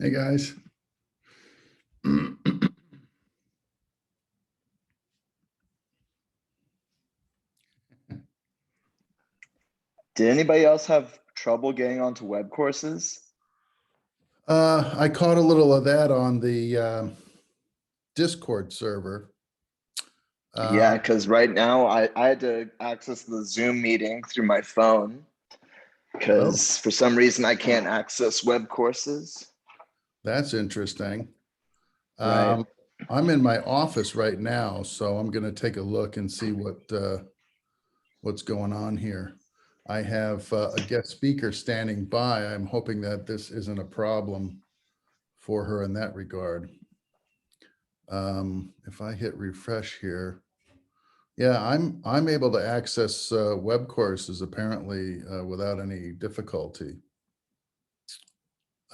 Hey guys. Did anybody else have trouble getting onto web courses? I caught a little of that on the Discord server. Yeah, because right now I had to access the Zoom meeting through my phone Oh, because for some reason I can't access web courses. that's interesting. Right. I'm in my office right now, so I'm going to take a look and see what's going on here. I have a guest speaker standing by. I'm hoping that this isn't a problem for her in that regard. If I hit refresh here, yeah, I'm able to access web courses apparently without any difficulty.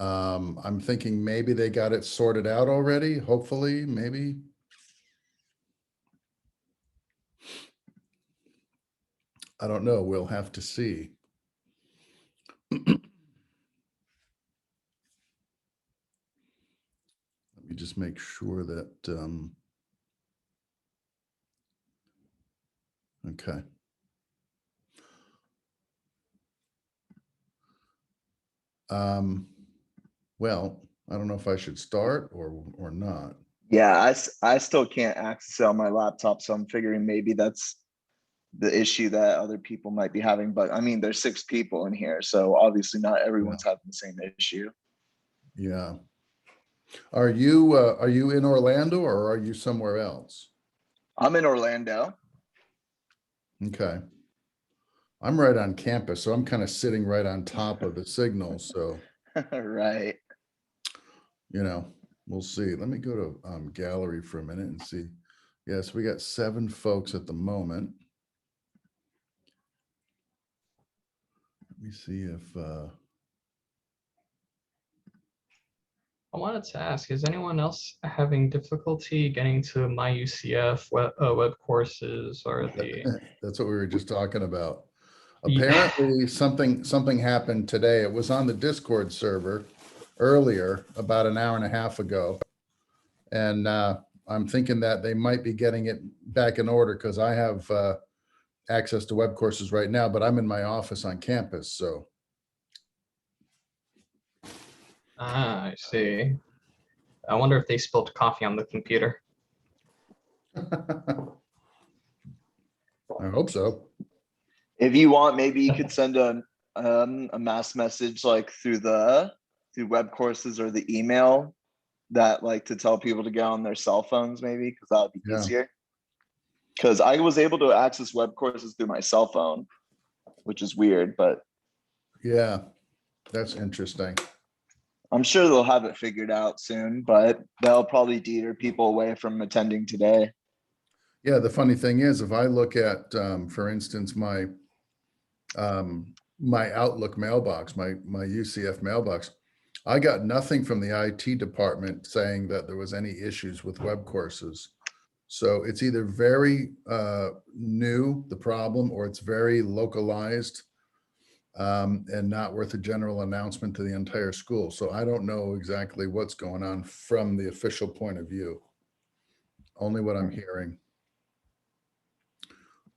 I'm thinking maybe they got it sorted out already. Hopefully, maybe. I don't know. We'll have to see. Let me just make sure that, okay. Well, I don't know if I should start or not. Yeah, I still can't access it on my laptop, so I'm figuring maybe that's the issue that other people might be having. But I mean, there's 6 people in here, so obviously not Yeah. everyone's having the same issue. Yeah. Are you in Orlando or are you somewhere else? I'm in Orlando. Okay. I'm right on campus, so I'm kind of sitting right on top of the signal. So, Right. we'll see. Let me go to gallery for a minute and see. Yes, we got 7 folks at the moment. Let me see if I wanted to ask, is anyone else having difficulty getting to my UCF web courses or the? that's what we were just talking about. Yeah. Apparently something happened today. It was on the Discord server earlier, about an hour and a half ago. And I'm thinking that they might be getting it back in order because I have access to web courses right now, but I'm in my office on campus. So I see. I wonder if they spilled coffee on the computer. I hope so. If you want, maybe you could send a mass message like through web courses or the email that like to tell people to get on their cell phones, maybe, because that would be Yeah. easier. Because I was able to access web courses through my cell phone, which is weird, but Yeah, that's interesting. I'm sure they'll have it figured out soon, but that'll probably deter people away from attending today. Yeah, the funny thing is, if I look at, for instance, my Outlook mailbox, my UCF mailbox, I got nothing from the IT department saying that there was any issues with web courses. So it's either very new, the problem, or it's very localized and not worth a general announcement to the entire school. So I don't know exactly what's going on from the official point of view. Only what I'm hearing.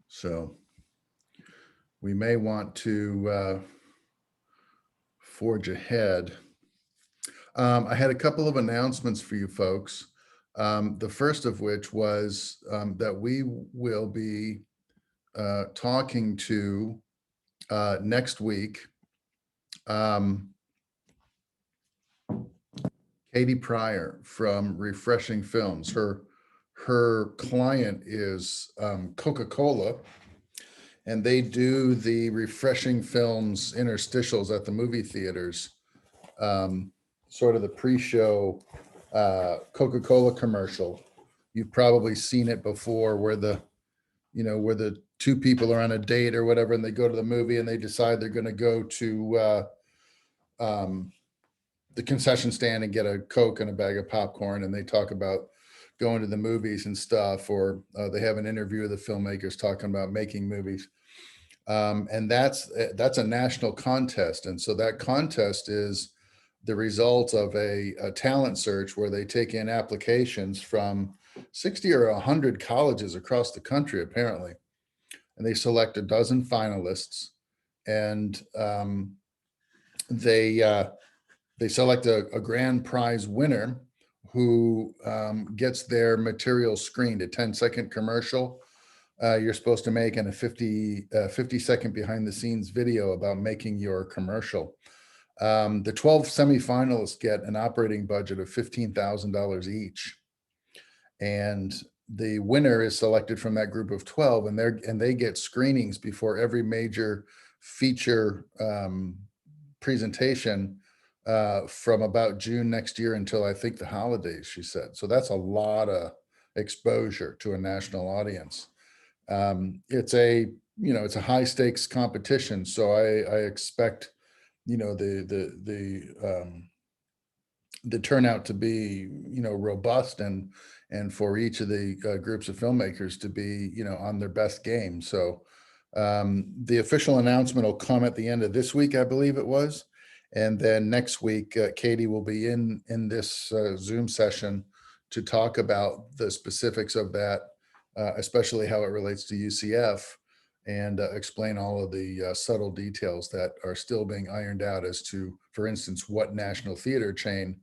So we may want to forge ahead. I had a couple of announcements for you folks. The first of which was that we will be talking to next week Katie Pryor from Refreshing Films. Her client is Coca-Cola, and they do the Refreshing Films interstitials at the movie theaters, sort of the pre-show Coca-Cola commercial. You've probably seen it before, where the 2 people are on a date or whatever, and they go to the movie and they decide they're going to go to the concession stand and get a Coke and a bag of popcorn, and they talk about going to the movies and stuff, or they have an interview of the filmmakers talking about making movies. And that's a national contest. And so that contest is the result of a talent search where they take in applications from 60 or 100 colleges across the country, apparently. And they select a dozen finalists, and they select a grand prize winner who gets their material screened, a 10-second commercial you're supposed to make, and a 50-second behind the scenes video about making your commercial. The 12 semifinalists get an operating budget of $15,000 each. And the winner is selected from that group of 12, and they get screenings before every major feature presentation from about June next year until I think the holidays, she said. So that's a lot of exposure to a national audience. It's a high stakes competition. So I expect, the turnout to be, robust, and for each of the groups of filmmakers to be, on their best game. So the official announcement will come at the end of this week, I believe it was. And then next week, Katie will be in this Zoom session to talk about the specifics of that, especially how it relates to UCF, and explain all of the subtle details that are still being ironed out as to, for instance, what national theater chain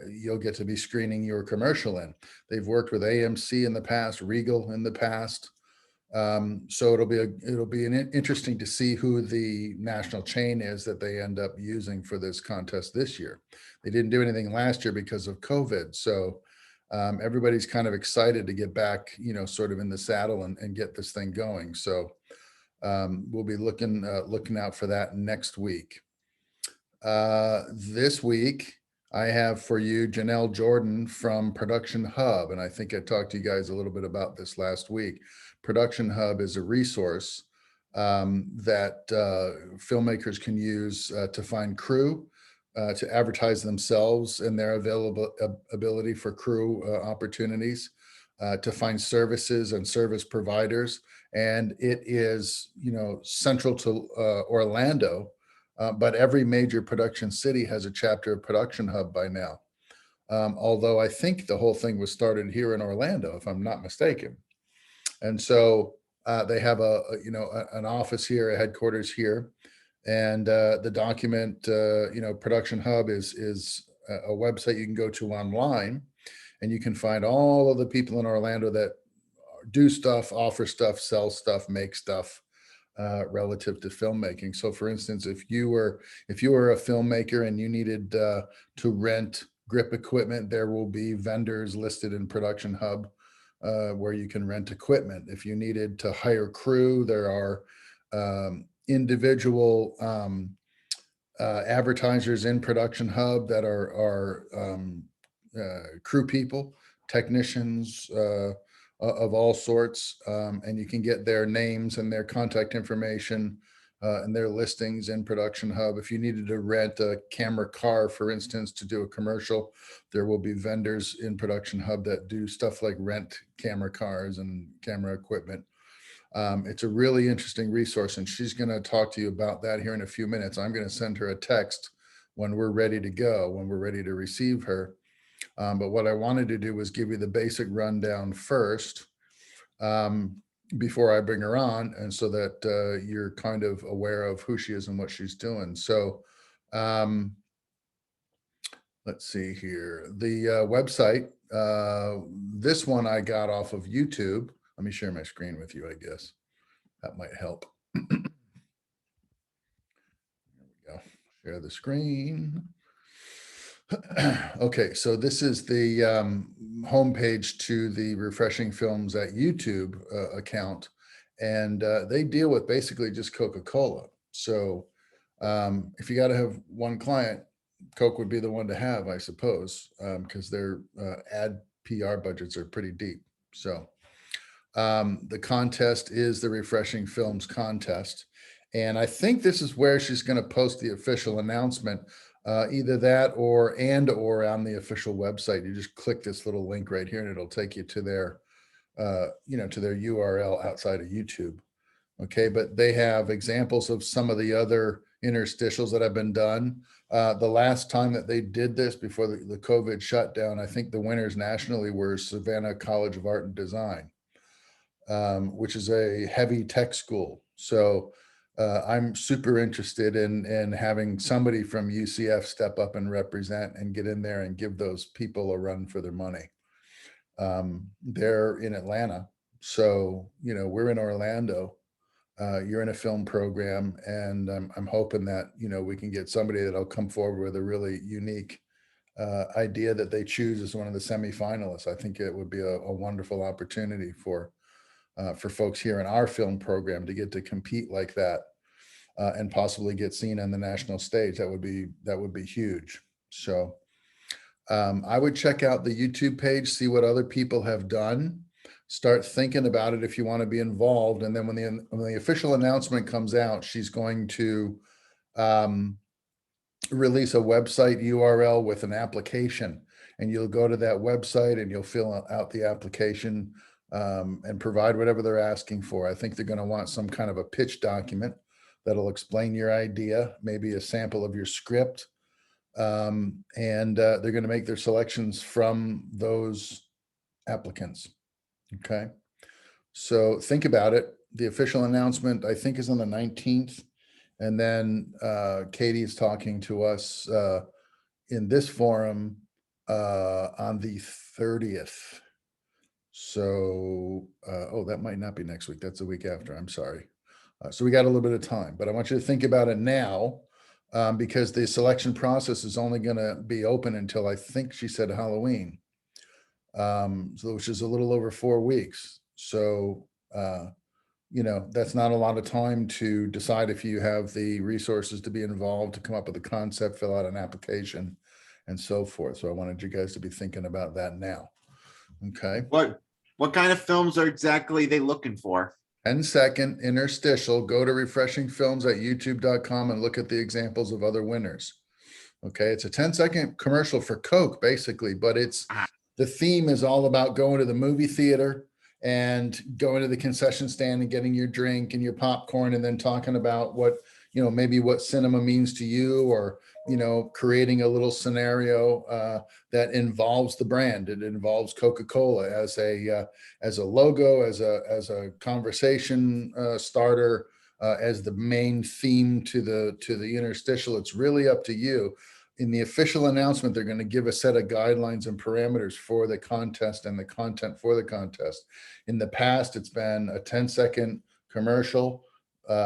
you'll get to be screening your commercial in. They've worked with AMC in the past, Regal in the past. So it'll be interesting to see who the national chain is that they end up using for this contest this year. They didn't do anything last year because of COVID. So everybody's kind of excited to get back, sort of in the saddle and get this thing going. So we'll be looking out for that next week. This week, I have for you Jennelle Jordan from Production Hub. And I think I talked to you guys a little bit about this last week. Production Hub is a resource that filmmakers can use to find crew, to advertise themselves and their ability for crew opportunities, to find services and service providers. And it is, central to Orlando. But every major production city has a chapter of Production Hub by now. Although I think the whole thing was started here in Orlando, if I'm not mistaken. And so they have an office here, a headquarters here. And the document, Production Hub is a website you can go to online, and you can find all of the people in Orlando that do stuff, offer stuff, sell stuff, make stuff. Relative to filmmaking. So for instance, if you were a filmmaker and you needed to rent grip equipment, there will be vendors listed in Production Hub where you can rent equipment. If you needed to hire crew, there are individual advertisers in Production Hub that are crew people, technicians, of all sorts, and you can get their names and their contact information and their listings in Production Hub. If you needed to rent a camera car, for instance, to do a commercial, there will be vendors in Production Hub that do stuff like rent camera cars and camera equipment. It's a really interesting resource, and she's going to talk to you about that here in a few minutes. I'm going to send her a text when we're ready to go, when we're ready to receive her. But what I wanted to do was give you the basic rundown first before I bring her on, and so that you're kind of aware of who she is and what she's doing. So let's see here. The website, this one I got off of YouTube. Let me share my screen with you, I guess. That might help. There we go. Share the screen. Okay, so this is the homepage to the Refreshing Films at YouTube account, and they deal with basically just Coca-Cola. So if you got to have one client, Coke would be the one to have, I suppose, because their ad PR budgets are pretty deep. So the contest is the Refreshing Films contest, and I think this is where she's going to post the official announcement. Either that or on the official website. You just click this little link right here and it'll take you to their, to their URL outside of YouTube. Okay, but they have examples of some of the other interstitials that have been done. The last time that they did this before the COVID shutdown, I think the winners nationally were Savannah College of Art and Design, which is a heavy tech school. So I'm super interested in having somebody from UCF step up and represent and get in there and give those people a run for their money. They're in Atlanta. So, we're in Orlando. You're in a film program, and I'm hoping that, we can get somebody that'll come forward with a really unique idea that they choose as one of the semifinalists. I think it would be a wonderful opportunity for folks here in our film program to get to compete like that and possibly get seen on the national stage. That would be huge. So I would check out the YouTube page, see what other people have done, start thinking about it if you want to be involved. And then when the official announcement comes out, she's going to release a website URL with an application, and you'll go to that website and you'll fill out the application and provide whatever they're asking for. I think they're going to want some kind of a pitch document that'll explain your idea, maybe a sample of your script. And they're going to make their selections from those applicants. Okay. So think about it. The official announcement, I think, is on the 19th. And then Katie is talking to us in this forum on the 30th. So, that might not be next week. That's the week after. I'm sorry. So we got a little bit of time, but I want you to think about it now. Because the selection process is only going to be open until, I think she said, Halloween, which is a little over 4 weeks. So, that's not a lot of time to decide if you have the resources to be involved, to come up with a concept, fill out an application, and so forth. So I wanted you guys to be thinking about that now. Okay. What kind of films are exactly they looking for? 10-second interstitial. Go to Refreshing Films at youtube.com and look at the examples of other winners. Okay, it's a 10-second commercial for Coke, basically, but the theme is all about going to the movie theater and going to the concession stand and getting your drink and your popcorn, and then talking about what, maybe what cinema means to you, or, creating a little scenario that involves the brand. It involves Coca-Cola as a logo, as a conversation starter, as the main theme to the interstitial. It's really up to you. In the official announcement, they're going to give a set of guidelines and parameters for the contest and the content for the contest. In the past, it's been a 10-second commercial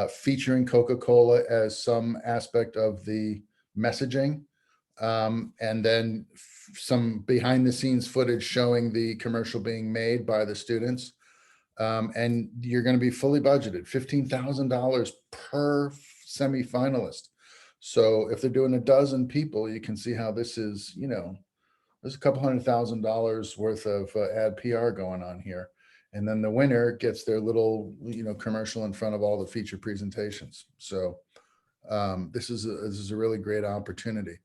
featuring Coca-Cola as some aspect of the messaging, and then some behind the scenes footage showing the commercial being made by the students. And you're going to be fully budgeted, $15,000 per semifinalist. So if they're doing a dozen people, you can see how this is, there's a couple $100,000 worth of ad PR going on here. And then the winner gets their little, commercial in front of all the feature presentations. So this is a really great opportunity.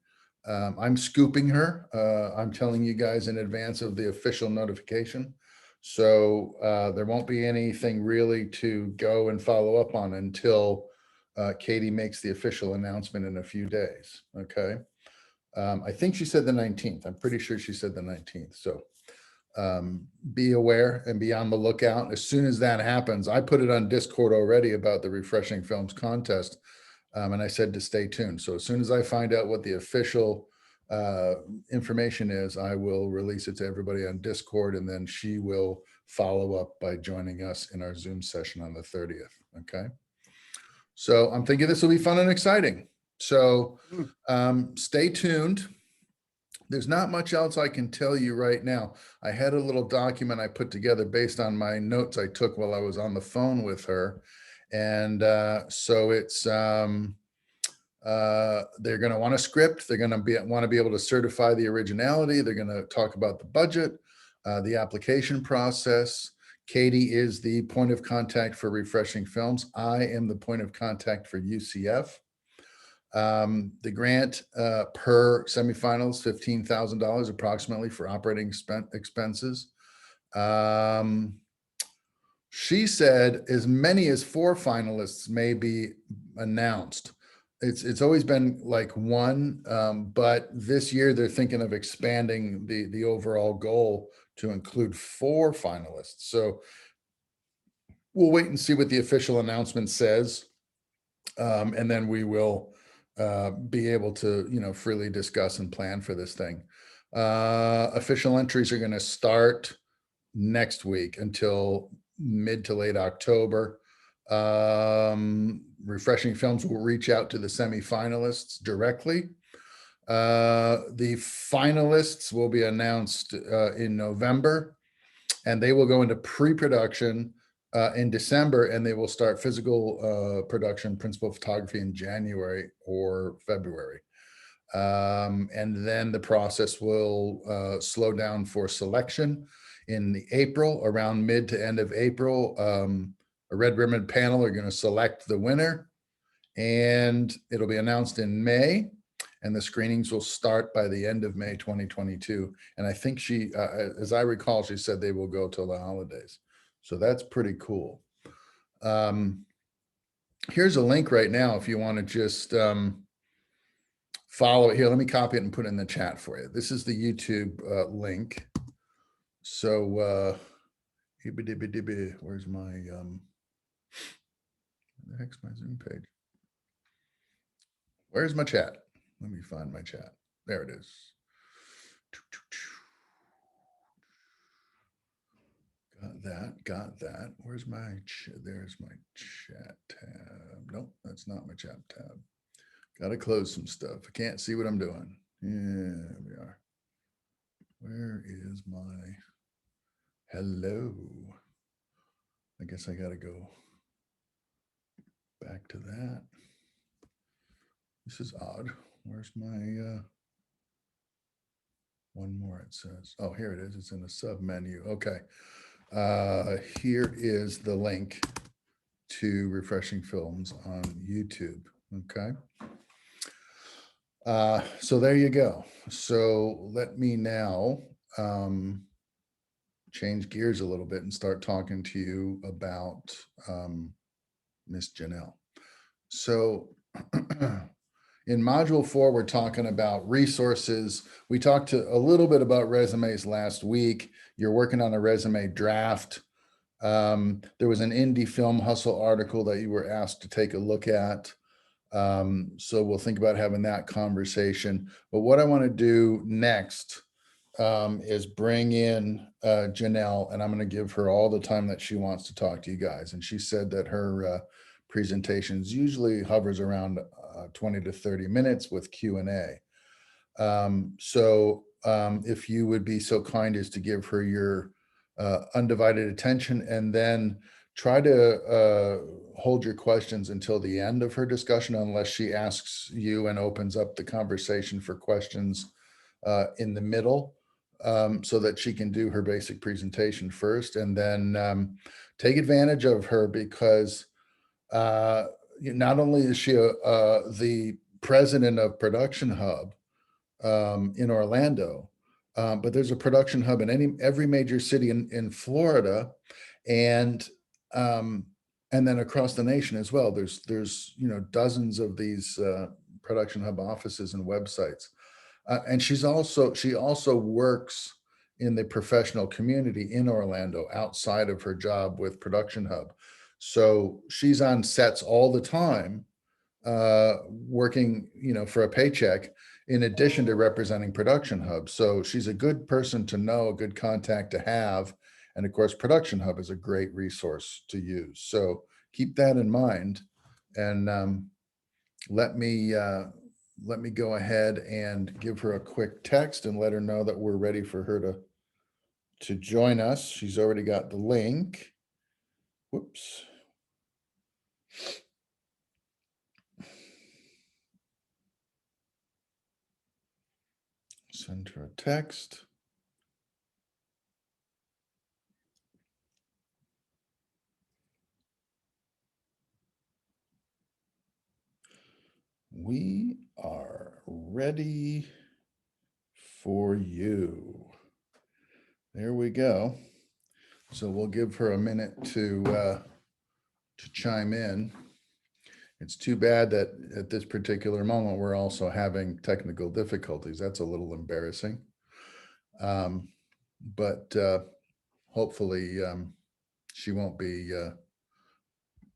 I'm scooping her. I'm telling you guys in advance of the official notification. So there won't be anything really to go and follow up on until Katie makes the official announcement in a few days. Okay. I think she said the 19th. I'm pretty sure she said the 19th. So be aware and be on the lookout. As soon as that happens, I put it on Discord already about the Refreshing Films contest. And I said to stay tuned. So as soon as I find out what the official information is, I will release it to everybody on Discord, and then she will follow up by joining us in our Zoom session on the 30th. Okay. So I'm thinking this will be fun and exciting. So stay tuned. There's not much else I can tell you right now. I had a little document I put together based on my notes I took while I was on the phone with her. And so it's, they're going to want a script. They're going to want to be able to certify the originality. They're going to talk about the budget, the application process. Katie is the point of contact for Refreshing Films. I am the point of contact for UCF. The grant per semifinals, $15,000 approximately for operating expenses. She said as many as 4 finalists may be announced. It's always been like one, but this year they're thinking of expanding the overall goal to include 4 finalists. So we'll wait and see what the official announcement says. And then we will be able to, freely discuss and plan for this thing. Official entries are going to start next week until mid to late October. Refreshing Films will reach out to the semifinalists directly. The finalists will be announced in November, and they will go into pre-production in December, and they will start physical production, principal photography in January or February. And then the process will slow down for selection in the April, around mid to end of April. A red ribbon panel are going to select the winner, and it'll be announced in May, and the screenings will start by the end of May 2022. And I think she, as I recall, she said they will go till the holidays. So that's pretty cool. Here's a link right now if you want to just follow it here. Let me copy it and put it in the chat for you. This is the YouTube link. So where's my the heck's my Zoom page? Where's my chat? Let me find my chat. There it is. Got that. Where's my there's my chat tab. Nope, that's not my chat tab. Gotta close some stuff. I can't see what I'm doing. Yeah, we are. Where is my hello? I guess I gotta go back to that. This is odd. Where's my one more it says. Oh, here it is. It's in the sub menu. Okay. Here is the link to Refreshing Films on YouTube. Okay. So there you go. So let me now change gears a little bit and start talking to you about Miss Janelle. So in module 4, we're talking about resources. We talked a little bit about resumes last week. You're working on a resume draft. There was an Indie Film Hustle article that you were asked to take a look at. So we'll think about having that conversation. But what I want to do next is bring in Janelle, and I'm going to give her all the time that she wants to talk to you guys. And she said that her presentations usually hovers around 20 to 30 minutes with Q&A. So if you would be so kind as to give her your undivided attention, and then try to hold your questions until the end of her discussion, unless she asks you and opens up the conversation for questions in the middle, so that she can do her basic presentation first, and then take advantage of her, because not only is she the president of Production Hub in Orlando, but there's a production hub in every major city in Florida, and then across the nation as well. There's dozens of these production hub offices and websites, and she also works in the professional community in Orlando outside of her job with Production Hub. So she's on sets all the time, working for a paycheck, in addition to representing Production Hub. So she's a good person to know, a good contact to have. And of course, Production Hub is a great resource to use. So keep that in mind. And let me go ahead and give her a quick text and let her know that we're ready for her to join us. She's already got the link. Whoops. Send her a text. We are ready for you. There we go. So we'll give her a minute to chime in. It's too bad that at this particular moment, we're also having technical difficulties. That's a little embarrassing. But hopefully she won't be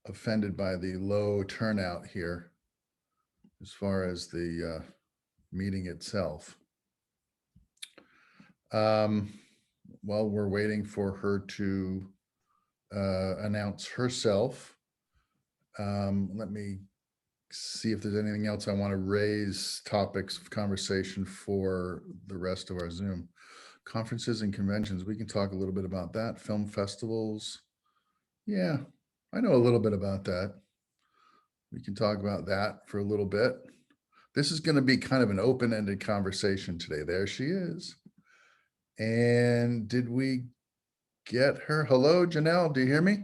offended by the low turnout here as far as the meeting itself. While we're waiting for her to announce herself, let me see if there's anything else I want to raise topics of conversation for the rest of our Zoom. Conferences and conventions, we can talk a little bit about that. Film festivals. Yeah, I know a little bit about that. We can talk about that for a little bit. This is going to be kind of an open-ended conversation today. There she is. And did we get her? Hello, Janelle, do you hear me?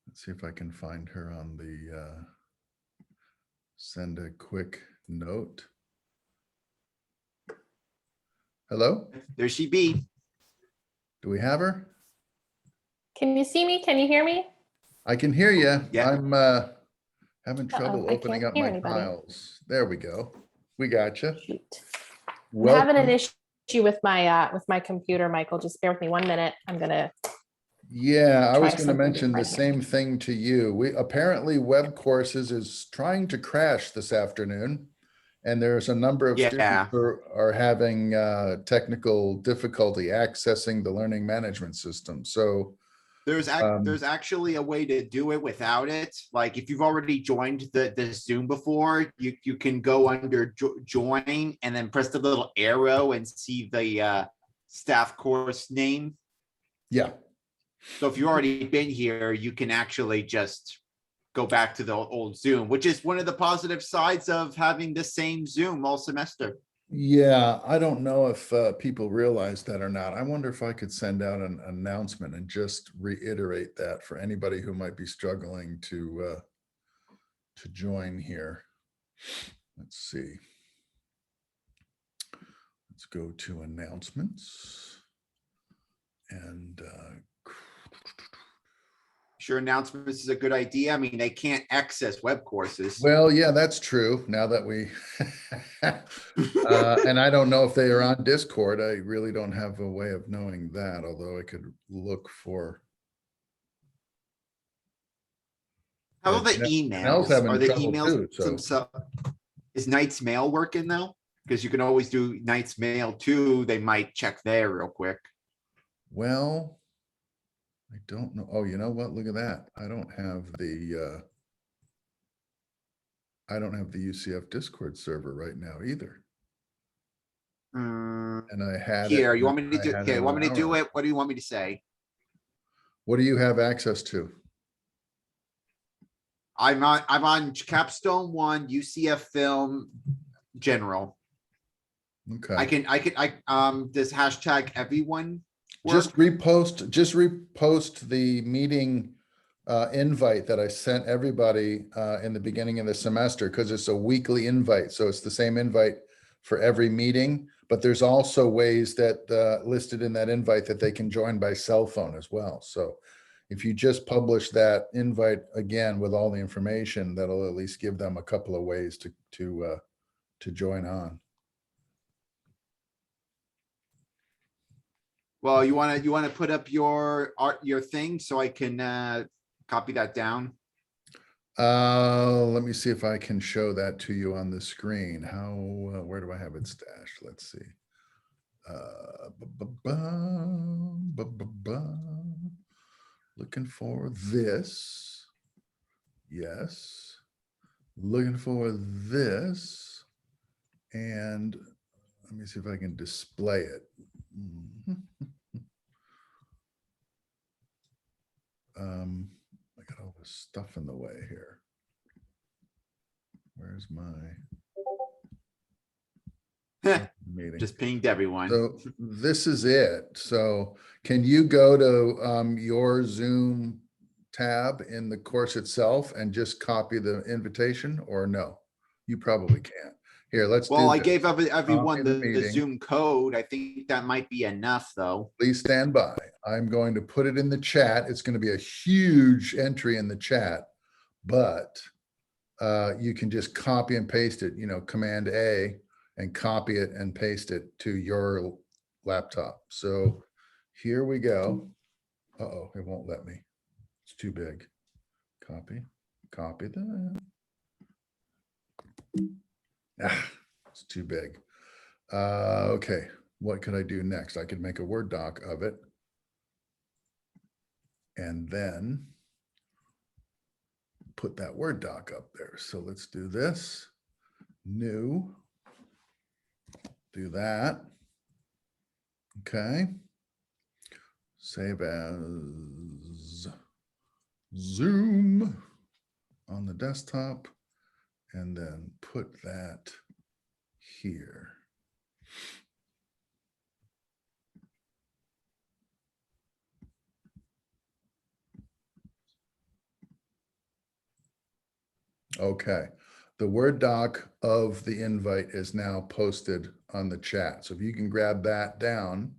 Let's see if I can find her on the, send a quick note. Hello, There she be. do we have her? Can you see me? Can you hear me? I can hear you. Yeah. I'm having trouble I opening can't up hear my anybody. tiles. There we go. We got you. Shoot. I'm having an Welcome. issue with my computer, Michael. Just bear with me 1 minute. I'm gonna. Yeah, I was Try going to something mention the different here. same thing to you. We apparently Web Courses is trying to crash this afternoon. And there's a number of Yeah. students who are having technical difficulty accessing the learning management system. So There's actually a way to do it without it. Like if you've already joined the Zoom before, you can go under join and then press the little arrow and see the staff course name. yeah, So if you've already been here, you can actually just go back to the old Zoom, which is one of the positive sides of having the same Zoom all semester. yeah, I don't know if people realize that or not. I wonder if I could send out an announcement and just reiterate that for anybody who might be struggling to join here. Let's see. Let's go to announcements and Sure, announcements is a good idea. I mean, they can't access web courses. well, yeah, that's true. Now that we, and I don't know if they are on Discord. I really don't have a way of knowing that, although I could look for. How about the Janelle's emails? having Are the trouble emails too, so. themselves? Is Knight's Mail working now? Because you can always do Knight's Mail too. They might check there real quick. Well, I don't know. Oh, you know what? Look at that. I don't have the UCF Discord server right now either. And I had it. Here, you want me to I do? had Okay, it you want an me to hour do ago. it? What do you want me to say? What do you have access to? I'm on Capstone 1, UCF Film General. Okay. This hashtag everyone. Just work? repost the meeting invite that I sent everybody in the beginning of the semester, because it's a weekly invite. So it's the same invite for every meeting, but there's also ways that listed in that invite that they can join by cell phone as well. So if you just publish that invite again with all the information, that'll at least give them a couple of ways to join on. Well, you want to put up your thing so I can copy that down. Let me see if I can show that to you on the screen. How, where do I have it stashed? Let's see. Looking for this. Yes. Looking for this. And let me see if I can display it. I got all this stuff in the way here. Where's my meeting? Just pinged everyone. So this is it. So can you go to your Zoom tab in the course itself and just copy the invitation, or no? You probably can't. Here, let's do Well, I this. gave everyone Copy the the meeting. Zoom code. I think that might be enough, though. Please stand by. I'm going to put it in the chat. It's going to be a huge entry in the chat, but you can just copy and paste it, Command A and copy it and paste it to your laptop. So here we go. Uh-oh, it won't let me. It's too big. Copy that. It's too big. Okay, what could I do next? I could make a Word doc of it. And then put that Word doc up there. So let's do this. New. Do that. Okay. Save as Zoom on the desktop. And then put that here. Okay, the Word doc of the invite is now posted on the chat. So if you can grab that down,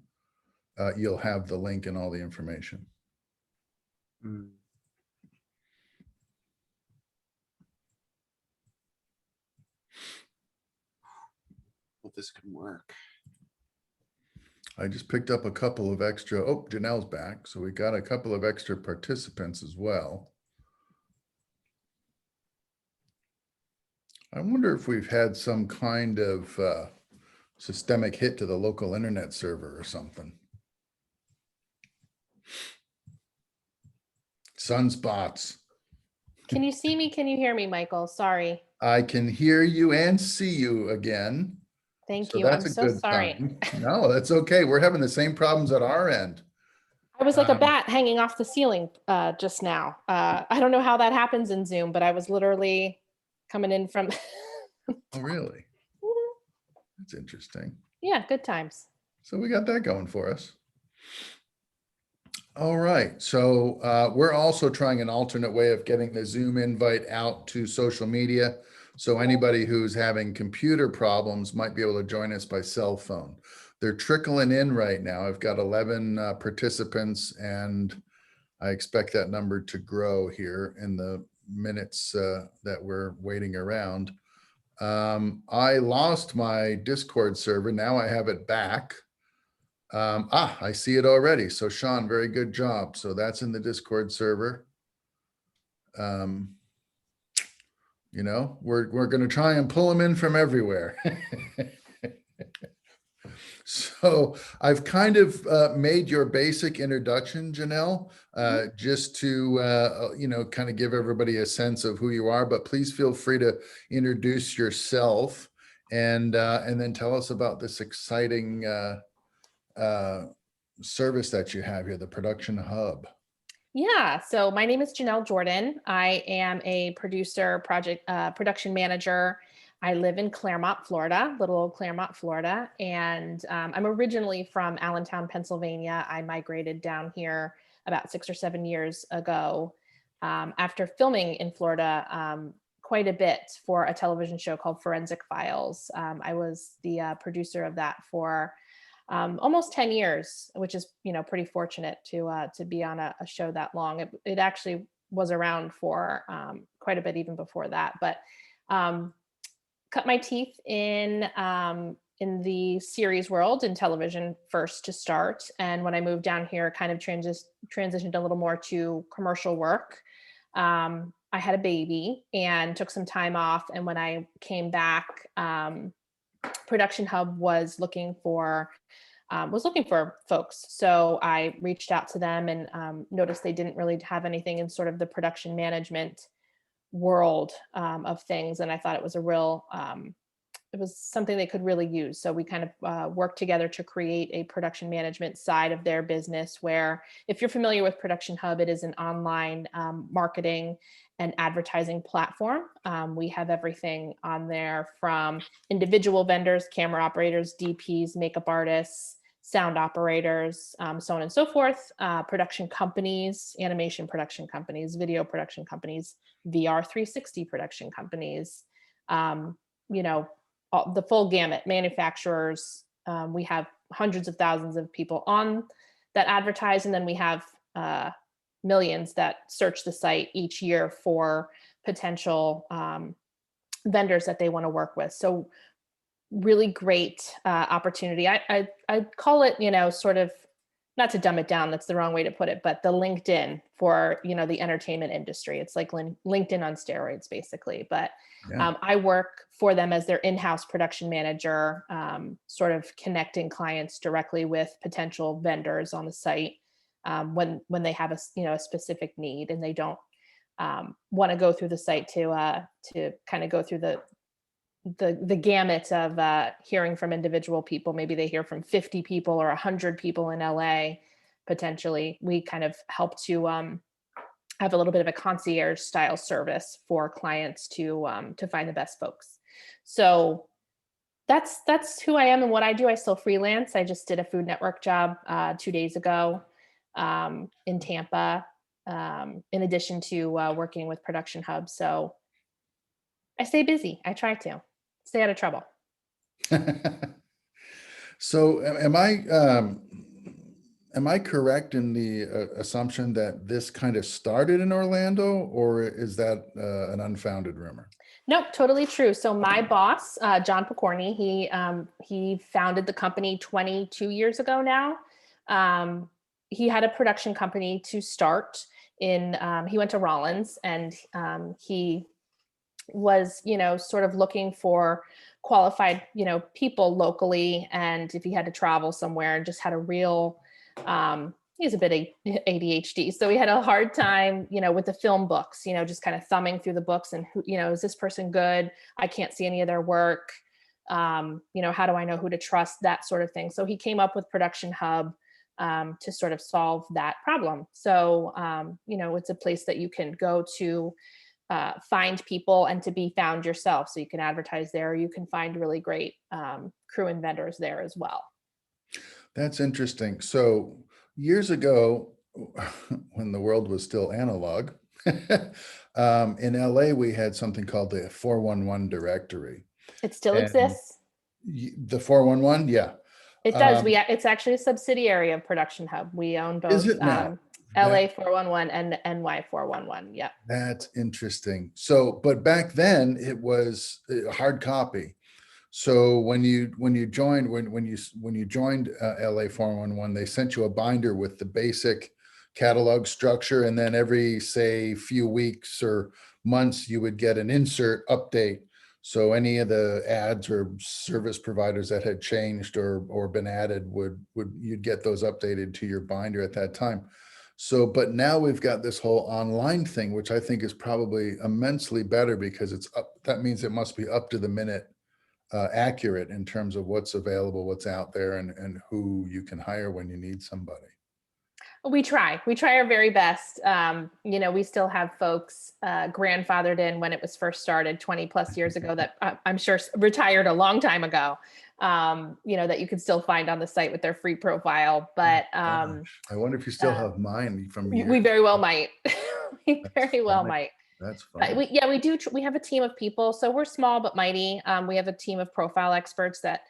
you'll have the link and all the information. Hope this can work. I just picked up a couple of extra, oh, Janelle's back. So we got a couple of extra participants as well. I wonder if we've had some kind of systemic hit to the local internet server or something. Sunspots. Can you see me? Can you hear me, Michael? Sorry. I can hear you and see you again. Thank So you. I'm that's a so good sorry. sign. No, that's okay. We're having the same problems at our end. I was like a bat hanging off the ceiling just now. I don't know how that happens in Zoom, but I was literally coming in from. Oh, really? That's interesting. Yeah, good times. So we got that going for us. All right. So we're also trying an alternate way of getting the Zoom invite out to social media. So anybody who's having computer problems might be able to join us by cell phone. They're trickling in right now. I've got 11 participants, and I expect that number to grow here in the minutes that we're waiting around. I lost my Discord server. Now I have it back. I see it already. So Sean, very good job. So that's in the Discord server. We're going to try and pull them in from everywhere. So I've kind of made your basic introduction, Janelle, just to, kind of give everybody a sense of who you are, but please feel free to introduce yourself and then tell us about this exciting service that you have here, the Production Hub. Yeah, so my name is Jennelle Jordan. I am a producer, production manager. I live in Claremont, Florida, little old Claremont, Florida. And I'm originally from Allentown, Pennsylvania. I migrated down here about 6 or 7 years ago after filming in Florida quite a bit for a television show called Forensic Files. I was the producer of that for almost 10 years, which is, pretty fortunate to be on a show that long. It actually was around for quite a bit even before that, but cut my teeth in the series world, in television first to start. And when I moved down here, kind of transitioned a little more to commercial work. I had a baby and took some time off. And when I came back, Production Hub was looking for folks. So I reached out to them and noticed they didn't really have anything in sort of the production management world of things. And I thought it was it was something they could really use. So we kind of worked together to create a production management side of their business, where if you're familiar with Production Hub, it is an online marketing and advertising platform. We have everything on there from individual vendors, camera operators, DPs, makeup artists, sound operators, so on and so forth, production companies, animation production companies, video production companies, VR 360 production companies, the full gamut, manufacturers. We have hundreds of thousands of people on that advertise, and then we have millions that search the site each year for potential vendors that they want to work with. So really great opportunity. I call it, sort of, not to dumb it down, that's the wrong way to put it, but the LinkedIn for, the entertainment industry. It's like LinkedIn on steroids, basically. But Yeah. I work for them as their in-house production manager, sort of connecting clients directly with potential vendors on the site when they have a specific need and they don't want to go through the site to kind of go through the gamut of hearing from individual people. Maybe they hear from 50 people or 100 people in LA, potentially. We kind of help to have a little bit of a concierge style service for clients to find the best folks. So that's who I am and what I do. I still freelance. I just did a Food Network job 2 days ago in Tampa, in addition to working with Production Hub. So I stay busy. I try to stay out of trouble. So am I correct in the assumption that this kind of started in Orlando, or is that an unfounded rumor? Nope, totally true. So my boss, John Picorni, he founded the company 22 years ago now. He had a production company to start in, he went to Rollins, and he was, sort of looking for qualified, people locally. And if he had to travel somewhere, and just had a real, he's a bit ADHD. So he had a hard time, with the film books, just kind of thumbing through the books and who, is this person good? I can't see any of their work. How do I know who to trust? That sort of thing. So he came up with Production Hub to sort of solve that problem. So, it's a place that you can go to find people and to be found yourself. So you can advertise there. You can find really great crew and vendors there as well. That's interesting. So years ago, when the world was still analog, in LA, we had something called the 411 directory. It still And exists. The 411, yeah. It does. It's actually a subsidiary of Production Hub. We own both. Is it now? LA 411 and NY 411. Yeah. That's interesting. So, but back then it was a hard copy. So when you joined LA 411, they sent you a binder with the basic catalog structure, and then every, say, few weeks or months you would get an insert update. So any of the ads or service providers that had changed or been added you'd get those updated to your binder at that time. So, but now we've got this whole online thing, which I think is probably immensely better, because that means it must be up to the minute accurate in terms of what's available, what's out there, and who you can hire when you need somebody. We try our very best. We still have folks grandfathered in when it was first started 20 plus years ago that I'm sure retired a long time ago, that you can still find on the site with their free profile. But I wonder if you still have mine from years. We very well might. We very well might. That's fine. We do. We have a team of people. So we're small but mighty. We have a team of profile experts that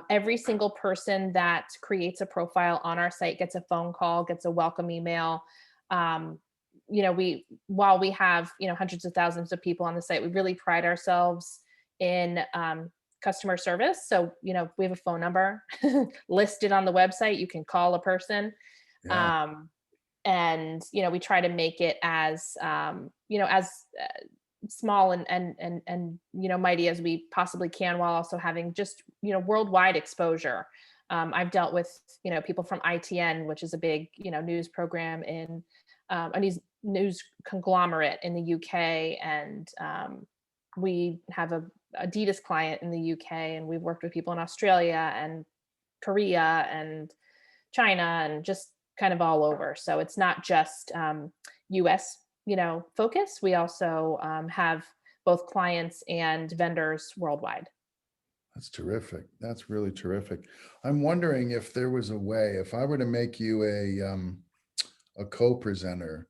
every single person that creates a profile on our site gets a phone call, gets a welcome email. While we have, hundreds of thousands of people on the site, we really pride ourselves in customer service. So, we have a phone number listed on the website. You can call a person. Yeah. And, we try to make it as, as small and mighty as we possibly can, while also having just, worldwide exposure. I've dealt with, people from ITN, which is a big, news program in a news conglomerate in the UK. And we have a Adidas client in the UK, and we've worked with people in Australia and Korea and China and just kind of all over. So it's not just US, focus. We also have both clients and vendors worldwide. That's terrific. That's really terrific. I'm wondering if there was a way, if I were to make you a co-presenter,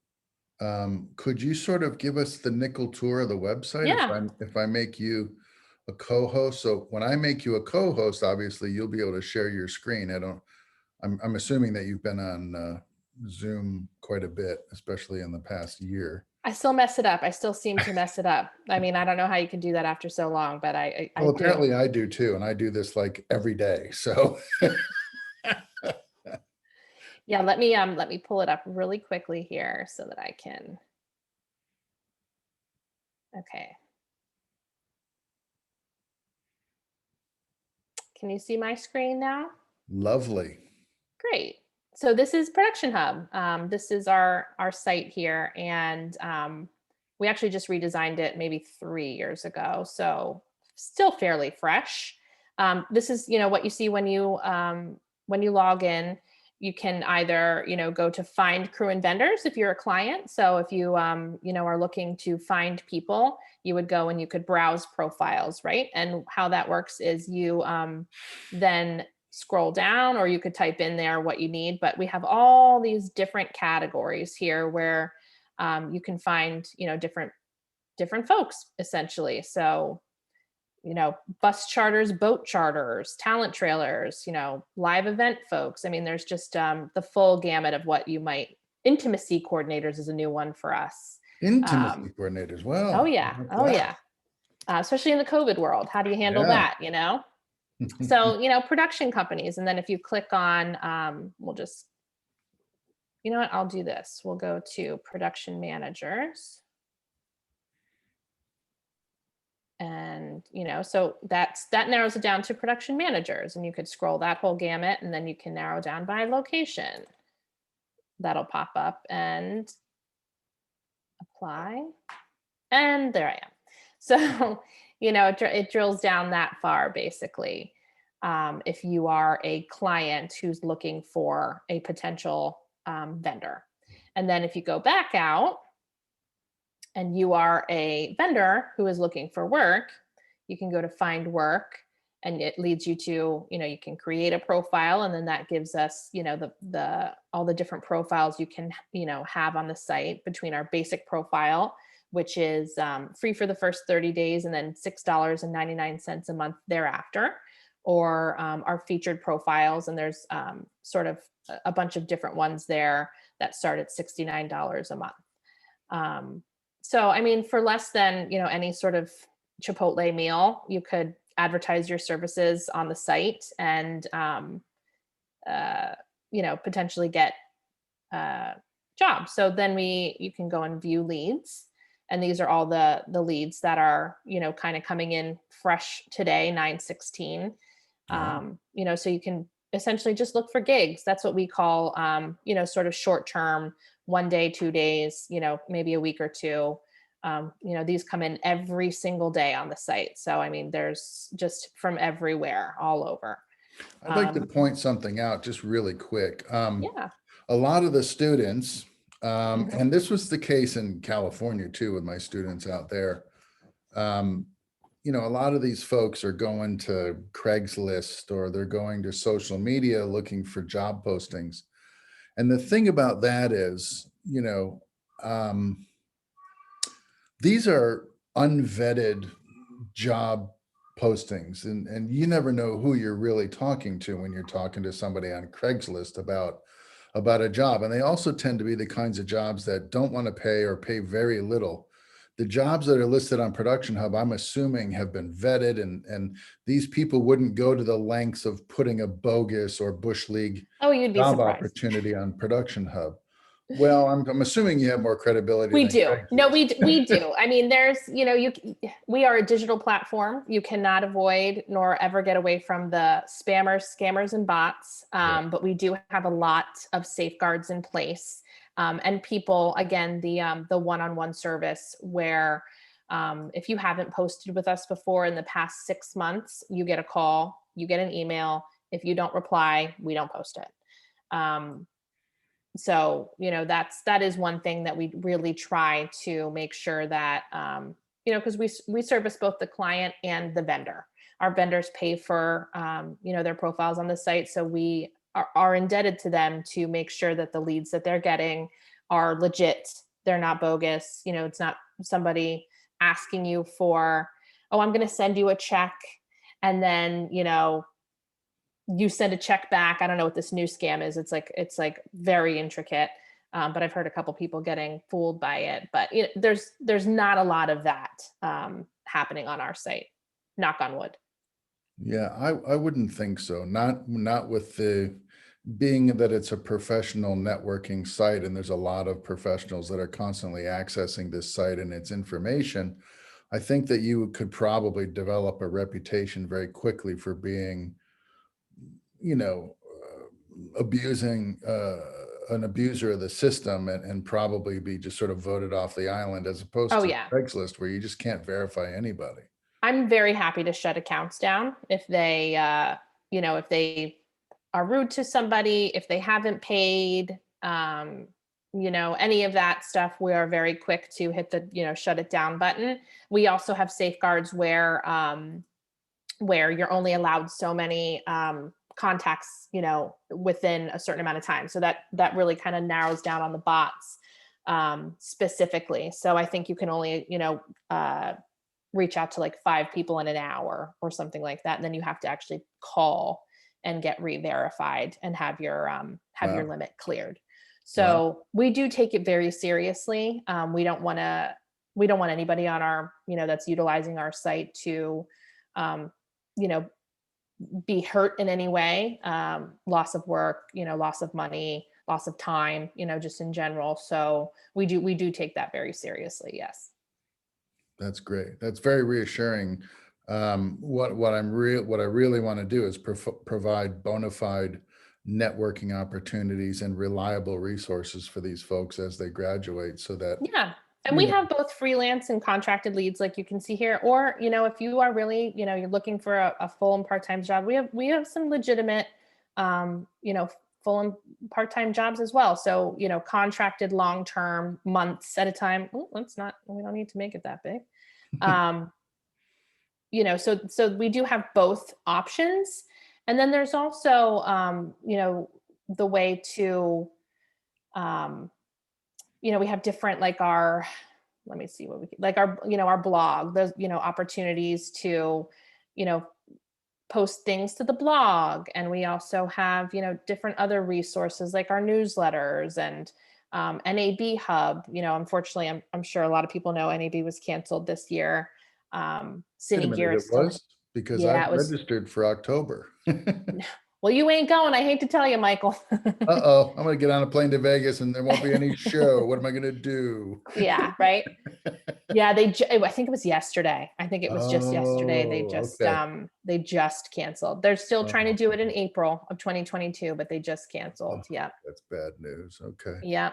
could you sort of give us the nickel tour of the website? Yeah. If I make you a co-host. So when I make you a co-host, obviously you'll be able to share your screen. I'm assuming that you've been on Zoom quite a bit, especially in the past year. I still mess it up. I still seem to mess it up. I mean, I don't know how you can do that after so long, but I Well, do. apparently I do too. And I do this like every day. So Yeah, let me pull it up really quickly here so that I can. Okay. Can you see my screen now? lovely. Great. So this is Production Hub. This is our site here, and we actually just redesigned it maybe 3 years ago, so still fairly fresh. This is, you know, what you see when you log in. You can either, you know, go to find crew and vendors if you're a client. So if you you know, are looking to find people, you would go and you could browse profiles, right? And how that works is you then scroll down, or you could type in there what you need. But we have all these different categories here where you can find, you know, different folks essentially. So, you know, bus charters, boat charters, talent trailers, you know, live event folks. I mean, there's just the full gamut of what you might. Intimacy coordinators is a new one for us. Intimacy coordinators. Wow. Oh yeah. Oh yeah. Especially in the COVID world. How do you handle that, you know? So, you know, production companies. And then if you click on, we'll just, you know what, I'll do this. We'll go to production managers. And, you know, so that narrows it down to production managers, and you could scroll that whole gamut, and then you can narrow down by location. That'll pop up and apply. And there I am. So, you know, it drills down that far basically. If you are a client who's looking for a potential vendor. And then if you go back out and you are a vendor who is looking for work, you can go to find work, and it leads you to, you know, you can create a profile, and then that gives us, you know, all the different profiles you can, you know, have on the site, between our basic profile, which is free for the first 30 days and then $6.99 a month thereafter, or our featured profiles. And there's sort of a bunch of different ones there that start at $69 a month. So, I mean, for less than, you know, any sort of Chipotle meal, you could advertise your services on the site and, you know, potentially get jobs. So then you can go and view leads. And these are all the leads that are, you know, kind of coming in fresh today, 9/16. You know, so you can essentially just look for gigs. That's what we call, you know, sort of short term, 1 day, 2 days, you know, maybe a week or two. You know, these come in every single day on the site. So, I mean, there's just from everywhere, all over. I'd like to point something out just really quick. Yeah. A lot of the students, Mhm. and this was the case in California too, with my students out there. You know, a lot of these folks are going to Craigslist, or they're going to social media looking for job postings. And the thing about that is, you know, these are unvetted job postings, and you never know who you're really talking to when you're talking to somebody on Craigslist about a job. And they also tend to be the kinds of jobs that don't want to pay, or pay very little. The jobs that are listed on Production Hub, I'm assuming, have been vetted, and these people wouldn't go to the lengths of putting a bogus or Bush League Oh, you'd be job surprised. opportunity on Production Hub. Well, I'm assuming you have more credibility. We than do. No, Craigslist. we do. I mean, there's, you know, we are a digital platform. You cannot avoid nor ever get away from the spammers, scammers, and bots. Right. But we do have a lot of safeguards in place. And people, again, the one-on-one service where if you haven't posted with us before in the past 6 months, you get a call, you get an email. If you don't reply, we don't post it. So, you know, that is one thing that we really try to make sure that, you know, because we service both the client and the vendor. Our vendors pay for, you know, their profiles on the site. So we are indebted to them to make sure that the leads that they're getting are legit. They're not bogus. You know, it's not somebody asking you for oh, I'm going to send you a check. And then, you send a check back. I don't know what this new scam is. It's like very intricate. But I've heard a couple people getting fooled by it. But there's not a lot of that happening on our site. Knock on wood. Yeah, I wouldn't think so. Not with the being that it's a professional networking site and there's a lot of professionals that are constantly accessing this site and its information. I think that you could probably develop a reputation very quickly for being, abusing an abuser of the system and probably be just sort of voted off the island, as opposed Oh to yeah. Craigslist, where you just can't verify anybody. I'm very happy to shut accounts down if they, if they are rude to somebody, if they haven't paid, any of that stuff. We are very quick to hit the, shut it down button. We also have safeguards where you're only allowed so many contacts, within a certain amount of time. So that really kind of narrows down on the bots specifically. So I think you can only, reach out to like 5 people in an hour or something like that. And then you have to actually call and get re-verified and have your Wow. limit cleared. So we do take it very seriously. We don't want anybody on our, that's utilizing our site to, be hurt in any way, loss of work, loss of money, loss of time, just in general. So we do take that very seriously. Yes. That's great. That's very reassuring. What I really want to do is provide bona fide networking opportunities and reliable resources for these folks as they graduate, so that Yeah. And we have both freelance and contracted leads, like you can see here, or, if you are really, you're looking for a full and part-time job, we have some legitimate, full and part-time jobs as well. So, contracted long-term, months at a time. Oh, we don't need to make it that big. So we do have both options. And then there's also, the way to, we have different, like let me see what we like our blog, those, opportunities to, post things to the blog. And we also have, different other resources like our newsletters and NAB Hub. Unfortunately, I'm sure a lot of people know NAB was canceled this year. Wait a Cine minute, Gear it is still, was? Because yeah, I it was. registered for October. Well, you ain't going. I hate to tell you, Michael. Uh-oh, I'm gonna get on a plane to Vegas and there won't be any show. What am I gonna do? Yeah, right. Yeah, I think it was yesterday. I think it was just yesterday. Okay. They just canceled. They're still trying to Oh. do it in April of 2022, but they just canceled. Oh, Yeah. That's bad news. Okay. Yeah.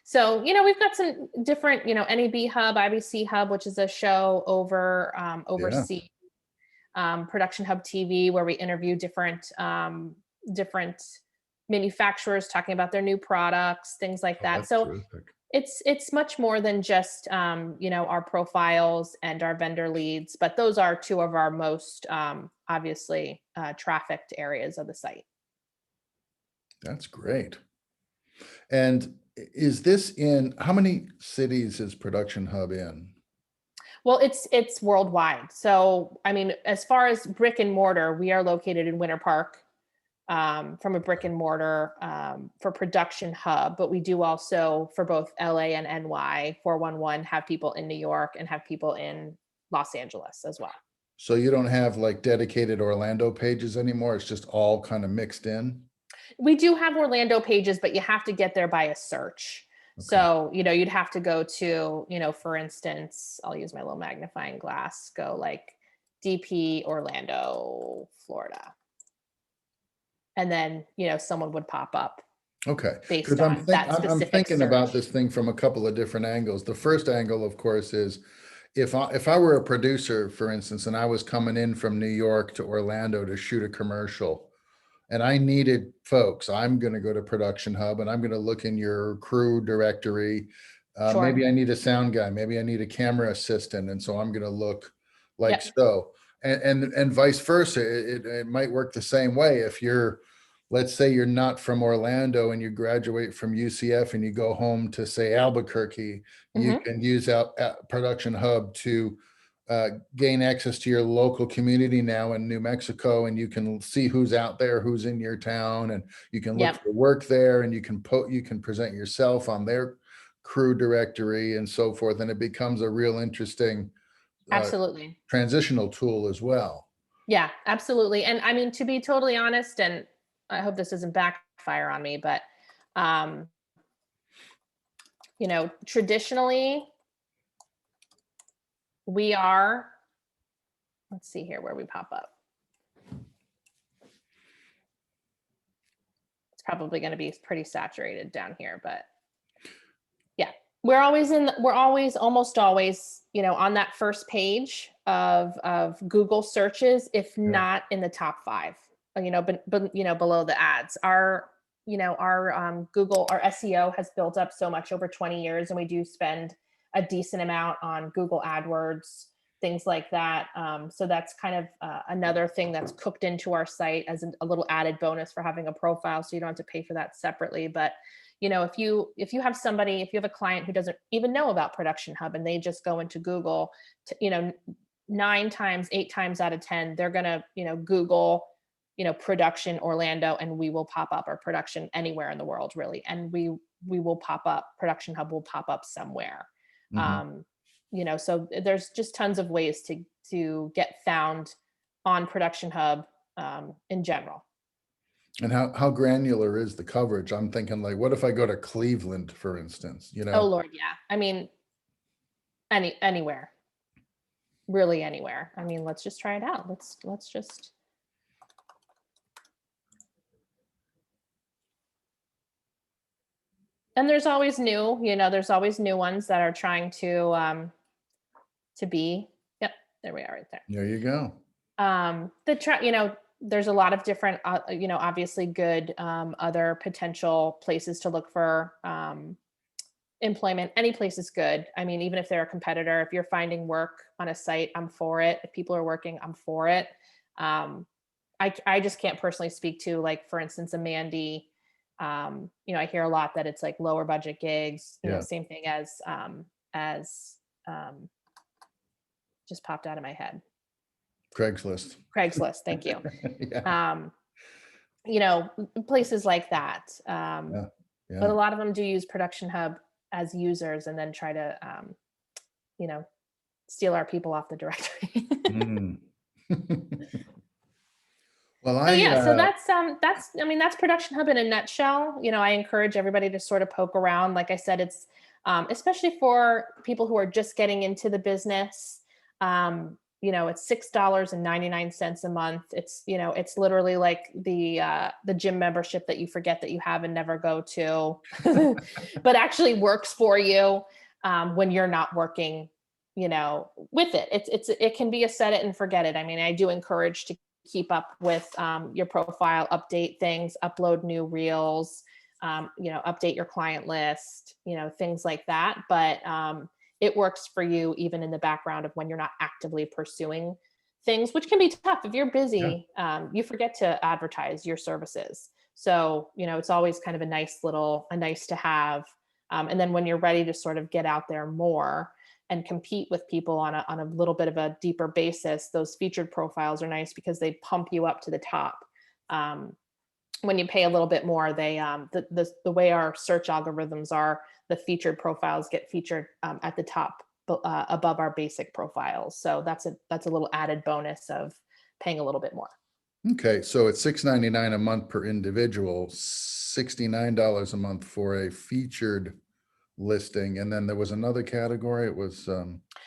So, we've got some different, NAB Hub, IBC Hub, which is a show over overseas, Production Hub TV, where we interview different manufacturers talking about their new products, things like that. That's So terrific. it's much more than just our profiles and our vendor leads, but those are 2 of our most obviously trafficked areas of the site. That's great. And is this in, how many cities is Production Hub in? Well, it's worldwide. So, I mean, as far as brick and mortar, we are located in Winter Park, from a brick and mortar for Production Hub, but we do also, for both LA and NY 411, have people in New York and have people in Los Angeles as well. So you don't have like dedicated Orlando pages anymore? It's just all kind of mixed in? We do have Orlando pages, but you have to get there by a search. Okay. So, you'd have to go to, for instance, I'll use my little magnifying glass, go like DP Orlando, Florida. And then, someone would pop up. Okay. Based Because on that I'm specific thinking about search. this thing from a couple of different angles. The first angle, of course, is if I were a producer, for instance, and I was coming in from New York to Orlando to shoot a commercial, and I needed folks, I'm going to go to Production Hub and I'm going to look in your crew directory. Sure. Maybe I need a sound guy. Maybe I need a camera assistant. And so I'm going to look like Yep. so. And vice versa. It might work the same way. If you're, let's say you're not from Orlando and you graduate from UCF and you go home to, say, Albuquerque, you Mhm. can use Production Hub to gain access to your local community now in New Mexico, and you can see who's out there, who's in your town, and you can look Yep. for work there, and you can present yourself on their crew directory and so forth, and it becomes a real interesting Absolutely. transitional tool as well. Yeah, absolutely. And I mean, to be totally honest, and I hope this doesn't backfire on me, but you know, traditionally we are, let's see here where we pop up. It's probably going to be pretty saturated down here, but yeah, we're always almost always, you know, on that first page of Google searches, if not in the top 5, you know, but you know, below the ads. Our Google, our SEO has built up so much over 20 years, and we do spend a decent amount on Google AdWords, things like that. So that's kind of another thing that's cooked into our site as a little added bonus for having a profile, so you don't have to pay for that separately. But you know, if you have somebody, if you have a client who doesn't even know about Production Hub and they just go into Google, you know, 8 times out of 10, they're gonna, you know, Google, you know, production Orlando, and we will pop up, or production anywhere in the world, really, and we will pop up. Production Hub will pop up somewhere. You know, so there's just tons of ways to get found on Production Hub in general. And how granular is the coverage? I'm thinking, like, what if I go to Cleveland, for instance, you know? Oh Lord, yeah. I mean, anywhere, really anywhere. I mean, let's just try it out. Let's just. And there's always new, you know, there's always new ones that are trying to be, yep, there we are right there. There you go. You know, there's a lot of different, you know, obviously good other potential places to look for employment. Any place is good. I mean, even if they're a competitor, if you're finding work on a site, I'm for it. If people are working, I'm for it. I just can't personally speak to, like, for instance, a Mandy. You know, I hear a lot that it's like lower budget gigs, you know, same thing as just popped out of my head. Craigslist. Thank you. Yeah. You know, places like that. Yeah. But a lot of them do use Production Hub as users and then try to, you know, steal our people off the directory. Well, so that's I mean, that's Production Hub in a nutshell. You know, I encourage everybody to sort of poke around. Like I said, it's especially for people who are just getting into the business. You know, it's $6.99 a month. It's, you know, it's literally like the gym membership that you forget that you have and never go to, but actually works for you when you're not working, you know, with it. It can be a set it and forget it. I mean, I do encourage to keep up with your profile, update things, upload new reels, you know, update your client list, you know, things like that. But it works for you even in the background of when you're not actively pursuing things, which can be tough. If you're busy, you forget to advertise your services. So, you know, it's always kind of a nice to have. And then when you're ready to sort of get out there more and compete with people on a little bit of a deeper basis, those featured profiles are nice because they pump you up to the top. When you pay a little bit more, they the way our search algorithms are, the featured profiles get featured at the top above our basic profiles. So that's a little added bonus of paying a little bit more. Okay, so it's $6.99 a month per individual, $69 a month for a featured listing, and then there was another category. It was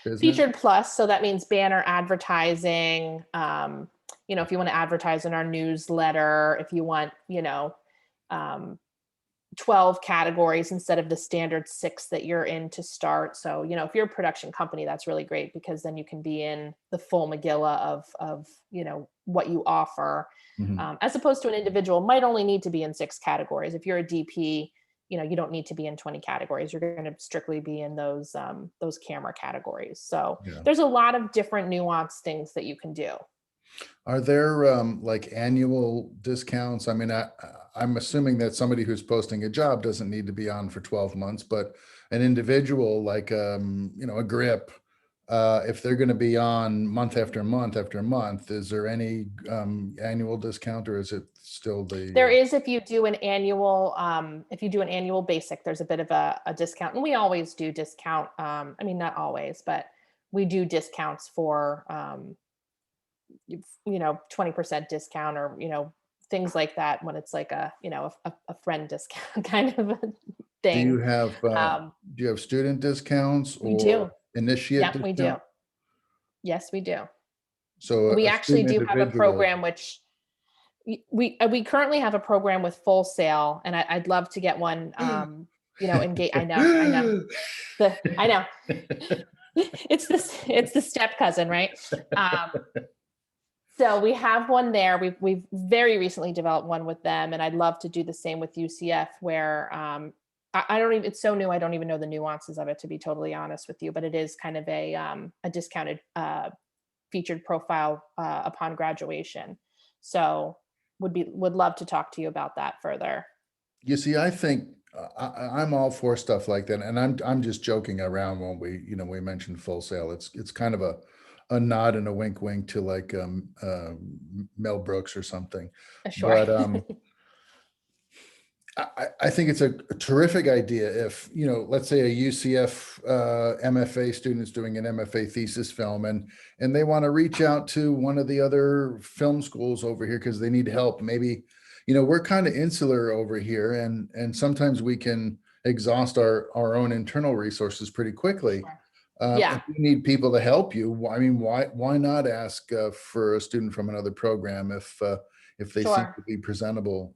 business? Featured plus, so that means banner advertising. You know, if you want to advertise in our newsletter, if you want, you know, 12 categories instead of the standard 6 that you're in to start. So, you know, if you're a production company, that's really great because then you can be in the full Megillah of you know, what you offer, as opposed to an individual might only need to be in 6 categories. If you're a DP, you know, you don't need to be in 20 categories. You're going to strictly be in those camera categories. So there's a lot of different nuanced things that you can do. Are there like annual discounts? I mean, I'm assuming that somebody who's posting a job doesn't need to be on for 12 months, but an individual like, you know, a grip if they're going to be on month after month after month, is there any annual discount, or is it still the? There is, if you do an annual, basic, there's a bit of a discount, and we always do discount. I mean, not always, but we do discounts for, 20% discount, or, things like that, when it's like a friend discount kind of a Do you thing. have student discounts We do. or initiate Yeah, we do. discount? Yes, we do. So We a actually student do have a individual- program which we currently have a program with Full Sail, and I'd love to get one, engage. I know. I know. It's the step cousin, right? So we have one there. We've very recently developed one with them, and I'd love to do the same with UCF, where I don't even, it's so new, I don't even know the nuances of it, to be totally honest with you, but it is kind of a discounted featured profile upon graduation. So would love to talk to you about that further. You see, I think I'm all for stuff like that, and I'm just joking around when we mentioned Full Sail. It's kind of a nod and a wink to like Mel Brooks or something. Sure. But I think it's a terrific idea if, let's say a UCF MFA student is doing an MFA thesis film, and they want to reach out to one of the other film schools over here because they need help. Maybe, we're kind of insular over here, and sometimes we can exhaust our own internal resources pretty quickly. Yeah. If you need people to help you, I mean, why not ask for a student from another program if they seem Sure. to be presentable,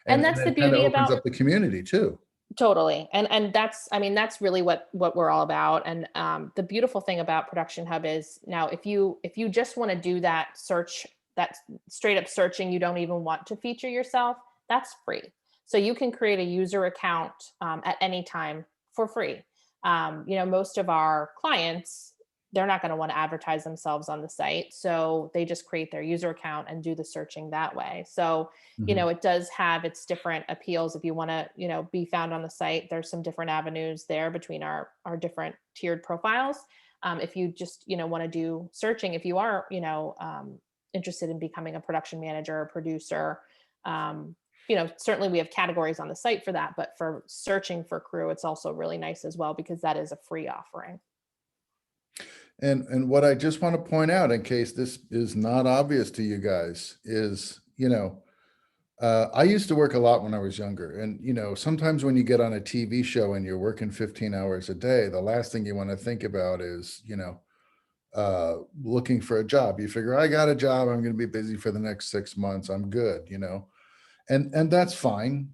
And that's the it kind of beauty opens about- up the community too. Totally. And that's really what we're all about. And the beautiful thing about Production Hub is, now if you just want to do that search, that straight up searching, you don't even want to feature yourself, that's free. So you can create a user account at any time for free. Most of our clients, they're not going to want to advertise themselves on the site. So they just create their user account and do the searching that way. So, it does have its different appeals. If you want to, be found on the site, there's some different avenues there between our different tiered profiles. If you just, want to do searching, if you are, interested in becoming a production manager or producer, certainly we have categories on the site for that, but for searching for crew, it's also really nice as well, because that is a free offering. And what I just want to point out, in case this is not obvious to you guys, is, I used to work a lot when I was younger. And, sometimes when you get on a TV show and you're working 15 hours a day, the last thing you want to think about is, looking for a job. You figure, I got a job, I'm going to be busy for the next 6 months, I'm good, and that's fine,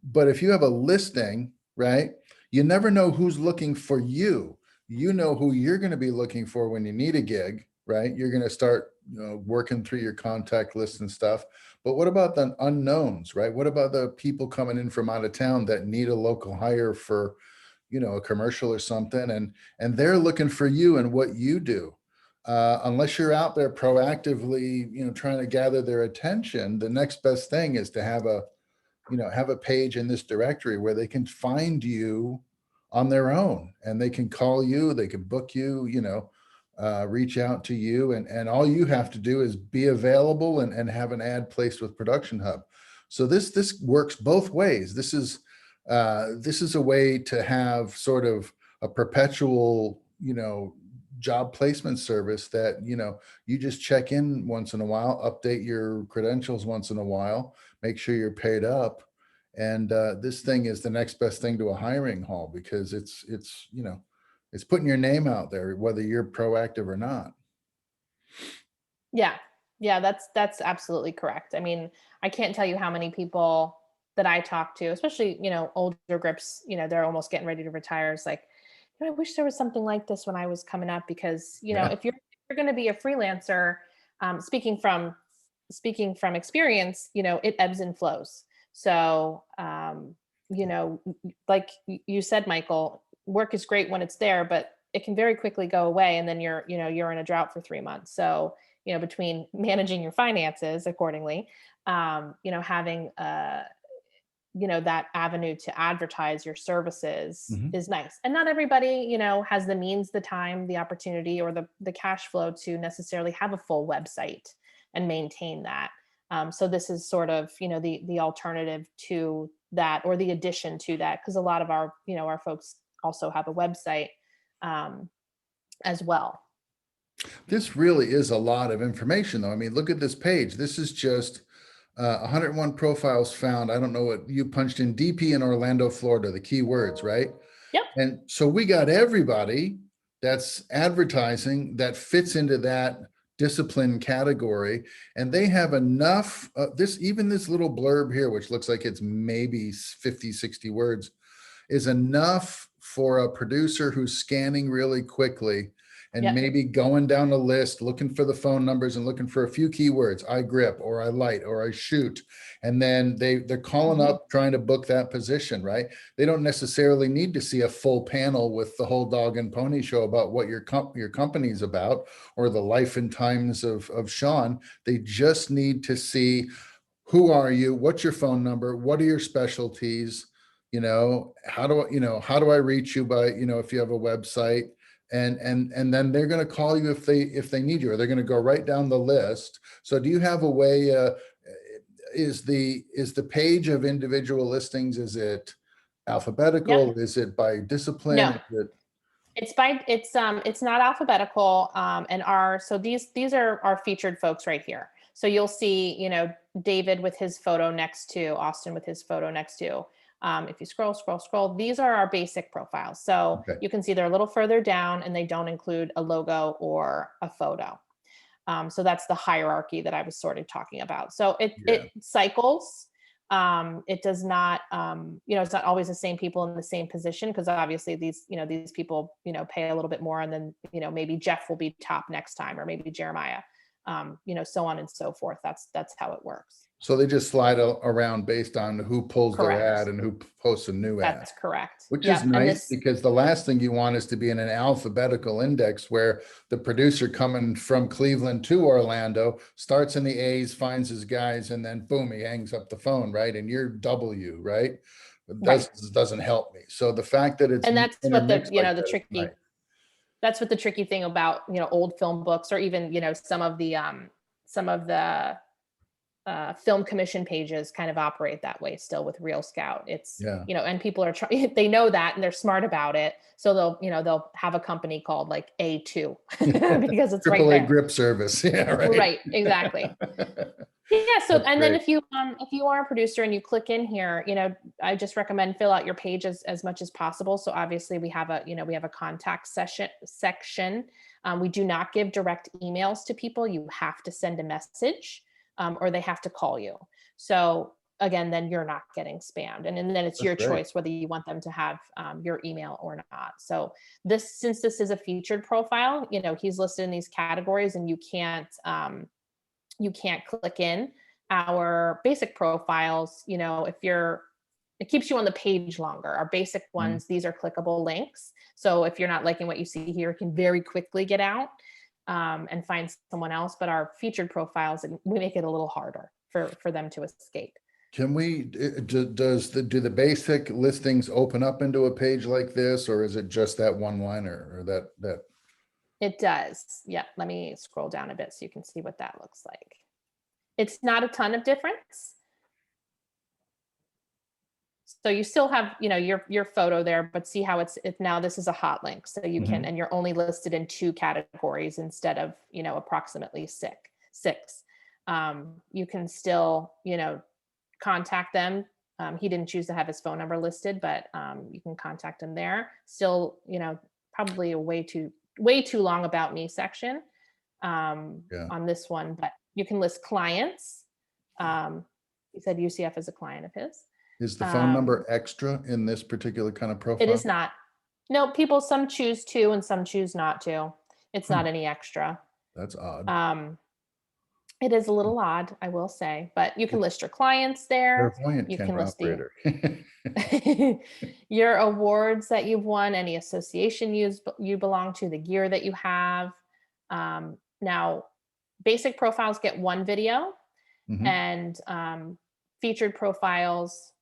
but if you have a listing, right, you never know who's looking for you. You know who you're going to be looking for when you need a gig, right? You're going to start working through your contact list and stuff. But what about the unknowns, right? What about the people coming in from out of town that need a local hire for, a commercial or something, and they're looking for you and what you do. Unless you're out there proactively, trying to gather their attention, the next best thing is to have a page in this directory where they can find you on their own, and they can call you, they can book you, reach out to you, and all you have to do is be available and have an ad placed with Production Hub. So this works both ways. This is a way to have sort of a perpetual, job placement service that, you just check in once in a while, update your credentials once in a while, make sure you're paid up. And this thing is the next best thing to a hiring haul, because it's putting your name out there, whether you're proactive or not. Yeah. That's absolutely correct. I mean, I can't tell you how many people that I talk to, especially, older grips, they're almost getting ready to retire. It's like, I wish there was something like this when I was coming up, because, if you're going to be a freelancer, speaking from experience, it ebbs and flows. So, like you said, Michael, work is great when it's there, but it can very quickly go away. And then you're in a drought for 3 months. So, between managing your finances accordingly, having that avenue to advertise your services Mhm. is nice. And not everybody, has the means, the time, the opportunity, or the cash flow to necessarily have a full website and maintain that. So this is sort of, the alternative to that, or the addition to that, because a lot of our, our folks also have a website as well. This really is a lot of information, though. I mean, look at this page. This is just 101 profiles found. I don't know what you punched in, DP in Orlando, Florida, the keywords, right? Yep. And so we got everybody that's advertising that fits into that discipline category. And they have enough, even this little blurb here, which looks like it's maybe 50, 60 words, is enough for a producer who's scanning really quickly and Yep. maybe going down the list, looking for the phone numbers and looking for a few keywords, I grip, or I light, or I shoot. And then they're calling up trying to book that position, right? They don't necessarily need to see a full panel with the whole dog and pony show about what your company's about, or the life and times of Sean. They just need to see, who are you? What's your phone number? What are your specialties? How do I reach you by, if you have a website? And then they're going to call you if they need you, or they're going to go right down the list. So do you have a way, is the page of individual listings, is it alphabetical? Yep. Is it by discipline? No. Is it... It's not alphabetical. So these are our featured folks right here. So you'll see, David with his photo next to, Austin with his photo next to. If you scroll, these are our basic profiles. So Okay. you can see they're a little further down, and they don't include a logo or a photo. So that's the hierarchy that I was sort of talking about. So it cycles. It does not, it's not always the same people in the same position, because obviously these people, pay a little bit more, and then, maybe Jeff will be top next time, or maybe Jeremiah, so on and so forth. That's how it works. So they just slide around based on who pulls their Correct. ad and who posts a new ad. That's correct. Which Yep. is And nice, this, because the last thing you want is to be in an alphabetical index where the producer coming from Cleveland to Orlando starts in the A's, finds his guys, and then boom, he hangs up the phone, right? And you're W, right? Doesn't help me. So the fact that it's and that's what the, intermixed like the that is tricky, nice. that's what the tricky thing about, old film books, or even, some of the film commission pages kind of operate that way still with Real Scout. It's, Yeah. and people are trying, they know that, and they're smart about it. So they'll have a company called like A2 because it's right AAA there. grip service. Yeah, right. Right, exactly. Yeah. So, That's and then great. if you are a producer and you click in here, I just recommend fill out your page as much as possible. So obviously we have a contact section. We do not give direct emails to people. You have to send a message, or they have to call you. So again, then you're not getting spammed. And then it's That's your great. choice whether you want them to have your email or not. So since this is a featured profile, he's listed in these categories, and you can't click in. Our basic profiles, it keeps you on the page longer. Our basic ones, these are clickable links. So if you're not liking what you see here, you can very quickly get out and find someone else. But our featured profiles, we make it a little harder for them to escape. Can we, do the basic listings open up into a page like this, or is it just that one liner, or that? It does. Yeah. Let me scroll down a bit so you can see what that looks like. It's not a ton of difference. So you still have, your photo there, but see how it's now this is a hot link. So you can, and you're only listed in 2 categories instead of, approximately six. You can still, contact them. He didn't choose to have his phone number listed, but you can contact him there. Still, probably a way too long about me section on this one, but you can list clients. He said UCF is a client of his. Is the phone number extra in this particular kind of profile? It is not. No, some choose to and some choose not to. It's not any extra. That's odd. It is a little odd, I will say, but you can list your clients there. Clairvoyant You can camera list operator. your awards that you've won, any association you belong to, the gear that you have. Now, basic profiles get 1 video, and featured profiles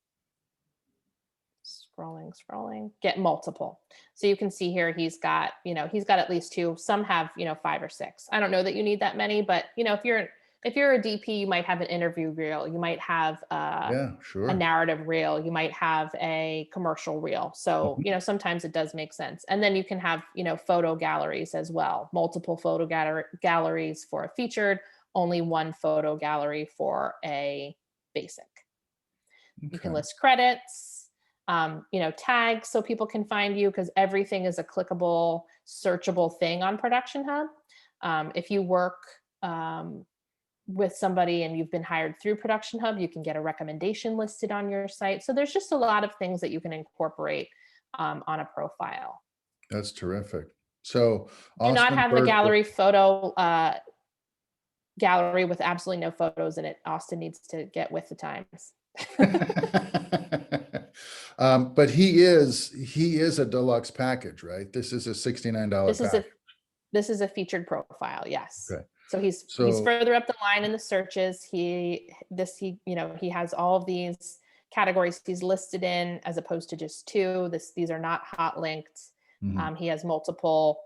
scrolling, get multiple. So you can see here, he's got at least 2, some have, 5 or 6. I don't know that you need that many, but if you're a DP, you might have an interview reel, you might have Yeah, a sure. narrative reel, you might have a commercial reel. So, sometimes it does make sense. And then you can have, photo galleries as well, multiple photo galleries for a featured, only one photo gallery for a basic. You can Okay. list credits, tags so people can find you, because everything is a clickable, searchable thing on Production Hub. If you work with somebody and you've been hired through Production Hub, you can get a recommendation listed on your site. So there's just a lot of things that you can incorporate on a profile. That's terrific. So Do not Austin have the Berkeley- gallery photo gallery with absolutely no photos in it. Austin needs to get with the times. But he is a deluxe package, right? This is a $69 This is a featured profile. Yes. Okay. So he's further up the line in the searches. He has all of these categories he's listed in, as opposed to just 2. These are not hot linked. Mhm. He has multiple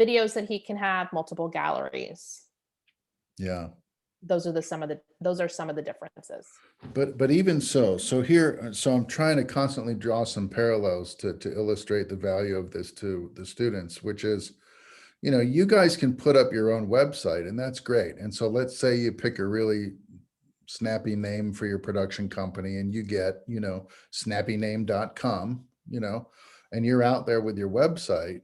videos that he can have, multiple galleries. Yeah. Those are some of the differences. But even so I'm trying to constantly draw some parallels to illustrate the value of this to the students, which is, you guys can put up your own website, and that's great. And so let's say you pick a really snappy name for your production company, and you get, snappyname.com, and you're out there with your website.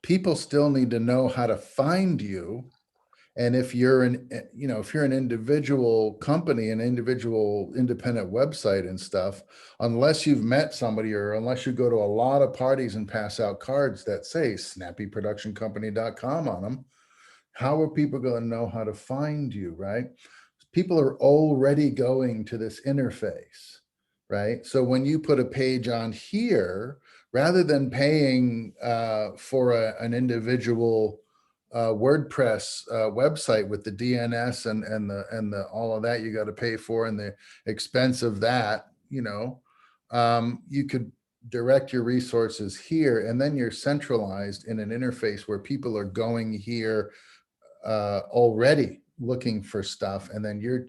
People still need to know how to find you. And if you're an individual company, an individual independent website and stuff, unless you've met somebody or unless you go to a lot of parties and pass out cards that say snappyproductioncompany.com on them, how are people going to know how to find you, right? People are already going to this interface, right? So when you put a page on here, rather than paying for an individual WordPress website with the DNS and the all of that you got to pay for, and the expense of that, you could direct your resources here, and then you're centralized in an interface where people are going here already looking for stuff, and then you're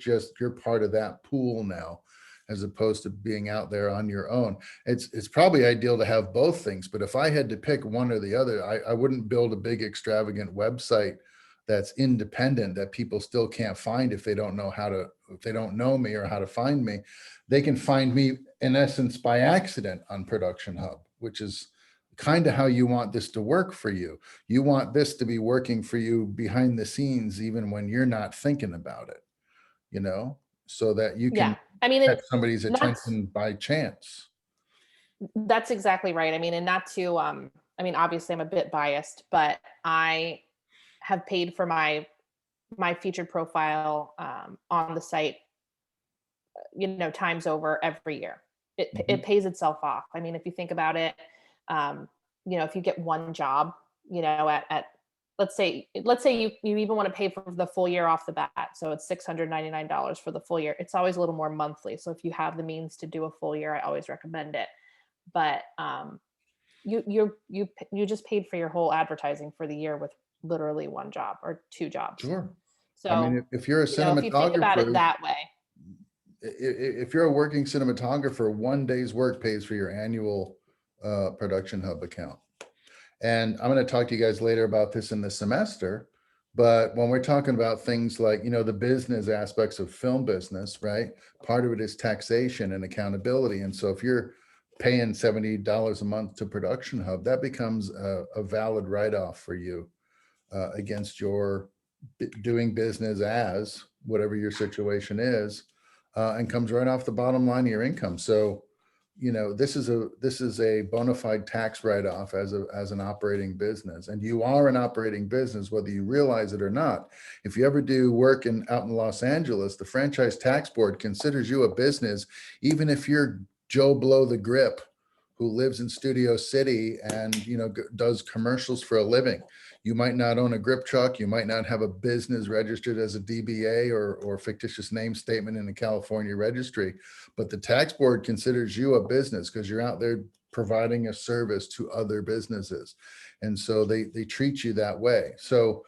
part of that pool now, as opposed to being out there on your own. It's probably ideal to have both things, but if I had to pick one or the other, I wouldn't build a big extravagant website that's independent that people still can't find if they don't know me or how to find me. They can find me in essence by accident on Production Hub, which is kind of how you want this to work for you. You want this to be working for you behind the scenes, even when you're not thinking about it, so that you can catch somebody's attention by chance. That's exactly right. And not to, obviously I'm a bit biased, but I have paid for my featured profile on the site, times over every year. It pays itself off. If you think about it, if you get one job, at let's say you even want to pay for the full year off the bat. So it's $699 for the full year. It's always a little more monthly. So if you have the means to do a full year, I always recommend it. But you just paid for your whole advertising for the year with literally one job or 2 jobs. Sure. So if you're a cinematographer, if you think about it that way, if you're a working cinematographer, one day's work pays for your annual Production Hub account. And I'm going to talk to you guys later about this in the semester. But when we're talking about things like, the business aspects of film business, right? Part of it is taxation and accountability. And so if you're paying $70 a month to Production Hub, that becomes a valid write-off for you against your doing business as whatever your situation is, and comes right off the bottom line of your income. So, this is a bona fide tax write-off as an operating business, and you are an operating business whether you realize it or not. If you ever do work out in Los Angeles, the Franchise Tax Board considers you a business, even if you're Joe Blow the Grip, who lives in Studio City and, you know, does commercials for a living. You might not own a grip truck. You might not have a business registered as a DBA or fictitious name statement in the California registry, but the tax board considers you a business because you're out there providing a service to other businesses. And so they treat you that way. So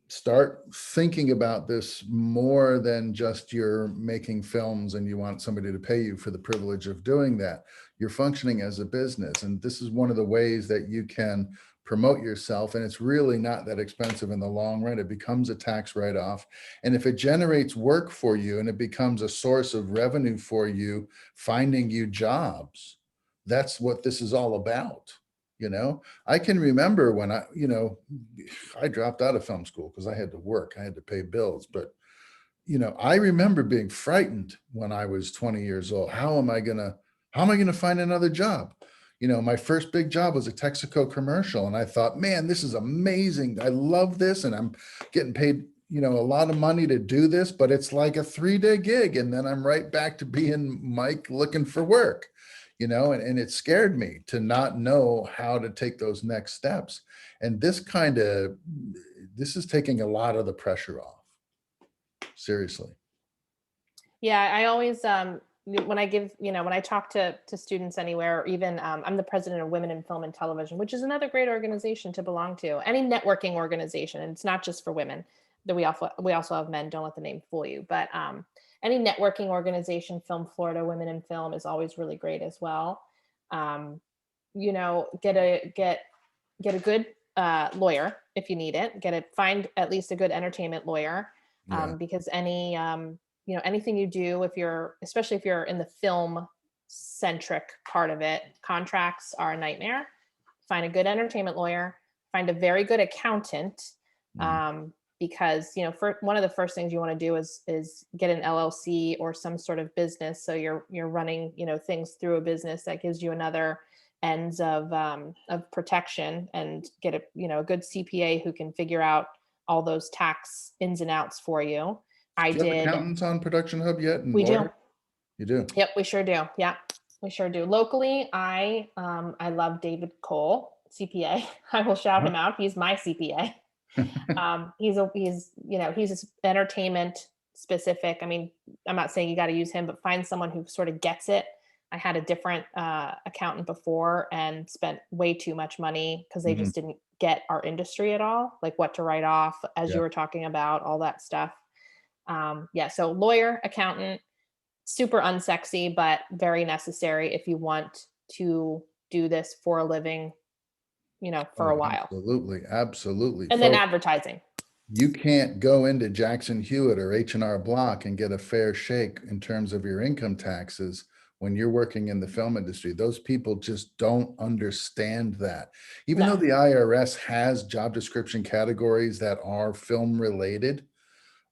start thinking about this more than just you're making films and you want somebody to pay you for the privilege of doing that. You're functioning as a business. And this is one of the ways that you can promote yourself. And it's really not that expensive in the long run. It becomes a tax write-off. And if it generates work for you and it becomes a source of revenue for you, finding you jobs, that's what this is all about. You know, I can remember when I dropped out of film school because I had to work, I had to pay bills. But, you know, I remember being frightened when I was 20 years old. How am I gonna find another job? You know, my first big job was a Texaco commercial. And I thought, man, this is amazing. I love this. And I'm getting paid, you know, a lot of money to do this, but it's like a 3-day gig. And then I'm right back to being Mike looking for work. You know, and it scared me to not know how to take those next steps. And this is taking a lot of the pressure off. Seriously. Yeah, I always, when I talk to students anywhere, or even I'm the president of Women in Film and Television, which is another great organization to belong to. Any networking organization, and it's not just for women. That we also have men. Don't let the name fool you. But any networking organization, Film Florida, Women in Film, is always really great as well. You know, get a good lawyer if you need it. Find at least a good entertainment lawyer, because anything you do, especially if you're in the film centric part of it, contracts are a nightmare. Find a good entertainment lawyer. Find a very good accountant. Because, you know, one of the first things you want to do is get an LLC or some sort of business. So you're running, you know, things through a business that gives you another ends of protection, and get a good CPA who can figure out all those tax ins and outs for you. Do you have accountants on Production Hub yet? We do. You do? Yep, we sure do. Yeah, we sure do. Locally, I love David Cole, CPA. I will shout him out. He's my CPA. He's entertainment specific. I mean, I'm not saying you got to use him, but find someone who sort of gets it. I had a different accountant before and spent way too much money because they just didn't get our industry at all, like what to write off, as you were talking about, all that stuff. So lawyer, accountant, super unsexy, but very necessary if you want to do this for a living, you know, for a while. Absolutely. And then advertising. You can't go into Jackson Hewitt or H&R Block and get a fair shake in terms of your income taxes when you're working in the film industry. Those people just don't understand that. Even though the IRS has job description categories that are film related,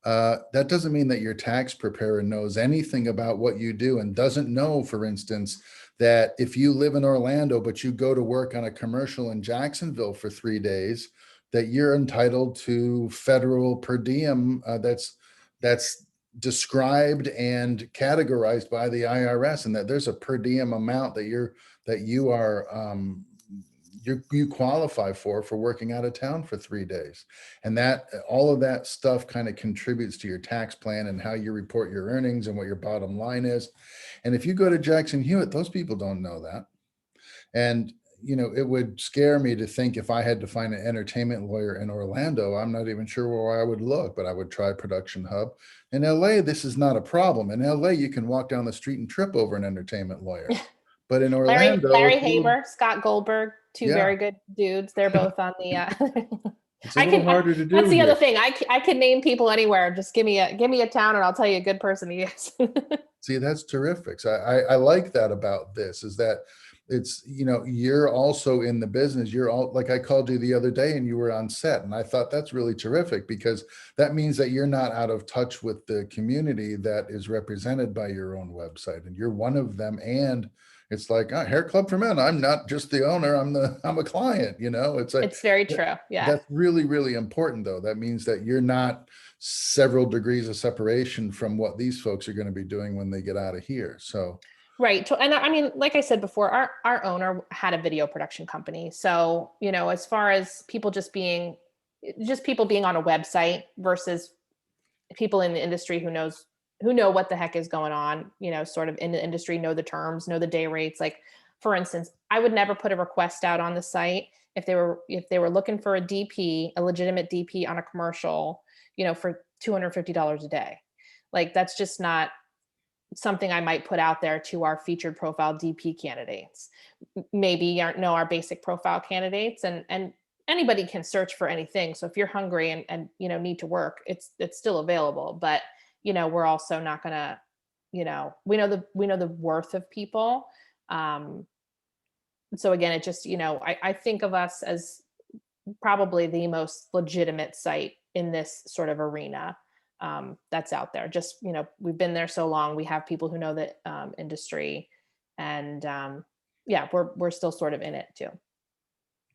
that doesn't mean that your tax preparer knows anything about what you do and doesn't know, for instance, that if you live in Orlando, but you go to work on a commercial in Jacksonville for 3 days, that you're entitled to federal per diem that's described and categorized by the IRS, and that there's a per diem amount that you qualify for working out of town for 3 days. And that all of that stuff kind of contributes to your tax plan and how you report your earnings and what your bottom line is. And if you go to Jackson Hewitt, those people don't know that. And, you know, it would scare me to think if I had to find an entertainment lawyer in Orlando, I'm not even sure where I would look, but I would try Production Hub. In LA, this is not a problem. In LA, you can walk down the street and trip over an entertainment lawyer. But in Orlando, Larry Haber, Scott Goldberg, two very good dudes. They're both on the. It's a little harder to do. That's the other thing. I can name people anywhere. Just give me a town, and I'll tell you a good person he is. See, that's terrific. So I like that about this, is that it's, you know, you're also in the business. You're all, like I called you the other day and you were on set, and I thought that's really terrific, because that means that you're not out of touch with the community that is represented by your own website, and you're one of them. And it's like, Hair Club for Men, I'm not just the owner, I'm a client, you know. It's like, it's very true. Yeah. That's really, really important, though. That means that you're not several degrees of separation from what these folks are going to be doing when they get out of here. So Right. And I mean, like I said before, our owner had a video production company. So, you know, as far as people just being on a website versus people in the industry who know what the heck is going on, you know, sort of in the industry, know the terms, know the day rates. Like, for instance, I would never put a request out on the site if they were looking for a DP, a legitimate DP on a commercial, you know, for $250 a day. Like, that's just not something I might put out there to our featured profile DP candidates. Maybe know our basic profile candidates, and anybody can search for anything. So if you're hungry and you know, need to work, it's still available. But you know, we're also not gonna, you know, we know the worth of people. So again, it just, you know, I think of us as probably the most legitimate site in this sort of arena that's out there. Just, you know, we've been there so long. We have people who know the industry, and yeah, we're still sort of in it too.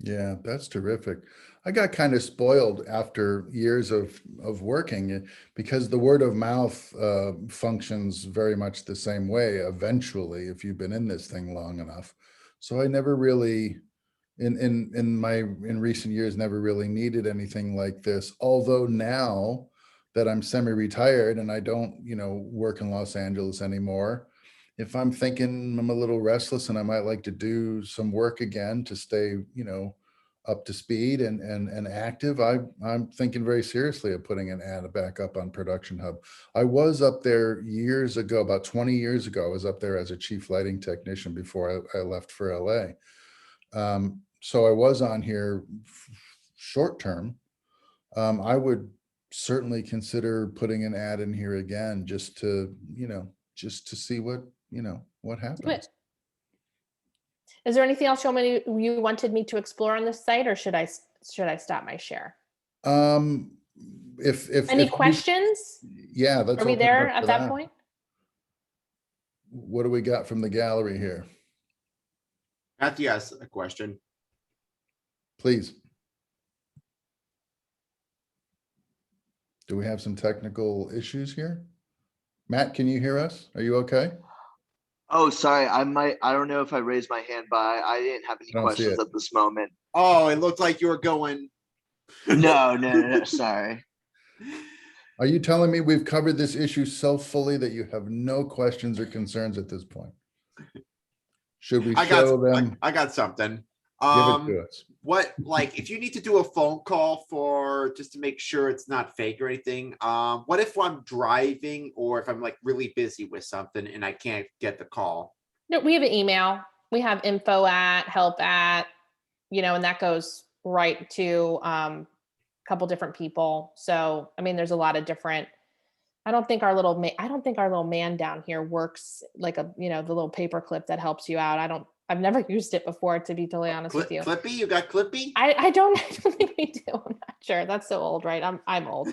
Yeah, that's terrific. I got kind of spoiled after years of working because the word of mouth functions very much the same way eventually if you've been in this thing long enough. So I never really in recent years never really needed anything like this. Although now that I'm semi-retired and I don't, you know, work in Los Angeles anymore, if I'm thinking I'm a little restless and I might like to do some work again to stay, you know, up to speed and active, I'm thinking very seriously of putting an ad back up on Production Hub. I was up there years ago, about 20 years ago. I was up there as a chief lighting technician before I left for LA. So I was on here short term. I would certainly consider putting an ad in here again, just to, you know, just to see what, you know, what Do happens. it. Is there anything else you wanted me to explore on this site, or should I stop my share? If Any you- questions? yeah, let's Are we open it there up at for that point? What do we got from the gallery here? Matthew has a question. Please. Do we have some technical issues here? Matt, can you hear us? Are you okay? Oh, sorry. I don't know if I raised my hand, but I didn't have any I don't see questions it. at this moment. Oh, it looked like you were going. No, sorry. Are you telling me we've covered this issue so fully that you have no questions or concerns at this point? Should we show them? I got something. Give it to us. What, like, if you need to do a phone call for just to make sure it's not fake or anything, what if I'm driving or if I'm like really busy with something and I can't get the call? No, we have an email. We have info@help@, you know, and that goes right to a couple different people. So, I mean, there's a lot of different. I don't think our little man down here works like a, you know, the little paper clip that helps you out. I've never used it before, to be totally honest with you. Clippy, you got Clippy? I don't think we do. I'm not sure. That's so old, right? I'm old.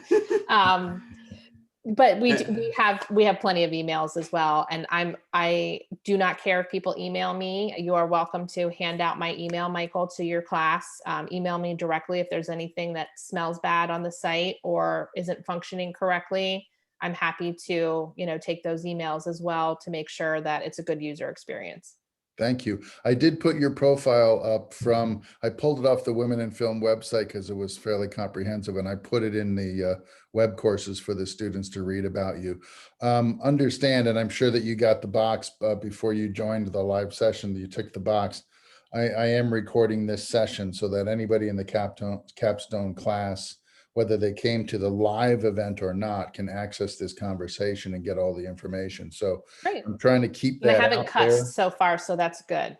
But we have plenty of emails as well. And I do not care if people email me. You are welcome to hand out my email, Michael, to your class. Email me directly if there's anything that smells bad on the site or isn't functioning correctly. I'm happy to, you know, take those emails as well to make sure that it's a good user experience. Thank you. I did put your profile up I pulled it off the Women in Film website because it was fairly comprehensive, and I put it in the web courses for the students to read about you. Understand, and I'm sure that you got the box before you joined the live session, that you took the box. I am recording this session so that anybody in the Capstone class, whether they came to the live event or not, can access this conversation and get all the information. So Great. I'm trying to keep And I that haven't out cussed there. so far, so that's good.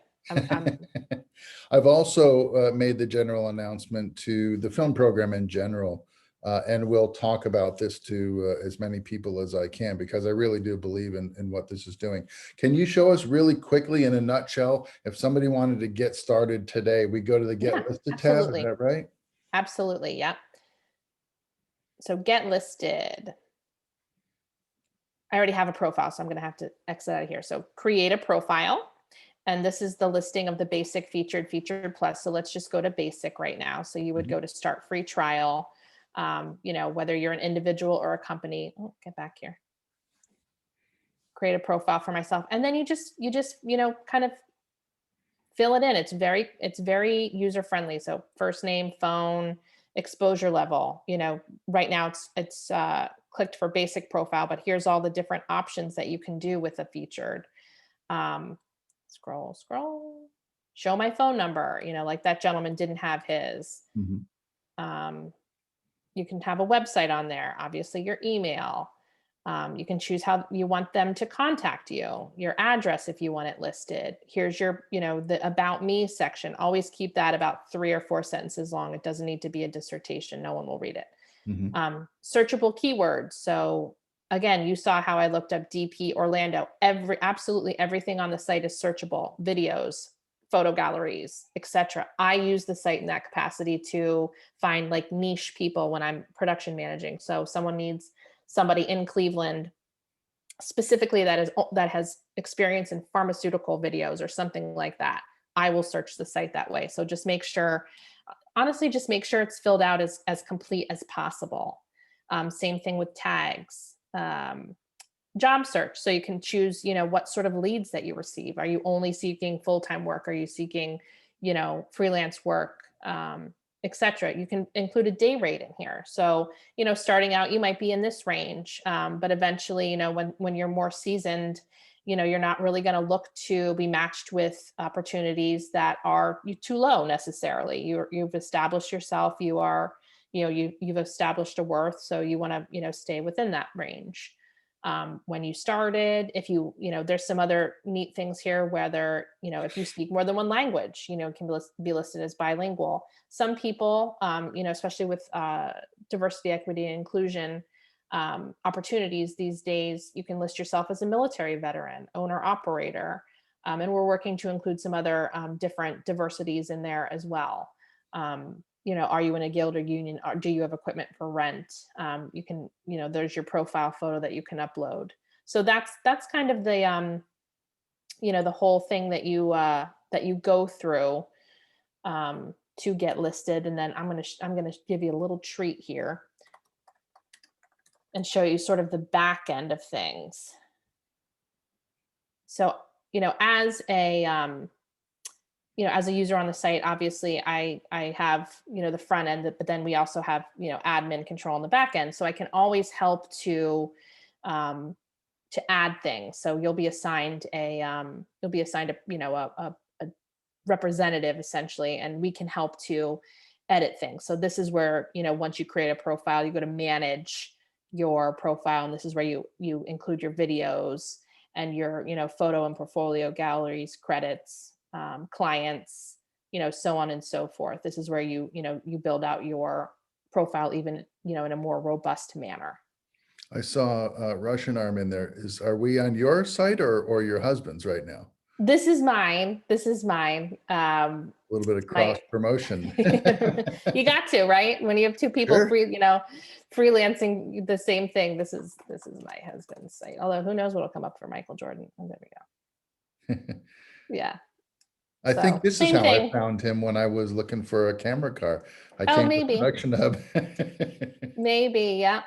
I've also made the general announcement to the film program in general, and we'll talk about this to as many people as I can, because I really do believe in what this is doing. Can you show us really quickly in a nutshell, if somebody wanted to get started today, we go to the Get Listed tab, is that right? Absolutely, yeah. So get listed. I already have a profile, so I'm going to have to exit out of here. So create a profile. And this is the listing of the basic, featured, featured plus. So let's just go to basic right now. So you would go to start free trial. You know, whether you're an individual or a company. Oh, get back here. create a profile for myself. And then you just, kind of fill it in. It's very user friendly. So first name, phone, exposure level, right now it's clicked for basic profile, but here's all the different options that you can do with a featured. Scroll, show my phone number, like that gentleman didn't have his. Mhm. You can have a website on there, obviously your email. You can choose how you want them to contact you, your address if you want it listed. Here's your, the about me section. Always keep that about 3 or 4 sentences long. It doesn't need to be a dissertation. No one will read it. Mhm. Searchable keywords. So again, you saw how I looked up DP Orlando. Absolutely everything on the site is searchable. Videos, photo galleries, etc. I use the site in that capacity to find like niche people when I'm production managing. So someone needs somebody in Cleveland specifically that has experience in pharmaceutical videos or something like that. I will search the site that way. So just make sure, honestly, just make sure it's filled out as complete as possible. Same thing with tags. Job search. So you can choose, what sort of leads that you receive. Are you only seeking full-time work? Are you seeking, freelance work, etc. You can include a day rate in here. So, starting out, you might be in this range, but eventually, when you're more seasoned, you're not really going to look to be matched with opportunities that are too low necessarily. You've established yourself. You are, you've established a worth. So you want to, stay within that range. When you started, if there's some other neat things here, whether, if you speak more than one language, can be listed as bilingual. Some people, especially with diversity, equity, and inclusion opportunities these days, you can list yourself as a military veteran, owner, operator. And we're working to include some other different diversities in there as well. Are you in a guild or union, or do you have equipment for rent? You can, there's your profile photo that you can upload. So that's kind of the, the whole thing that you go through to get listed. And then I'm gonna give you a little treat here and show you sort of the back end of things. So, as a user on the site, obviously I have, the front end, but then we also have, admin control on the back end. So I can always help to add things. So you'll be assigned a representative essentially, and we can help to edit things. So this is where, once you create a profile, you go to manage your profile. And this is where you include your videos and your, photo and portfolio galleries, credits, clients, so on and so forth. This is where you build out your profile even, in a more robust manner. I saw Russian arm in there. Are we on your site or your husband's right now? This is mine. A little bit of cross promotion. You got to, right? When you have two people Sure. freelancing the same thing. This is my husband's site. Although who knows what'll come up for Michael Jordan. Oh, there we go. Yeah. I think this is same how I thing. found him when I was looking for a camera car. I Oh, came maybe. to Production Hub. Maybe, yeah.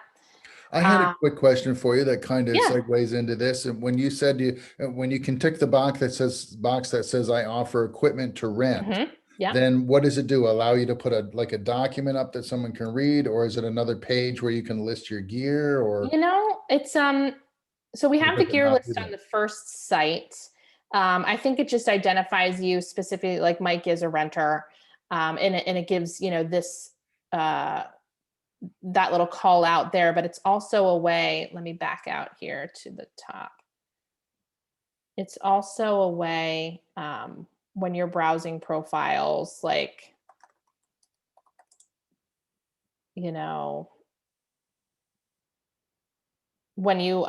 I had a quick question for you that kind of Yeah. segues into this. And when you said when you can tick the box that says I offer equipment to rent, Yeah. then what does it do? Allow you to put a document up that someone can read, or is it another page where you can list your gear? Or It's so we have the does it gear not do list on that? the first site. I think it just identifies you specifically, like Mike is a renter, and it gives this that little call out there. But it's also a way. Let me back out here to the top. It's also a way when you're browsing profiles, like when you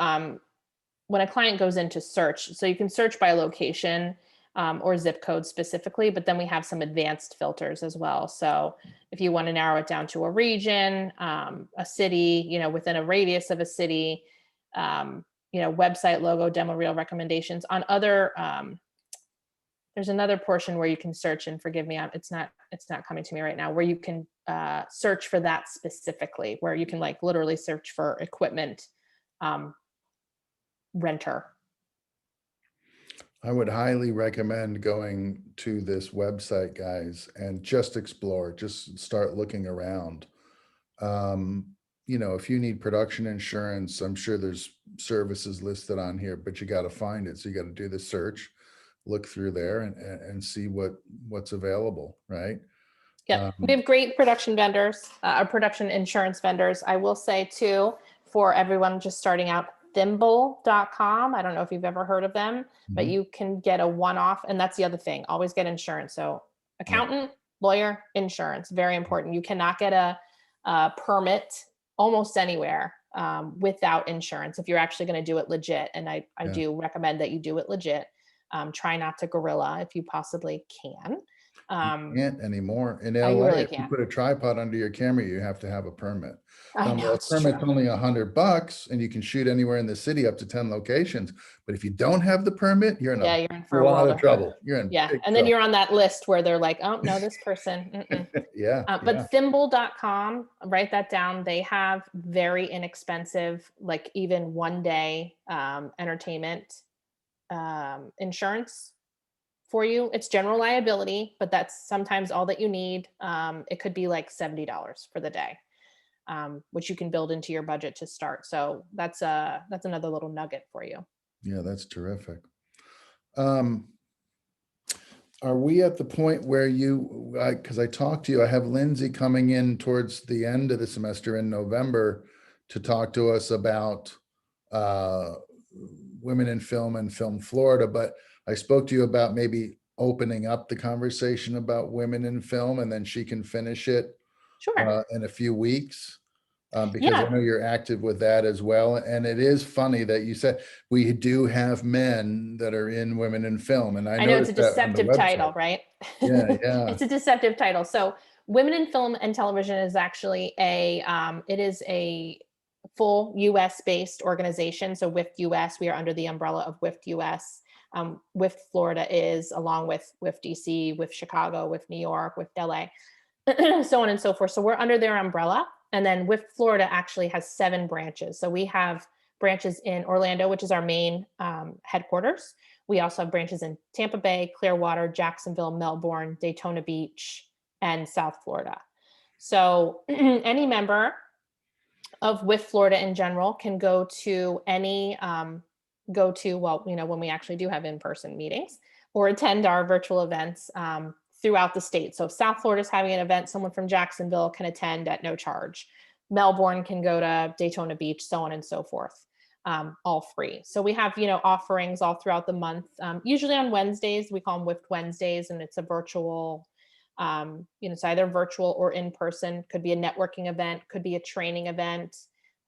when a client goes into search, so you can search by location or zip code specifically, but then we have some advanced filters as well. So if you want to narrow it down to a region, a city, within a radius of a city, website, logo, demo reel, recommendations on other, there's another portion where you can search, and forgive me, it's not coming to me right now, where you can search for that specifically, where you can literally search for equipment renter. I would highly recommend going to this website, guys, and just explore, just start looking around. You know, if you need production insurance, I'm sure there's services listed on here, but you got to find it. So you got to do the search, look through there and see what's available, right? Yeah, we have great production vendors, or production insurance vendors. I will say too, for everyone just starting out, thimble.com. I don't know if you've ever heard of them, but Mhm. you can get a one-off, and that's the other thing, always get insurance. So accountant, lawyer, insurance, very important. You cannot get a permit almost anywhere without insurance if you're actually going to do it legit. And I Yeah. do recommend that you do it legit. Try not to guerrilla if you possibly can. Can't anymore. In Oh, you LA, really if you can't. put a tripod under your camera, you have to have a permit. I know, A it's true. permit's only $100 and you can shoot anywhere in the city up to 10 locations. But if you don't have the permit, you're in Yeah, a you're in for lot a world of of hurt. trouble. You're in Yeah, big and then trouble. you're on that list where they're like, oh, no, this person. Mm-mm. Yeah, yeah. But thimble.com, write that down. They have very inexpensive, like even one day entertainment insurance for you. It's general liability, but that's sometimes all that you need. It could be like $70 for the day, which you can build into your budget to start. So that's another little nugget for you. Yeah, that's terrific. Are we at the point where because I talked to you, I have Lindsay coming in towards the end of the semester in November to talk to us about women in film and Film Florida, but I spoke to you about maybe opening up the conversation about women in film, and then she can finish it Sure. in a few weeks. Because I Yeah. know you're active with that as well. And it is funny that you said we do have men that are in women in film. And I I know it's a noticed that on the deceptive title, website. right? Yeah, yeah. It's a deceptive title. So Women in Film and Television is actually it is a full US based organization. So WIFT US, we are under the umbrella of WIFT US. WIFT Florida is along with WIFT DC, WIFT Chicago, WIFT New York, WIFT LA, so on and so forth. So we're under their umbrella. And then WIFT Florida actually has 7 branches. So we have branches in Orlando, which is our main headquarters. We also have branches in Tampa Bay, Clearwater, Jacksonville, Melbourne, Daytona Beach, and South Florida. So any member of WIFT Florida in general can go to any, well, when we actually do have in-person meetings, or attend our virtual events throughout the state. So if South Florida is having an event, someone from Jacksonville can attend at no charge. Melbourne can go to Daytona Beach, so on and so forth, all free. So we have, offerings all throughout the month. Usually on Wednesdays, we call them WIFT Wednesdays, and it's a virtual, it's either virtual or in person. Could be a networking event, could be a training event.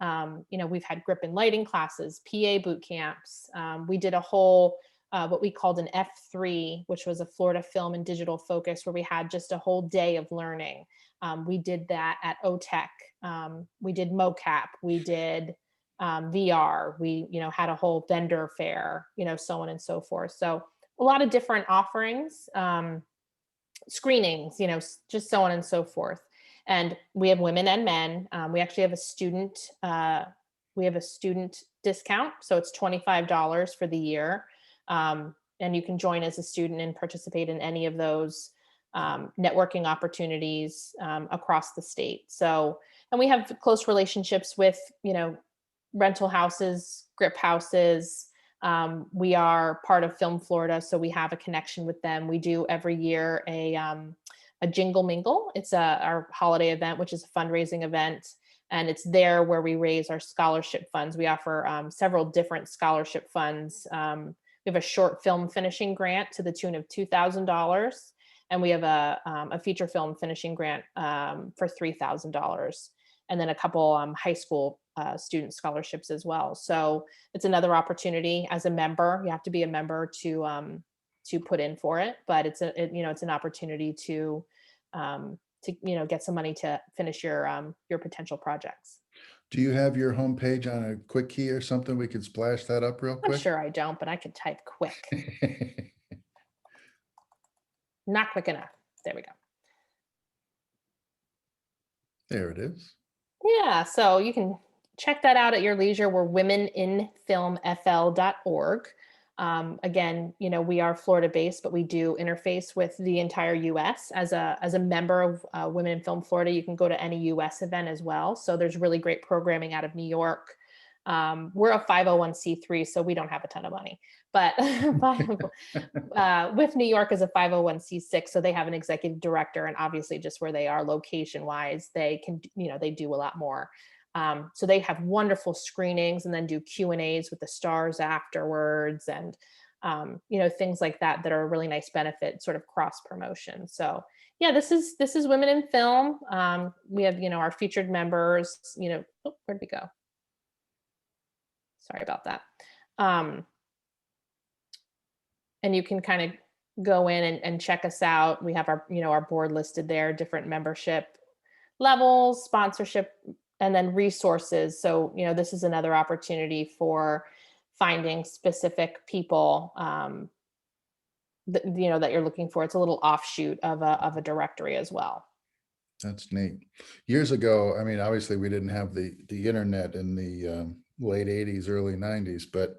We've had grip and lighting classes, PA boot camps. We did a whole what we called an F3, which was a Florida film and digital focus, where we had just a whole day of learning. We did that at OTEC. We did mocap. We did VR. We, had a whole vendor fair, so on and so forth. So a lot of different offerings, screenings, just so on and so forth. And we have women and men. We actually have a student. We have a student discount, so it's $25 for the year. And you can join as a student and participate in any of those networking opportunities across the state. So, and we have close relationships with, rental houses, grip houses. We are part of Film Florida, so we have a connection with them. We do every year a Jingle Mingle. It's our holiday event, which is a fundraising event. And it's there where we raise our scholarship funds. We offer several different scholarship funds. We have a short film finishing grant to the tune of $2,000. And we have a feature film finishing grant for $3,000. And then a couple high school student scholarships as well. So it's another opportunity as a member. You have to be a member to put in for it, but it's an opportunity to get some money to finish your potential projects. Do you have your homepage on a quick key or something? We could splash that up real I'm quick. sure I don't, but I could type quick. Not quick enough. There we go. There it is. Yeah, so you can check that out at your leisure. We're womeninfilmfl.org. Again, we are Florida based, but we do interface with the entire US as a member of Women in Film Florida. You can go to any US event as well. So there's really great programming out of New York. We're a 501c3, so we don't have a ton of money, but with New York as a 501c6, so they have an executive director, and obviously just where they are location wise, they can, they do a lot more. So they have wonderful screenings and then do Q&As with the stars afterwards, and things like that are a really nice benefit, sort of cross promotion. So yeah, this is Women in Film. We have our featured members. Oh, where'd we go? Sorry about that. And you can kind of go in and check us out. We have our board listed there, different membership levels, sponsorship, and then resources. So, this is another opportunity for finding specific people that you're looking for. It's a little offshoot of a directory as well. That's neat. Years ago, I mean, obviously we didn't have the internet in the late 80s, early 90s, but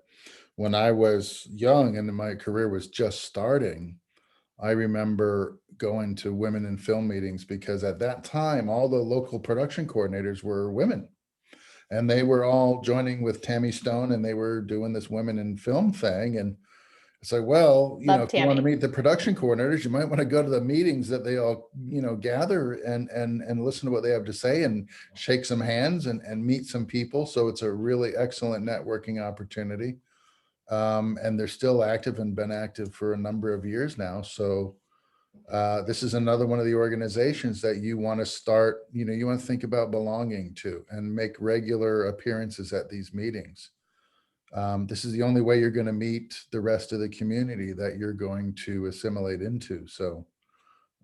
when I was young and my career was just starting, I remember going to Women in Film meetings, because at that time, all the local production coordinators were women, and they were all joining with Tammy Stone, and they were doing this Women in Film thing. And it's like, well, if you want to meet the production coordinators, you might want to go to the meetings that they all, gather and listen to what they have to say and shake some hands and meet some people. So it's a really excellent networking opportunity. And they're still active and been active for a number of years now. So this is another one of the organizations that you want to start, you want to think about belonging to and make regular appearances at these meetings. This is the only way you're going to meet the rest of the community that you're going to assimilate into. So,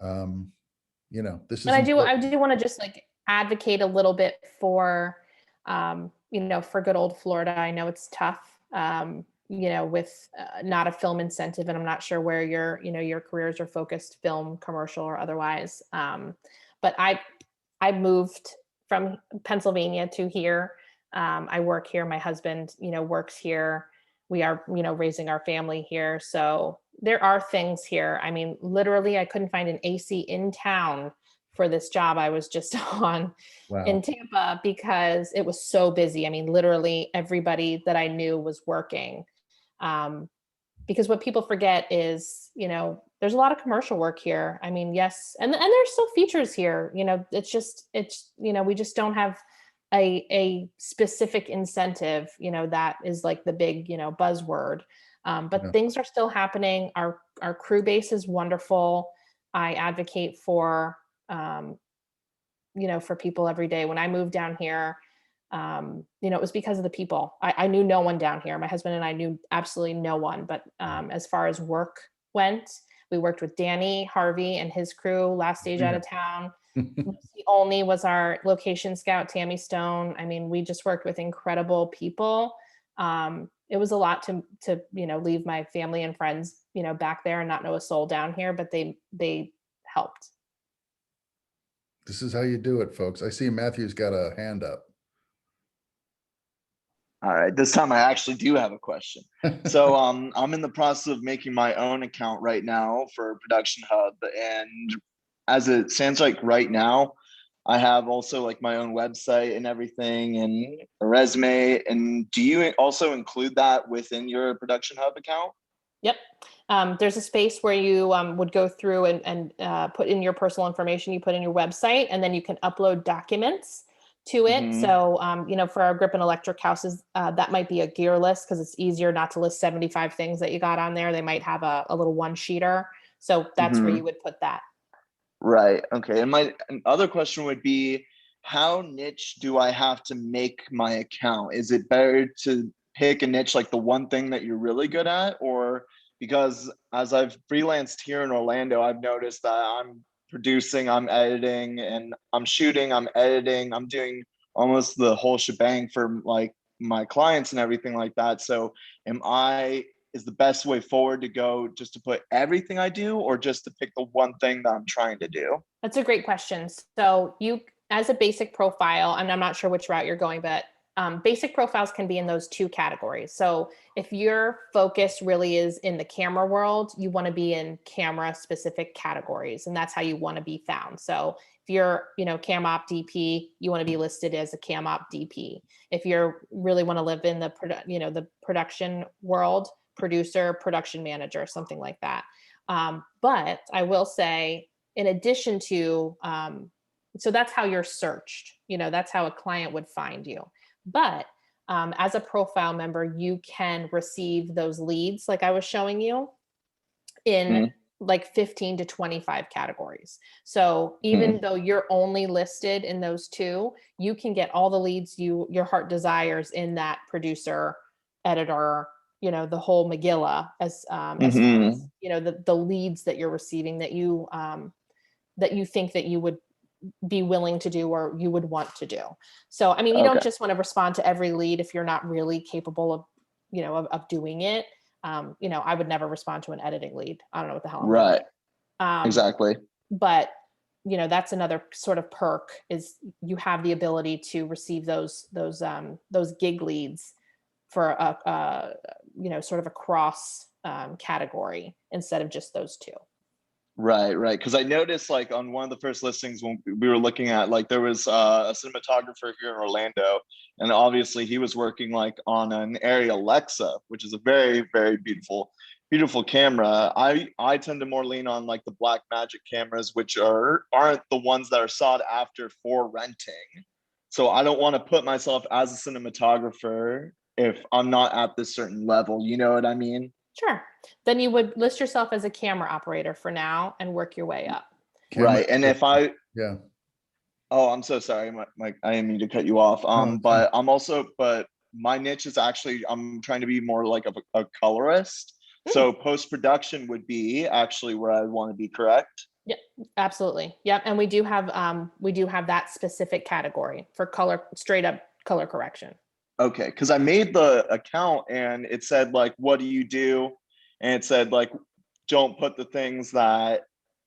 this is. And I do want to just advocate a little bit for, for good old Florida. I know it's tough, with not a film incentive, and I'm not sure where your careers are focused, film, commercial, or otherwise. But I moved from Pennsylvania to here. I work here. My husband, works here. We are, raising our family here. So there are things here. I mean, literally, I couldn't find an AC in town for this job I was just on in Tampa because it was so busy. I mean, literally everybody that I knew was working. Because what people forget is, there's a lot of commercial work here. I mean, yes. And there's still features here, we just don't have a specific incentive, that is like the big, buzzword. But things are still happening. Our crew base is wonderful. I advocate for, for people every day. When I moved down here, it was because of the people. I knew no one down here. My husband and I knew absolutely no one. But as far as work went, we worked with Danny Harvey and his crew, Last Stage Out of Town. Lucy Olney was our location scout, Tammy Stone. I mean, we just worked with incredible people. It was a lot to leave my family and friends, back there and not know a soul down here, but they helped. This is how you do it, folks. I see Matthew's got a hand up. All right, this time I actually do have a question. So I'm in the process of making my own account right now for Production Hub, and as it stands right now, I have also my own website and everything and a resume. And do you also include that within your Production Hub account? Yep. There's a space where you would go through and put in your personal information, you put in your website, and then you can upload documents to it. Mm-hmm. So, for our grip and electric houses, that might be a gear list because it's easier not to list 75 things that you got on there. They might have a little one-sheeter. So that's where you would put that. Right. Okay. And my other question would be, how niche do I have to make my account? Is it better to pick a niche, like the one thing that you're really good at? Or because as I've freelanced here in Orlando, I've noticed that I'm producing, I'm editing, and I'm shooting, I'm editing, I'm doing almost the whole shebang for my clients and everything like that. So is the best way forward to go just to put everything I do, or just to pick the one thing that I'm trying to do? That's a great question. So you, as a basic profile, and I'm not sure which route you're going, but basic profiles can be in those two categories. So if your focus really is in the camera world, you want to be in camera specific categories, and that's how you want to be found. So if you're, cam op DP, you want to be listed as a cam op DP. If you're really want to live in the the production world, producer, production manager, something like that. But I will say, in addition to, so that's how you're searched. That's how a client would find you. But as a profile member, you can receive those leads, like I was showing you, in like 15 to 25 categories. So even though you're only listed in those two, you can get all the leads your heart desires in that producer, editor, the whole Megillah, as far as, the leads that you're receiving that you think that you would be willing to do or you would want to do. So, I mean, you don't just want to respond to every lead if you're not really capable of, of doing it. I would never respond to an editing lead. I don't know what the hell I'm doing. Exactly. But, that's another sort of perk, is you have the ability to receive those gig leads for a sort of a cross category instead of just those two. Right. Because I noticed, like, on one of the first listings when we were looking at, like, there was a cinematographer here in Orlando, and obviously he was working like on an Arri Alexa, which is a very, very beautiful camera. I tend to more lean on like the Black Magic cameras, which aren't the ones that are sought after for renting. So I don't want to put myself as a cinematographer if I'm not at this certain level. You know what I mean? Sure. Then you would list yourself as a camera operator for now and work your way up. Right. And if I, Yeah. oh, I'm so sorry, Mike, I didn't mean to cut you off. But my niche is actually, I'm trying to be more like a colorist. So post-production would be actually where I want to be, correct? Yeah, absolutely. Yep. And we do have that specific category for color, straight up color correction. Okay, because I made the account and it said like, what do you do? And it said like, don't put the things that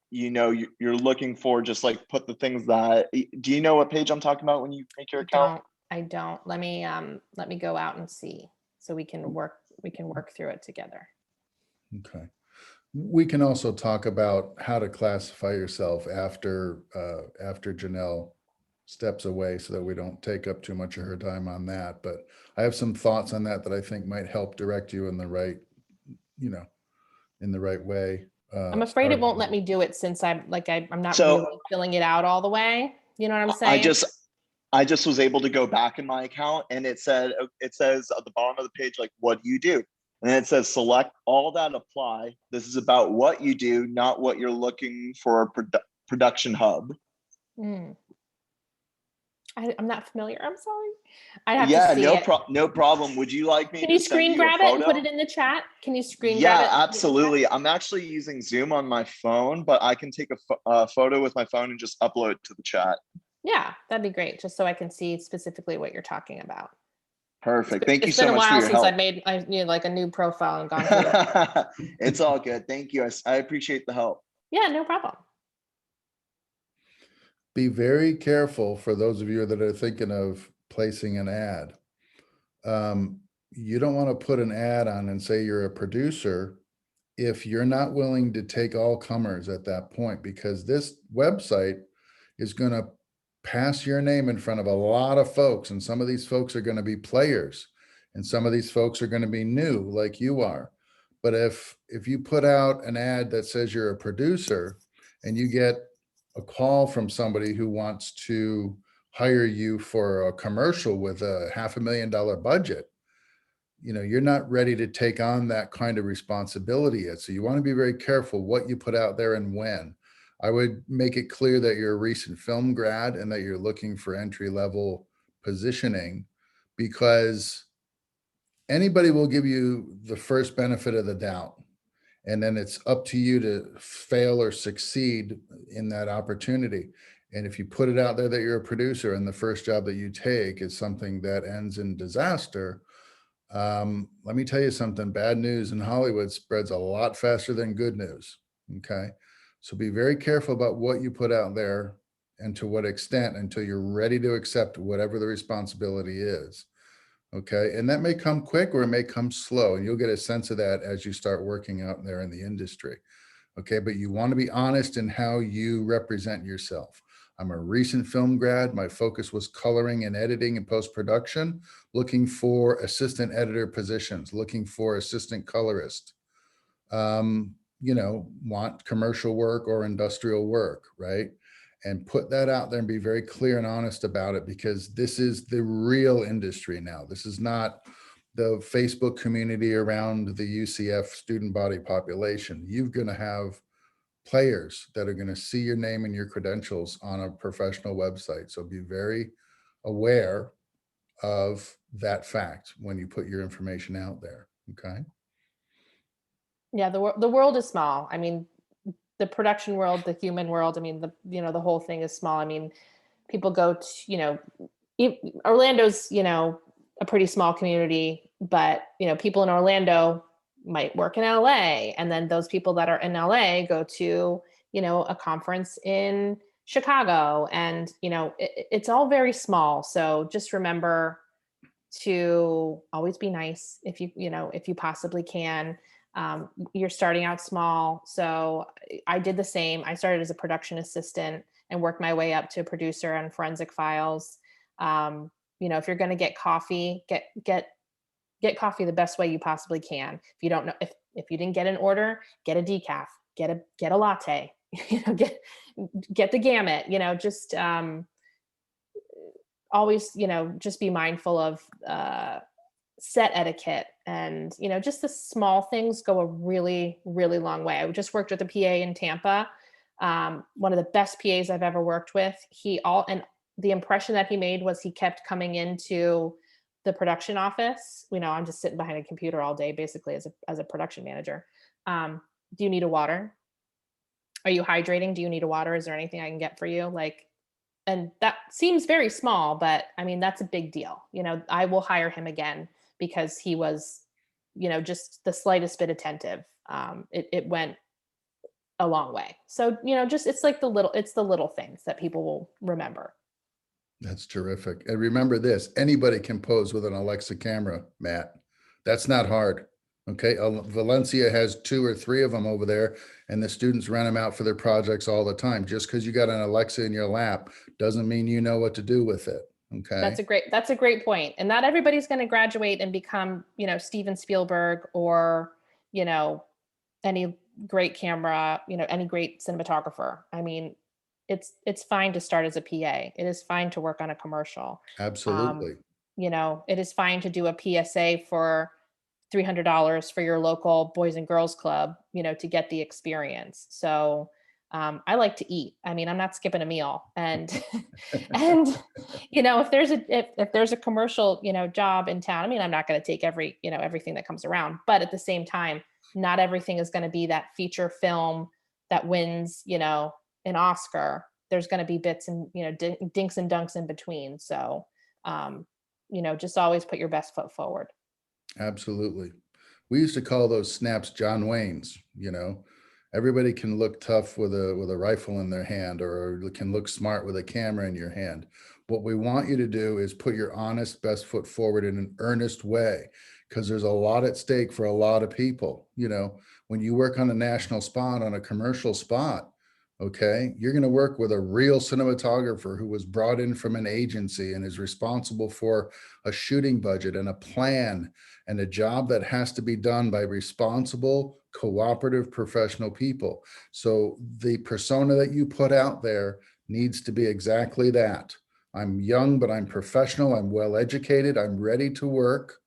you're looking for, just like put the things that, do you know what page I'm talking about when you make your account? I don't. Let me go out and see so we can work through it together. Okay. We can also talk about how to classify yourself after Janelle steps away, so that we don't take up too much of her time on that. But I have some thoughts on that I think might help direct you in the right, in the right way. I'm afraid it won't let me do it since I'm not So- really filling it out all the way. You know what I'm saying? I just was able to go back in my account, and it says at the bottom of the page, like, what do you do? And then it says select all that apply. This is about what you do, not what you're looking for a production hub. I'm not familiar. I'm sorry. I have to see it. No problem. Would you like me Can to you send screen you grab a it photo? and put it in the chat? Can you screen grab it? Yeah, absolutely. I'm actually using Zoom on my phone, but I can take a photo with my phone and just upload it to the chat. Yeah, that'd be great. Just so I can see specifically what you're talking about. Perfect. Thank you so It's been a much for while your since help. I need like a new profile and gone through it. It's all good. Thank you. I appreciate the help. Yeah, no problem. Be very careful, for those of you that are thinking of placing an ad. You don't want to put an ad on and say you're a producer if you're not willing to take all comers at that point, because this website is going to pass your name in front of a lot of folks, and some of these folks are going to be players, and some of these folks are going to be new like you are. But if you put out an ad that says you're a producer and you get a call from somebody who wants to hire you for a commercial with a $500,000 budget, you're not ready to take on that kind of responsibility yet. So you want to be very careful what you put out there and when. I would make it clear that you're a recent film grad and that you're looking for entry-level positioning, because anybody will give you the first benefit of the doubt. And then it's up to you to fail or succeed in that opportunity. And if you put it out there that you're a producer and the first job that you take is something that ends in disaster, let me tell you something, bad news in Hollywood spreads a lot faster than good news. Okay. So be very careful about what you put out there and to what extent until you're ready to accept whatever the responsibility is. Okay, and that may come quick or it may come slow, and you'll get a sense of that as you start working out there in the industry. Okay, but you want to be honest in how you represent yourself. I'm a recent film grad. My focus was coloring and editing and post-production, looking for assistant editor positions, looking for assistant colorist. Want commercial work or industrial work, right? And put that out there and be very clear and honest about it, because this is the real industry now. This is not the Facebook community around the UCF student body population. You're going to have players that are going to see your name and your credentials on a professional website. So be very aware of that fact when you put your information out there. Okay. Yeah, the world is small. I mean, the production world, the human world, I mean, the whole thing is small. I mean, people go to, Orlando's, a pretty small community, but, people in Orlando might work in LA. And then those people that are in LA go to, a conference in Chicago, and, it's all very small. So just remember to always be nice if you possibly can. You're starting out small. So I did the same. I started as a production assistant and worked my way up to a producer on Forensic Files. If you're going to get coffee, get coffee the best way you possibly can. If you don't know, if you didn't get an order, get a decaf, get a latte, get the gamut, just always, just be mindful of set etiquette, and just the small things go a really, really long way. I just worked with a PA in Tampa, one of the best PAs I've ever worked with. And the impression that he made was he kept coming into the production office. I'm just sitting behind a computer all day, basically, as a production manager. Do you need a water? Are you hydrating? Do you need a water? Is there anything I can get for you? And that seems very small, but I mean, that's a big deal. I will hire him again because he was, just the slightest bit attentive. It went a long way. So, it's the little things that people will remember. That's terrific. And remember this, anybody can pose with an Alexa camera, Matt. That's not hard. Okay. Valencia has 2 or 3 of them over there, and the students rent them out for their projects all the time. Just because you got an Alexa in your lap doesn't mean you know what to do with it. Okay. That's a great point. And not everybody's going to graduate and become, Steven Spielberg or, any great camera, any great cinematographer. I mean, it's fine to start as a PA. It is fine to work on a commercial. Absolutely. It is fine to do a PSA for $300 for your local Boys and Girls Club, to get the experience. So I like to eat. I mean, I'm not skipping a meal. And if there's a commercial, job in town, I mean, I'm not going to take everything that comes around. But at the same time, not everything is going to be that feature film that wins, an Oscar. There's going to be bits and, dinks and dunks in between. So, just always put your best foot forward. Absolutely. We used to call those snaps John Wayne's. Everybody can look tough with a rifle in their hand, or can look smart with a camera in your hand. What we want you to do is put your honest best foot forward in an earnest way, because there's a lot at stake for a lot of people. When you work on a national spot, on a commercial spot, okay, you're going to work with a real cinematographer who was brought in from an agency and is responsible for a shooting budget and a plan and a job that has to be done by responsible, cooperative, professional people. So the persona that you put out there needs to be exactly that. I'm young, but I'm professional. I'm well educated. I'm ready to work.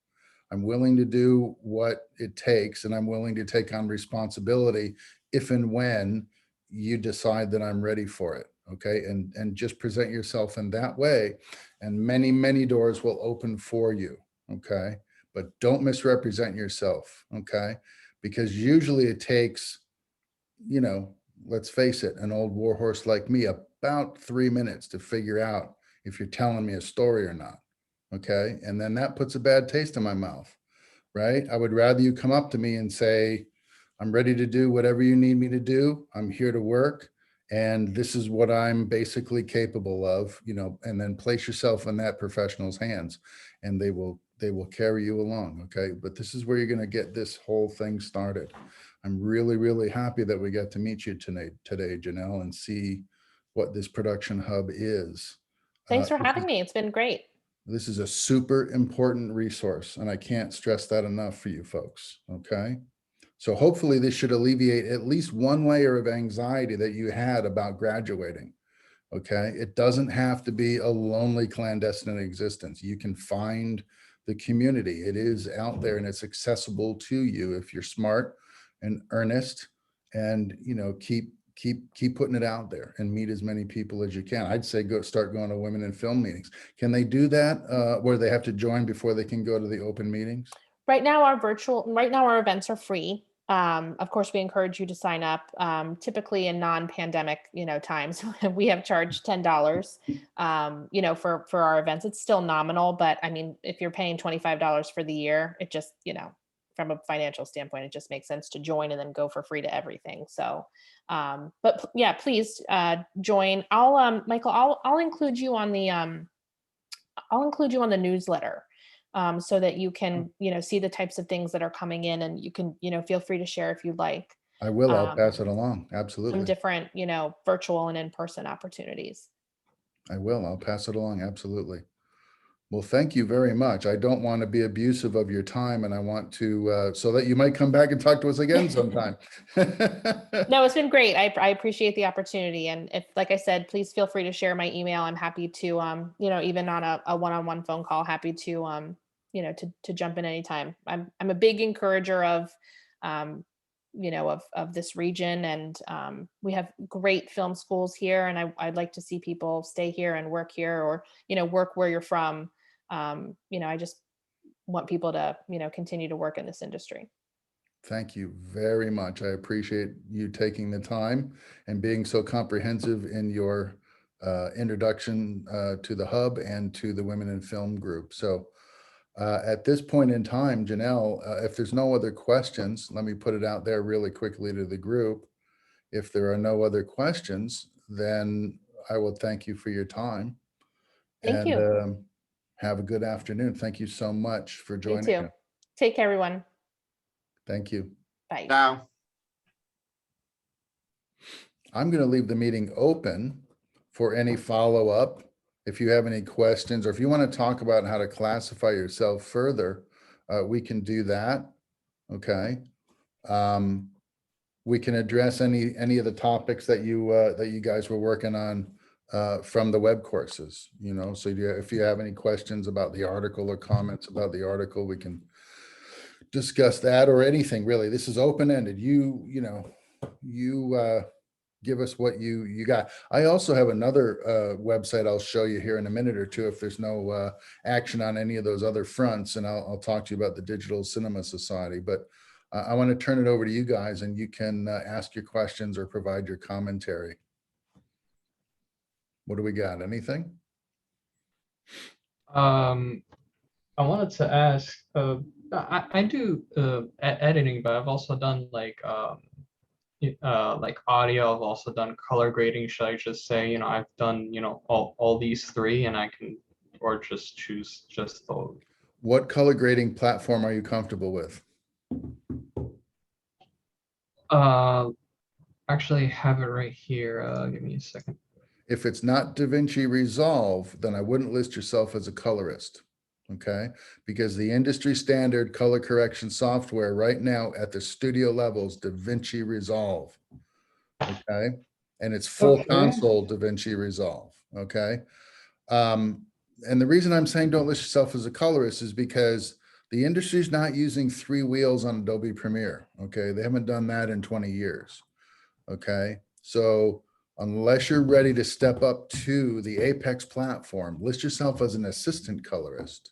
I'm willing to do what it takes, and I'm willing to take on responsibility if and when you decide that I'm ready for it. Okay. And just present yourself in that way, and many, many doors will open for you. Okay. But don't misrepresent yourself. Okay. Because usually it takes, let's face it, an old warhorse like me about 3 minutes to figure out if you're telling me a story or not. Okay. And then that puts a bad taste in my mouth, right? I would rather you come up to me and say, I'm ready to do whatever you need me to do. I'm here to work, and this is what I'm basically capable of, and then place yourself in that professional's hands, and they will they will carry you along. Okay. But this is where you're going to get this whole thing started. I'm really, really happy that we got to meet you today, Janelle, and see what this production hub is. Thanks for This having is- me. It's been great. This is a super important resource, and I can't stress that enough for you folks. Okay. So hopefully this should alleviate at least one layer of anxiety that you had about graduating. Okay. It doesn't have to be a lonely clandestine existence. You can find the community. It is out there and it's accessible to you if you're smart and earnest and, you know, keep putting it out there and meet as many people as you can. I'd say start going to women in film meetings. Can they do that where they have to join before they can go to the open meetings? Right now our events are free. Of course, we encourage you to sign up. Typically in non-pandemic, times, we have charged $10, for our events. It's still nominal, but I mean, if you're paying $25 for the year, it just, from a financial standpoint, it just makes sense to join and then go for free to everything. So, yeah, please join. Michael, I'll include you on the newsletter. So that you can, see the types of things that are coming in, and you can, feel free to share if you'd like. I will. I'll pass it along. Absolutely. Some different, virtual and in-person opportunities. I will. I'll pass it along. Absolutely. Well, thank you very much. I don't want to be abusive of your time, and I want to, so that you might come back and talk to us again sometime. No, it's been great. I appreciate the opportunity. And if, like I said, please feel free to share my email. I'm happy to, even on a one-on-one phone call, happy to, to jump in anytime. I'm a big encourager of, of this region, and we have great film schools here, and I'd like to see people stay here and work here, or, work where you're from. I just want people to, continue to work in this industry. Thank you very much. I appreciate you taking the time and being so comprehensive in your introduction to the hub and to the Women in Film group. So at this point in time, Janelle, if there's no other questions, let me put it out there really quickly to the group. If there are no other questions, then I will thank you for your time. Thank you. Have a good afternoon. Thank you so much for joining You too. us. Take care, everyone. Thank you. Bye. Now, I'm going to leave the meeting open for any follow-up. If you have any questions, or if you want to talk about how to classify yourself further, we can do that. Okay. We can address any of the topics that you guys were working on from the web courses. So if you have any questions about the article or comments about the article, we can discuss that, or anything really. This is open-ended. You give us what you got. I also have another website I'll show you here in a minute or two if there's no action on any of those other fronts, and I'll talk to you about the Digital Cinema Society. But I want to turn it over to you guys, and you can ask your questions or provide your commentary. What do we got? Anything? I wanted to ask, I do editing, but I've also done like audio. I've also done color grading. Should I just say, I've done, all these three, and I can, or just choose just those? What color grading platform are you comfortable with? Actually have it right here. Give me a second. If it's not DaVinci Resolve, then I wouldn't list yourself as a colorist. Okay, because the industry standard color correction software right now at the studio level is DaVinci Resolve. Okay, and it's full console DaVinci Resolve. Okay, and the reason I'm saying don't list yourself as a colorist is because the industry's not using 3 wheels on Adobe Premiere. Okay, they haven't done that in 20 years. Okay, so unless you're ready to step up to the Apex platform, list yourself as an assistant colorist.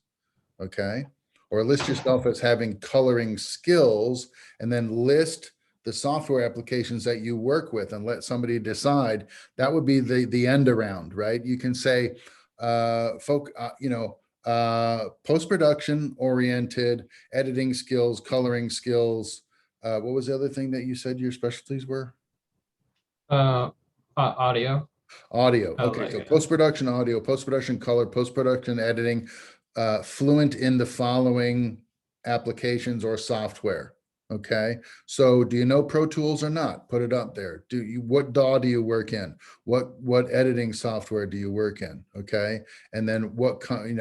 Okay, or list yourself as having coloring skills, and then list the software applications that you work with and let somebody decide. That would be the end around, right? You can say, post-production oriented, editing skills, coloring skills. What was the other thing that you said your specialties were? Audio. Audio. Okay, so post-production audio, post-production color, post-production editing, fluent in the following applications or software. Okay, so do you know Pro Tools or not? Put it up there. What DAW do you work in? What editing software do you work in? Okay, and then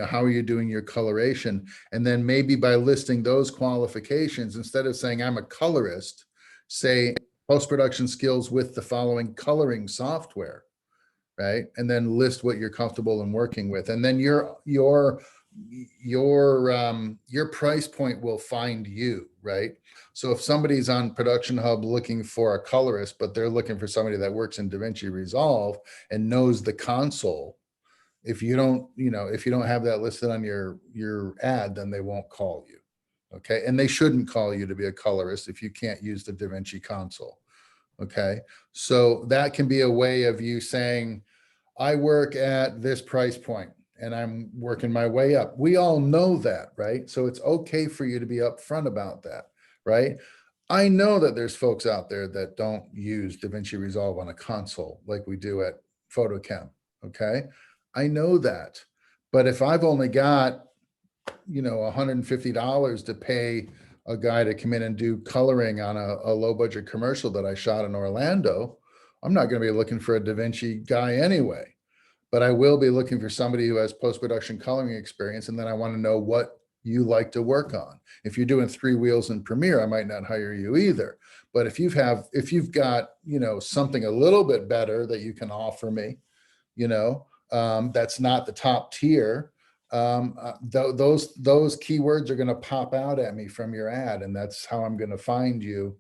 how are you doing your coloration? And then maybe by listing those qualifications, instead of saying I'm a colorist, say post-production skills with the following coloring software, right? And then list what you're comfortable in working with, and then your price point will find you, right? So if somebody's on Production Hub looking for a colorist, but they're looking for somebody that works in DaVinci Resolve and knows the console, if you don't have that listed on your ad, then they won't call you. Okay, and they shouldn't call you to be a colorist if you can't use the DaVinci console. Okay, so that can be a way of you saying, I work at this price point and I'm working my way up. We all know that, right? So it's okay for you to be upfront about that, right? I know that there's folks out there that don't use DaVinci Resolve on a console like we do at PhotoChem, okay? I know that. But if I've only got, $150 to pay a guy to come in and do coloring on a low budget commercial that I shot in Orlando, I'm not going to be looking for a DaVinci guy anyway, but I will be looking for somebody who has post-production coloring experience. And then I want to know what you like to work on. If you're doing 3 wheels in Premiere, I might not hire you either. But if you've got, something a little bit better that you can offer me, that's not the top tier, those keywords are going to pop out at me from your ad, and that's how I'm going to find you.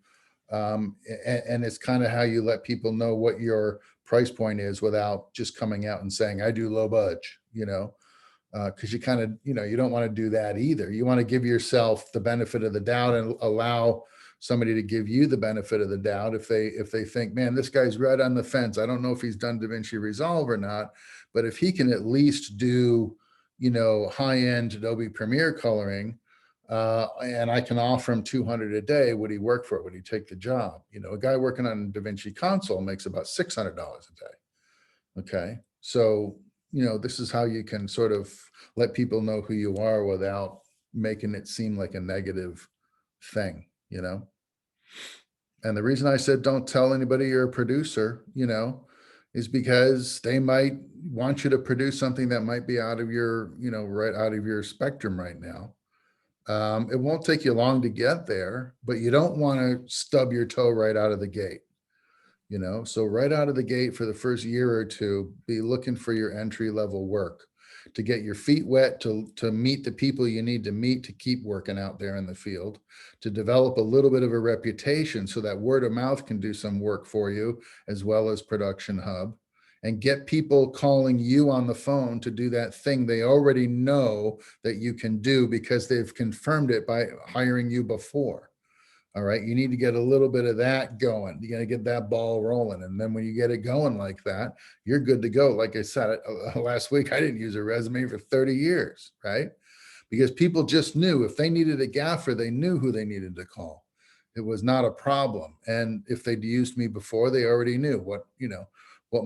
And it's kind of how you let people know what your price point is without just coming out and saying, I do low budge, because you kind of, you don't want to do that either. You want to give yourself the benefit of the doubt and allow somebody to give you the benefit of the doubt if they think, man, this guy's right on the fence. I don't know if he's done DaVinci Resolve or not, but if he can at least do, high-end Adobe Premiere coloring, and I can offer him 200 a day, would he work for it? Would he take the job? A guy working on DaVinci Console makes about $600 a day. Okay, so this is how you can sort of let people know who you are without making it seem like a negative thing, And the reason I said don't tell anybody you're a producer, is because they might want you to produce something that might be out of your, right out of your spectrum right now. It won't take you long to get there, but you don't want to stub your toe right out of the gate. So right out of the gate for the first year or two, be looking for your entry level work to get your feet wet, to meet the people you need to meet to keep working out there in the field, to develop a little bit of a reputation so that word of mouth can do some work for you, as well as Production Hub, and get people calling you on the phone to do that thing they already know that you can do because they've confirmed it by hiring you before. All right, you need to get a little bit of that going. You got to get that ball rolling. And then when you get it going like that, you're good to go. Like I said, last week, I didn't use a resume for 30 years, right? Because people just knew if they needed a gaffer, they knew who they needed to call. It was not a problem. And if they'd used me before, they already knew what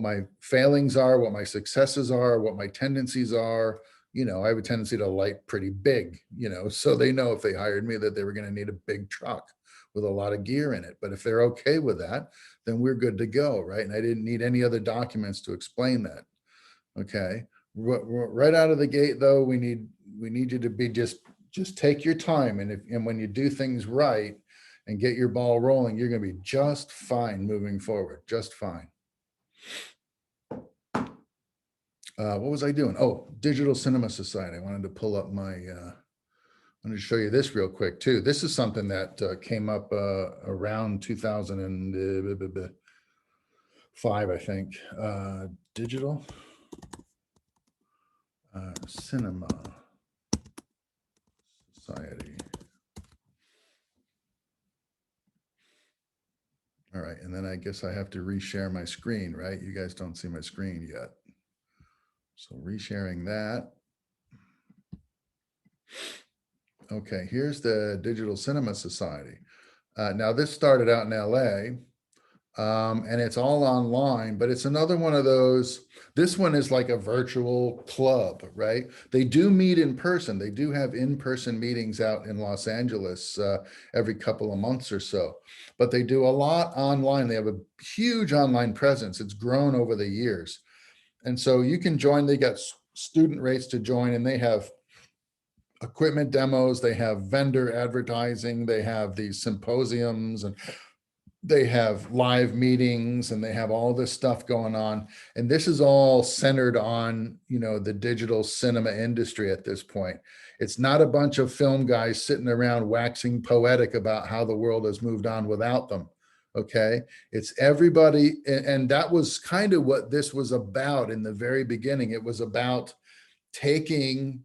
my failings are, what my successes are, what my tendencies are. I have a tendency to light pretty big, so they know if they hired me that they were going to need a big truck with a lot of gear in it. But if they're okay with that, then we're good to go, right? And I didn't need any other documents to explain that. Okay, right out of the gate, though, we need you to be just take your time, and when you do things right and get your ball rolling, you're going to be just fine moving forward, just fine. What was I doing? Oh, Digital Cinema Society. I wanted to pull up my. I'm going to show you this real quick too. This is something that came up around 2005, I think. Digital Cinema Society. All right, and then I guess I have to reshare my screen, right? You guys don't see my screen yet. So resharing that. Okay, here's the Digital Cinema Society. Now this started out in LA. And it's all online, but it's another one of those. This one is like a virtual club, right? They do meet in person. They do have in-person meetings out in Los Angeles every couple of months or so, but they do a lot online. They have a huge online presence. It's grown over the years. And so you can join, they got student rates to join, and they have equipment demos, they have vendor advertising, they have these symposiums, and they have live meetings, and they have all this stuff going on. And this is all centered on, the digital cinema industry at this point. It's not a bunch of film guys sitting around waxing poetic about how the world has moved on without them. Okay. It's everybody. And that was kind of what this was about in the very beginning. It was about taking,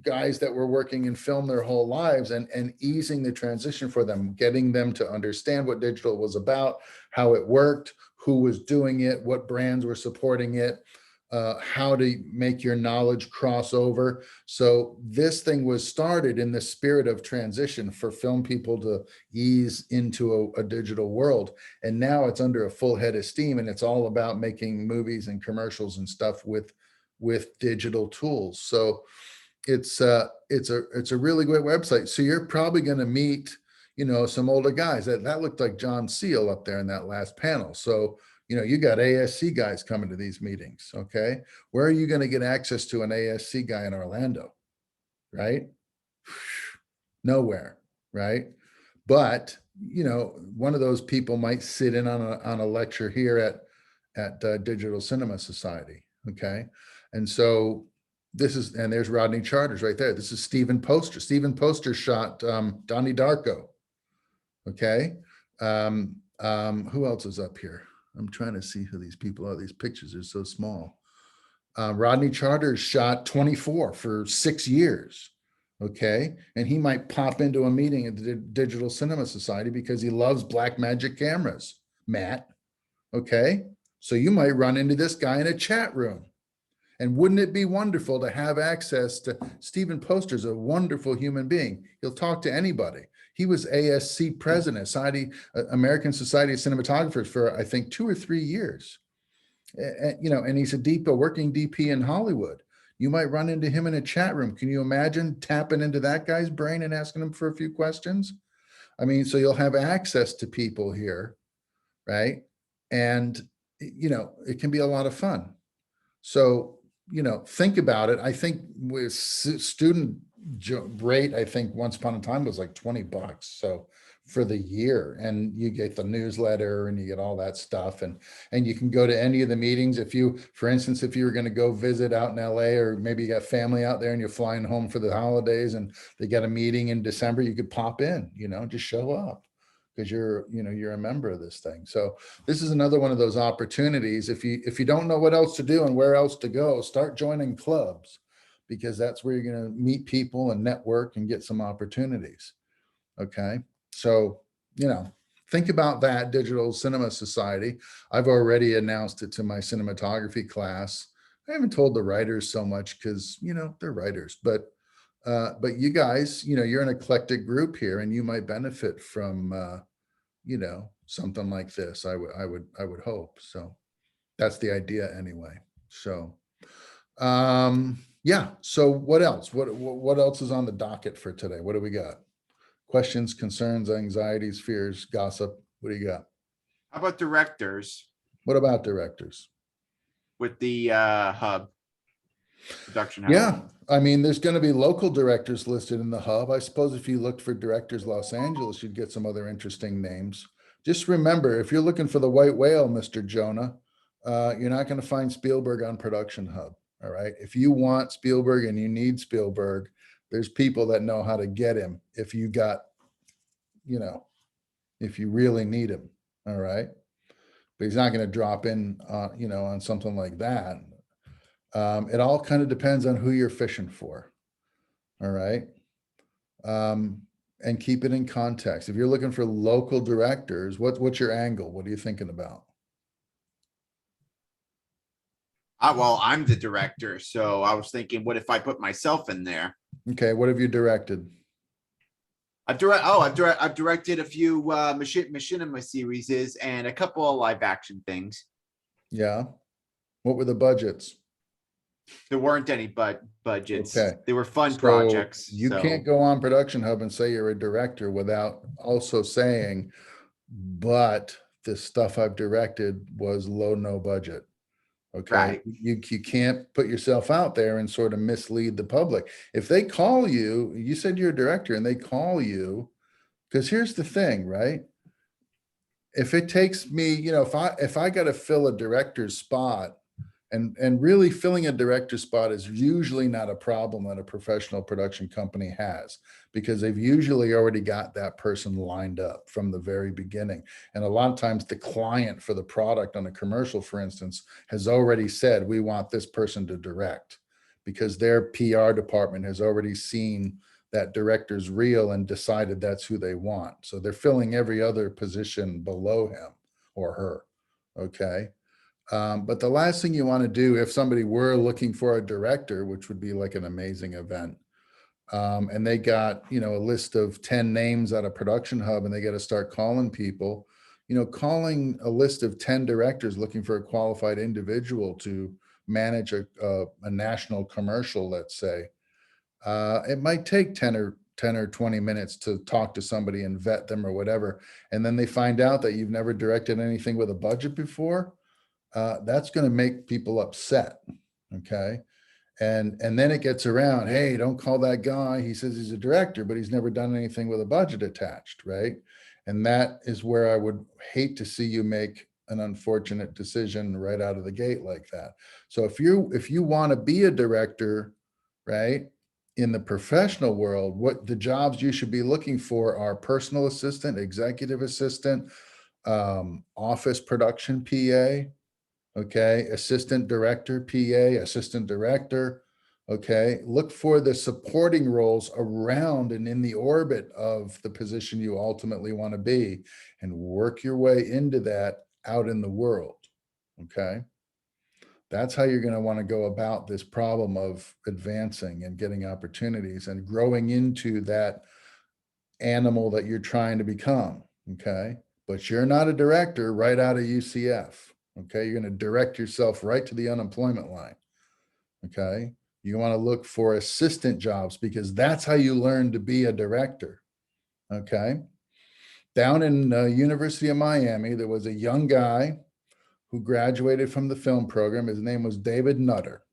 guys that were working in film their whole lives and easing the transition for them, getting them to understand what digital was about, how it worked, who was doing it, what brands were supporting it, how to make your knowledge cross over. So this thing was started in the spirit of transition for film people to ease into a digital world. And now it's under a full head of steam, and it's all about making movies and commercials and stuff with digital tools. So it's a really great website. So you're probably going to meet, some older guys. That looked like John Seal up there in that last panel. So, you got ASC guys coming to these meetings. Okay. Where are you going to get access to an ASC guy in Orlando? Right? Nowhere. Right. But, one of those people might sit in on a lecture here at Digital Cinema Society. Okay. And so and there's Rodney Charters right there. This is Stephen Poster. Stephen Poster shot Donnie Darko. Okay. Who else is up here? I'm trying to see who these people are. These pictures are so small. Rodney Charters shot 24 for 6 years. Okay. And he might pop into a meeting at the Digital Cinema Society because he loves black magic cameras, Matt. Okay. So you might run into this guy in a chat room. And wouldn't it be wonderful to have access to Stephen Poster's a wonderful human being. He'll talk to anybody. He was ASC president, American Society of Cinematographers for, I think, 2 or 3 years. And he's a working DP in Hollywood. You might run into him in a chat room. Can you imagine tapping into that guy's brain and asking him for a few questions? I mean, so you'll have access to people here, right? And, it can be a lot of fun. So, think about it. I think with student rate, I think once upon a time was like $20. So for the year, and you get the newsletter and you get all that stuff, and you can go to any of the meetings. For instance, if you were going to go visit out in LA, or maybe you got family out there and you're flying home for the holidays and they got a meeting in December, you could pop in, just show up because you're a member of this thing. So this is another one of those opportunities. If you don't know what else to do and where else to go, start joining clubs, because that's where you're going to meet people and network and get some opportunities. Okay. So, think about that, Digital Cinema Society. I've already announced it to my cinematography class. I haven't told the writers so much because, they're writers, but you guys, you're an eclectic group here, and you might benefit from, something like this. I would hope. So that's the idea anyway. So, yeah. So what else? What else is on the docket for today? What do we got? Questions, concerns, anxieties, fears, gossip. What do you got? How about directors What about directors? with the hub? Production hub. Yeah, I mean, there's going to be local directors listed in the hub. I suppose if you looked for directors Los Angeles, you'd get some other interesting names. Just remember, if you're looking for the white whale, Mr. Jonah, you're not going to find Spielberg on Production Hub. All right. If you want Spielberg and you need Spielberg, there's people that know how to get him if you got, if you really need him. All right. But he's not going to drop in, on something like that. It all kind of depends on who you're fishing for. All right. And keep it in context. If you're looking for local directors, what's your angle? What are you thinking about? Well, I'm the director, so I was thinking, what if I put myself in there? Okay. What have you directed? I've directed a few machinima series and a couple of live action things. Yeah. What were the budgets? There weren't any budgets. Okay. They were fun So projects. you so. can't go on Production Hub and say you're a director without also saying, but the stuff I've directed was low, no budget. Okay, Right. you can't put yourself out there and sort of mislead the public. If they call you, you said you're a director and they call you, because here's the thing, right? If it takes me, if I got to fill a director's spot, and really filling a director's spot is usually not a problem that a professional production company has, because they've usually already got that person lined up from the very beginning. And a lot of times the client for the product on a commercial, for instance, has already said, we want this person to direct, because their PR department has already seen that director's reel and decided that's who they want. So they're filling every other position below him or her. Okay. But the last thing you want to do, if somebody were looking for a director, which would be like an amazing event, and they got, a list of 10 names at a Production Hub, and they got to start calling people, calling a list of 10 directors looking for a qualified individual to manage a national commercial, let's say, it might take 10 or 20 minutes to talk to somebody and vet them or whatever. And then they find out that you've never directed anything with a budget before. That's going to make people upset. Okay. And then it gets around, hey, don't call that guy. He says he's a director, but he's never done anything with a budget attached. Right. And that is where I would hate to see you make an unfortunate decision right out of the gate like that. So if you want to be a director, right, in the professional world, what the jobs you should be looking for are personal assistant, executive assistant, office production PA, okay, assistant director, PA, assistant director, okay. Look for the supporting roles around and in the orbit of the position you ultimately want to be, and work your way into that out in the world, okay. That's how you're going to want to go about this problem of advancing and getting opportunities and growing into that animal that you're trying to become, okay. But you're not a director right out of UCF. Okay, you're going to direct yourself right to the unemployment line. Okay, you want to look for assistant jobs, because that's how you learn to be a director. Okay, down in University of Miami, there was a young guy who graduated from the film program. His name was David Nutter.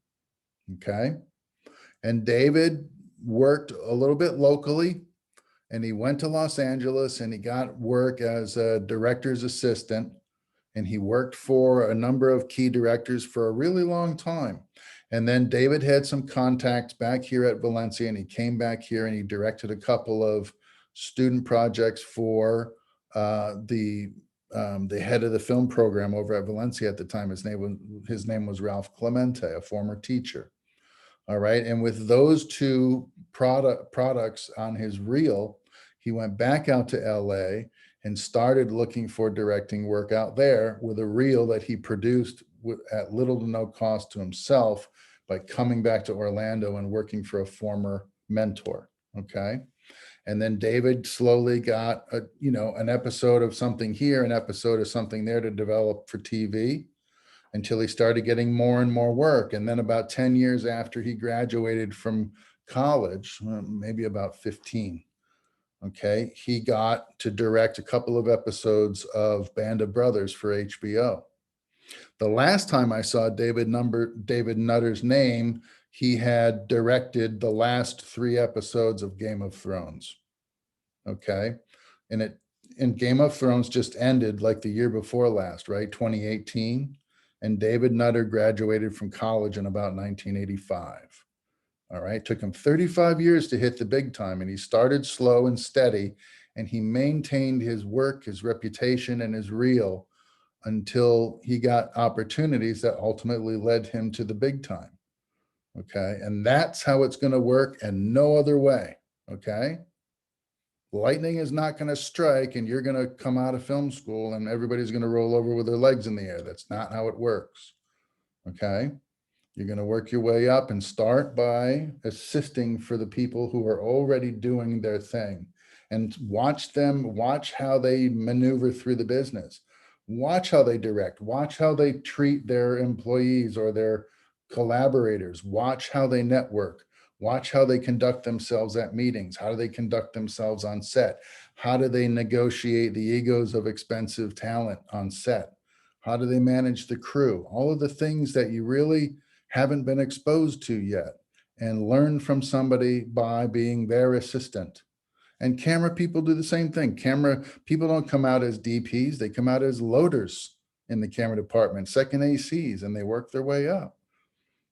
Okay, and David worked a little bit locally, and he went to Los Angeles and he got work as a director's assistant. And he worked for a number of key directors for a really long time. And then David had some contacts back here at Valencia, and he came back here and he directed a couple of student projects for the head of the film program over at Valencia at the time. His name was Ralph Clemente, a former teacher. All right. And with those two products on his reel, he went back out to LA and started looking for directing work out there with a reel that he produced at little to no cost to himself by coming back to Orlando and working for a former mentor. Okay. And then David slowly got an episode of something here, an episode of something there to develop for TV, until he started getting more and more work. And then about 10 years after he graduated from college, maybe about 15, okay, he got to direct a couple of episodes of Band of Brothers for HBO. The last time I saw David Nutter's name, he had directed the last 3 episodes of Game of Thrones. Okay. And Game of Thrones just ended like the year before last, right? 2018. And David Nutter graduated from college in about 1985. All right. Took him 35 years to hit the big time. And he started slow and steady. And he maintained his work, his reputation, and his reel until he got opportunities that ultimately led him to the big time. Okay. And that's how it's going to work, and no other way. Okay. Lightning is not going to strike and you're going to come out of film school and everybody's going to roll over with their legs in the air. That's not how it works. Okay. You're going to work your way up and start by assisting for the people who are already doing their thing. and watch them, watch how they maneuver through the business. Watch how they direct, watch how they treat their employees or their collaborators, watch how they network, watch how they conduct themselves at meetings. How do they conduct themselves on set? How do they negotiate the egos of expensive talent on set? How do they manage the crew? All of the things that you really haven't been exposed to yet, and learn from somebody by being their assistant. And camera people do the same thing. Camera people don't come out as DPs, they come out as loaders in the camera department, second ACs, and they work their way up,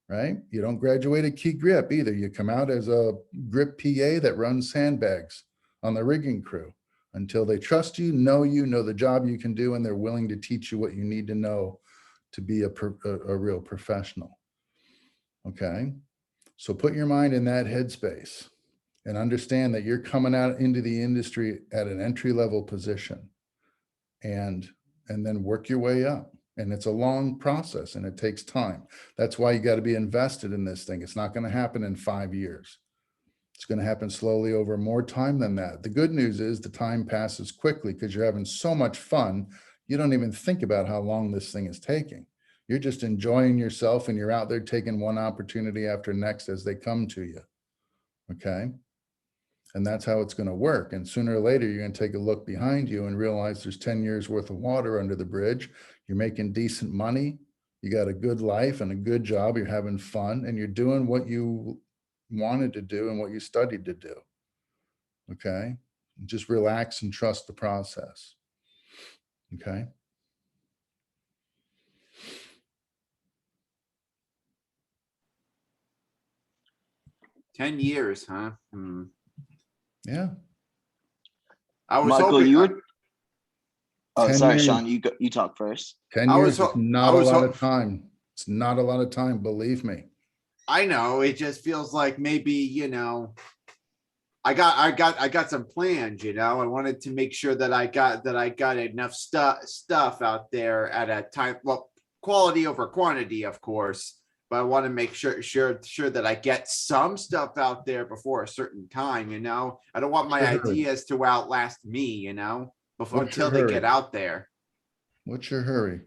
right? You don't graduate a key grip either. You come out as a grip PA that runs sandbags on the rigging crew until they trust you, know the job you can do, and they're willing to teach you what you need to know to be a real professional. Okay, so put your mind in that headspace and understand that you're coming out into the industry at an entry-level position, and then work your way up. And it's a long process and it takes time. That's why you got to be invested in this thing. It's not going to happen in 5 years. It's going to happen slowly over more time than that. The good news is the time passes quickly because you're having so much fun. You don't even think about how long this thing is taking. You're just enjoying yourself, and you're out there taking one opportunity after next as they come to you. Okay. And that's how it's going to work. And sooner or later, you're going to take a look behind you and realize there's 10 years worth of water under the bridge. You're making decent money. You got a good life and a good job. You're having fun, and you're doing what you wanted to do and what you studied to do. Okay. Just relax and trust the process. Okay. $10 years, huh? Yeah. I was Michael, hoping, you were. Oh, 10 sorry, years. Sean. You talk first. 10 I years was is ho- not I a was lot ho- of time. It's not a lot of time, believe me. I know, it just feels like maybe, you know, I got some plans, you know. I wanted to make sure that I got enough stuff out there at a time, well, quality over quantity, of course, but I want to make sure that I get some stuff out there before a certain time, you know. I don't want my Sure. ideas to outlast me, you know, before What's your until they hurry? get out there. What's your hurry?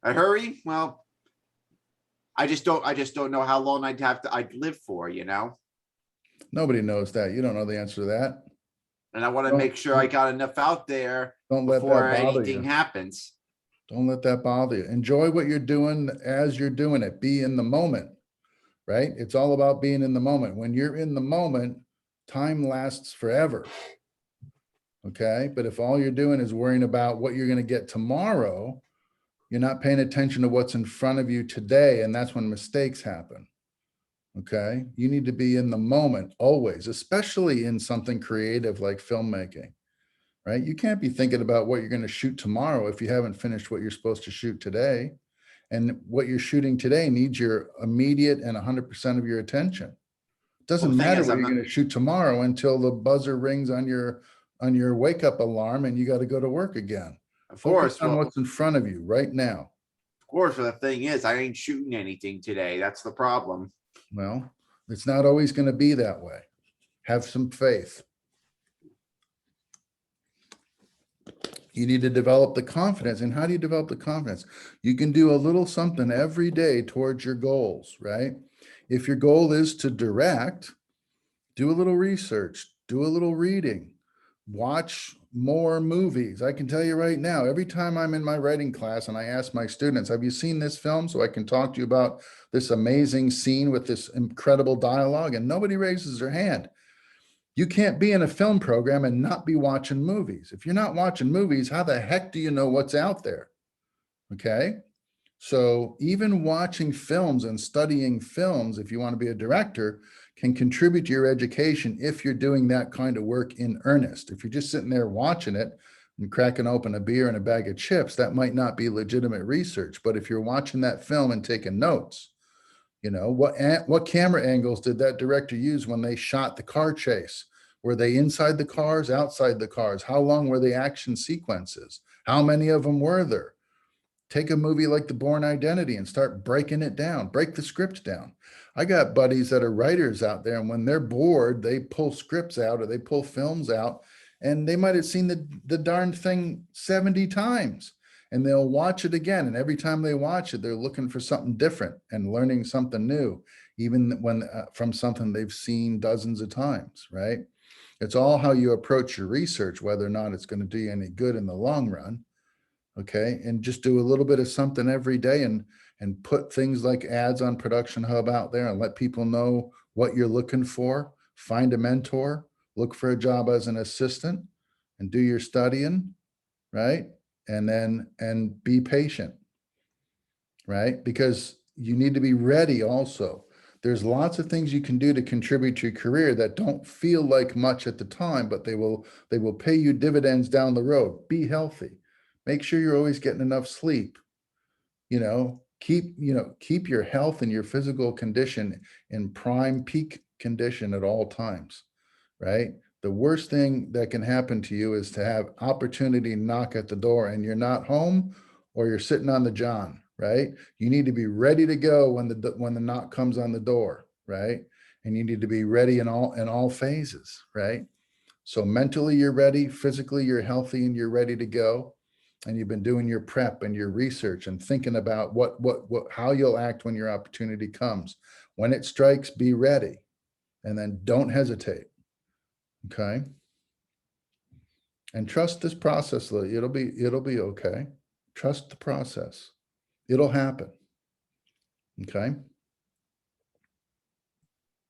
I hurry? Well, I just don't know how long I'd live for, you know. Nobody knows that. You don't know the answer to that. And I want to Don't- make sure I got enough out there Don't let before that bother anything you. happens. Don't let that bother you. Enjoy what you're doing as you're doing it. Be in the moment, right? It's all about being in the moment. When you're in the moment, time lasts forever. Okay. But if all you're doing is worrying about what you're going to get tomorrow, you're not paying attention to what's in front of you today. And that's when mistakes happen. Okay. You need to be in the moment always, especially in something creative like filmmaking, right? You can't be thinking about what you're going to shoot tomorrow if you haven't finished what you're supposed to shoot today. And what you're shooting today needs your immediate and 100% of your attention. It doesn't Well, the thing matter is, what I'm you're not- going to shoot tomorrow until the buzzer rings on your wake up alarm and you got to go to work again. Of Focus course, on well, what's in front of you right now. of course, but the thing is, I ain't shooting anything today. That's the problem. Well, it's not always going to be that way. Have some faith. You need to develop the confidence. And how do you develop the confidence? You can do a little something every day towards your goals, right? If your goal is to direct, do a little research, do a little reading, watch more movies. I can tell you right now, every time I'm in my writing class and I ask my students, have you seen this film? So I can talk to you about this amazing scene with this incredible dialogue, and nobody raises their hand. You can't be in a film program and not be watching movies. If you're not watching movies, how the heck do you know what's out there? Okay. So even watching films and studying films, if you want to be a director, can contribute to your education if you're doing that kind of work in earnest. If you're just sitting there watching it and cracking open a beer and a bag of chips, that might not be legitimate research. But if you're watching that film and taking notes, you know, what camera angles did that director use when they shot the car chase? Were they inside the cars, outside the cars? How long were the action sequences? How many of them were there? Take a movie like The Bourne Identity and start breaking it down, break the script down. I got buddies that are writers out there, and when they're bored, they pull scripts out or they pull films out, and they might have seen the darn thing 70 times, and they'll watch it again. And every time they watch it, they're looking for something different and learning something new, even when from something they've seen dozens of times, right? It's all how you approach your research, whether or not it's going to do you any good in the long run. Okay. And just do a little bit of something every day, and put things like ads on Production Hub out there and let people know what you're looking for. Find a mentor, look for a job as an assistant, and do your studying, right? And be patient, right? Because you need to be ready also. There's lots of things you can do to contribute to your career that don't feel like much at the time, but they will pay you dividends down the road. Be healthy. Make sure you're always getting enough sleep. Keep your health and your physical condition in prime peak condition at all times, right? The worst thing that can happen to you is to have opportunity knock at the door and you're not home, or you're sitting on the john, right? You need to be ready to go when the knock comes on the door, right? And you need to be ready in all phases, right? So mentally you're ready, physically you're healthy and you're ready to go. And you've been doing your prep and your research and thinking about how you'll act when your opportunity comes. When it strikes, be ready, and then don't hesitate. Okay. And trust this process, Lily. It'll be okay. Trust the process. It'll happen. Okay.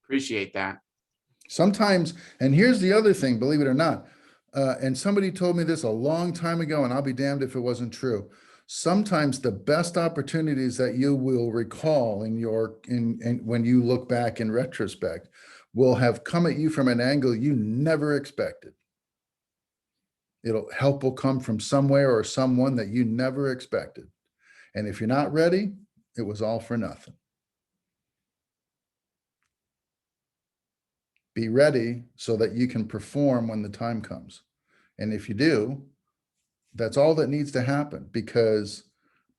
Appreciate that. Sometimes, and here's the other thing, believe it or not, and somebody told me this a long time ago, and I'll be damned if it wasn't true. Sometimes the best opportunities that you will recall when you look back in retrospect will have come at you from an angle you never expected. Help will come from somewhere or someone that you never expected. And if you're not ready, it was all for nothing. Be ready so that you can perform when the time comes. And if you do, that's all that needs to happen, because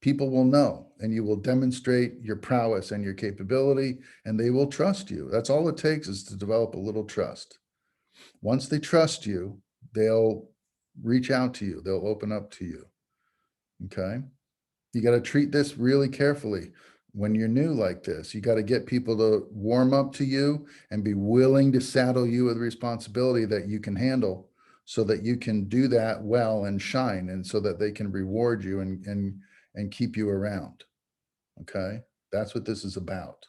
people will know and you will demonstrate your prowess and your capability, and they will trust you. That's all it takes, is to develop a little trust. Once they trust you, they'll reach out to you. They'll open up to you. Okay. You got to treat this really carefully. When you're new like this, you got to get people to warm up to you and be willing to saddle you with responsibility that you can handle, so that you can do that well and shine, and so that they can reward you and keep you around. Okay. That's what this is about.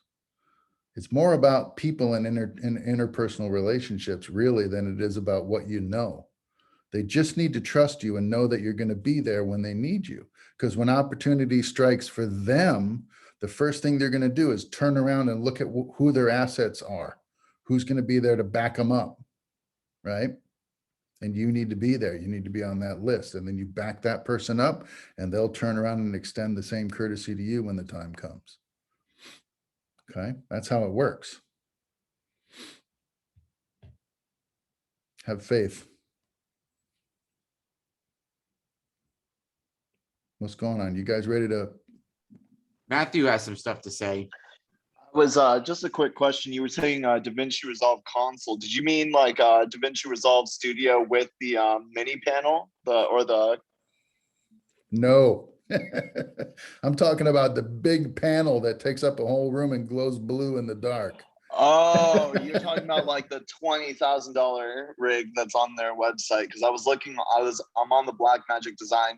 It's more about people and interpersonal relationships really than it is about what you know. They just need to trust you and know that you're going to be there when they need you. Because when opportunity strikes for them, the first thing they're going to do is turn around and look at who their assets are, who's going to be there to back them up, right? And you need to be there. You need to be on that list. And then you back that person up, and they'll turn around and extend the same courtesy to you when the time comes. Okay, that's how it works. Have faith. What's going on? You guys ready to? Matthew has some stuff to say. Was just a quick question. You were saying DaVinci Resolve console. Did you mean like DaVinci Resolve Studio with the mini panel, No. I'm talking about the big panel that takes up a whole room and glows blue in the dark. Oh, you're talking about like the $20,000 rig that's on their website? Because I'm on the Blackmagic Design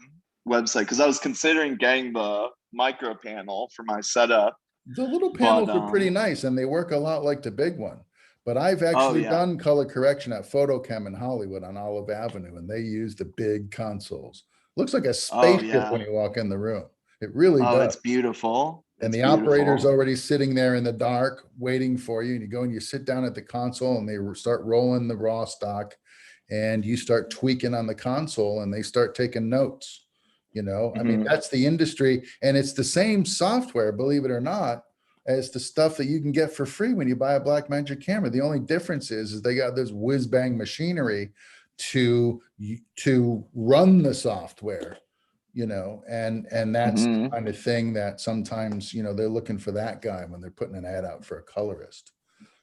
website, because I was considering getting the micro panel for my setup. The little panels are pretty nice, and they work a lot like the big one. But I've actually done color correction at Photochem in Hollywood on Olive Avenue, and they use the big consoles. Looks like a spaceship when you walk in the room. It really does. Oh, it's beautiful. And the operator's already sitting there in the dark waiting for you. And you go and you sit down at the console, and they start rolling the raw stock, and you start tweaking on the console, and they start taking notes. I mean, that's the industry, and it's the same software, believe it or not, as the stuff that you can get for free when you buy a Blackmagic camera. The only difference is they got this whiz bang machinery to run the software. and that's the Mhm. kind of thing that sometimes, they're looking for that guy when they're putting an ad out for a colorist.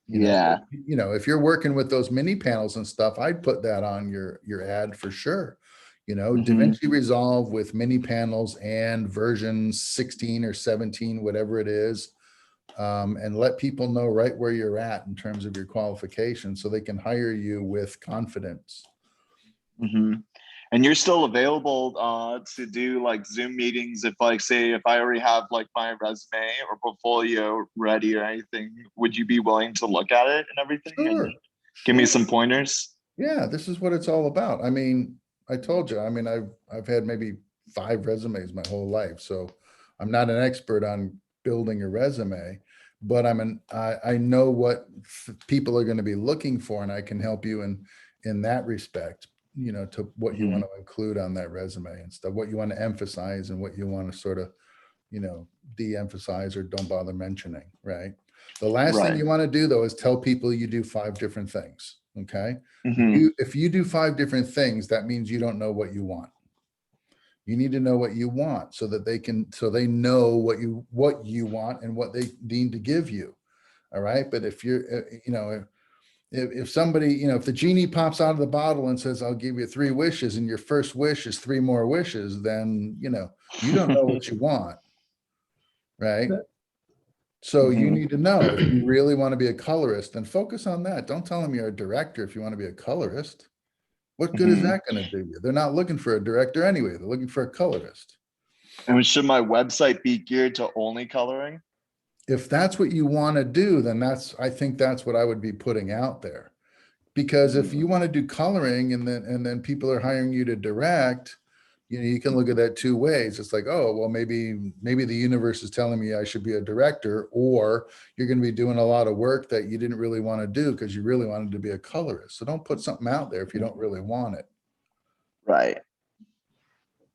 Yeah. If you're working with those mini panels and stuff, I'd put that on your ad for sure. Mhm. DaVinci Resolve with mini panels and version 16 or 17, whatever it is, and let people know right where you're at in terms of your qualifications so they can hire you with confidence. Mhm. And you're still available to do like Zoom meetings if like say if I already have like my resume or portfolio ready or anything, would you be willing to look at it and everything Sure. and give me Sure. some pointers? Yeah, this is what it's all about. I mean, I told you, I've had maybe 5 resumes my whole life, so I'm not an expert on building a resume, but I know what people are going to be looking for, and I can help you in that respect, to what you want to include on that resume and stuff, what you want to emphasize and what you want to sort of, de-emphasize or don't bother mentioning, right? The last thing Right. you want to do though is tell people you do 5 different things. Okay. Mhm. If you do 5 different things, that means you don't know what you want. You need to know what you want so that they know what you want and what they need to give you. All right. But if you're, if somebody, if the genie pops out of the bottle and says, I'll give you 3 wishes and your first wish is 3 more wishes, then, you don't know what you want. Right. So you Mhm. need to know if you really want to be a colorist, then focus on that. Don't tell them you're a director if you want to be a colorist. What good is Mhm. that going to do you? They're not looking for a director anyway. They're looking for a colorist. And should my website be geared to only coloring? If that's what you want to do, then I think that's what I would be putting out there. Because if you want to do coloring and then people are hiring you to direct, you can look at that 2 ways. It's like, oh, well, maybe the universe is telling me I should be a director, or you're going to be doing a lot of work that you didn't really want to do because you really wanted to be a colorist. So don't put something out there if you don't really want it. Right.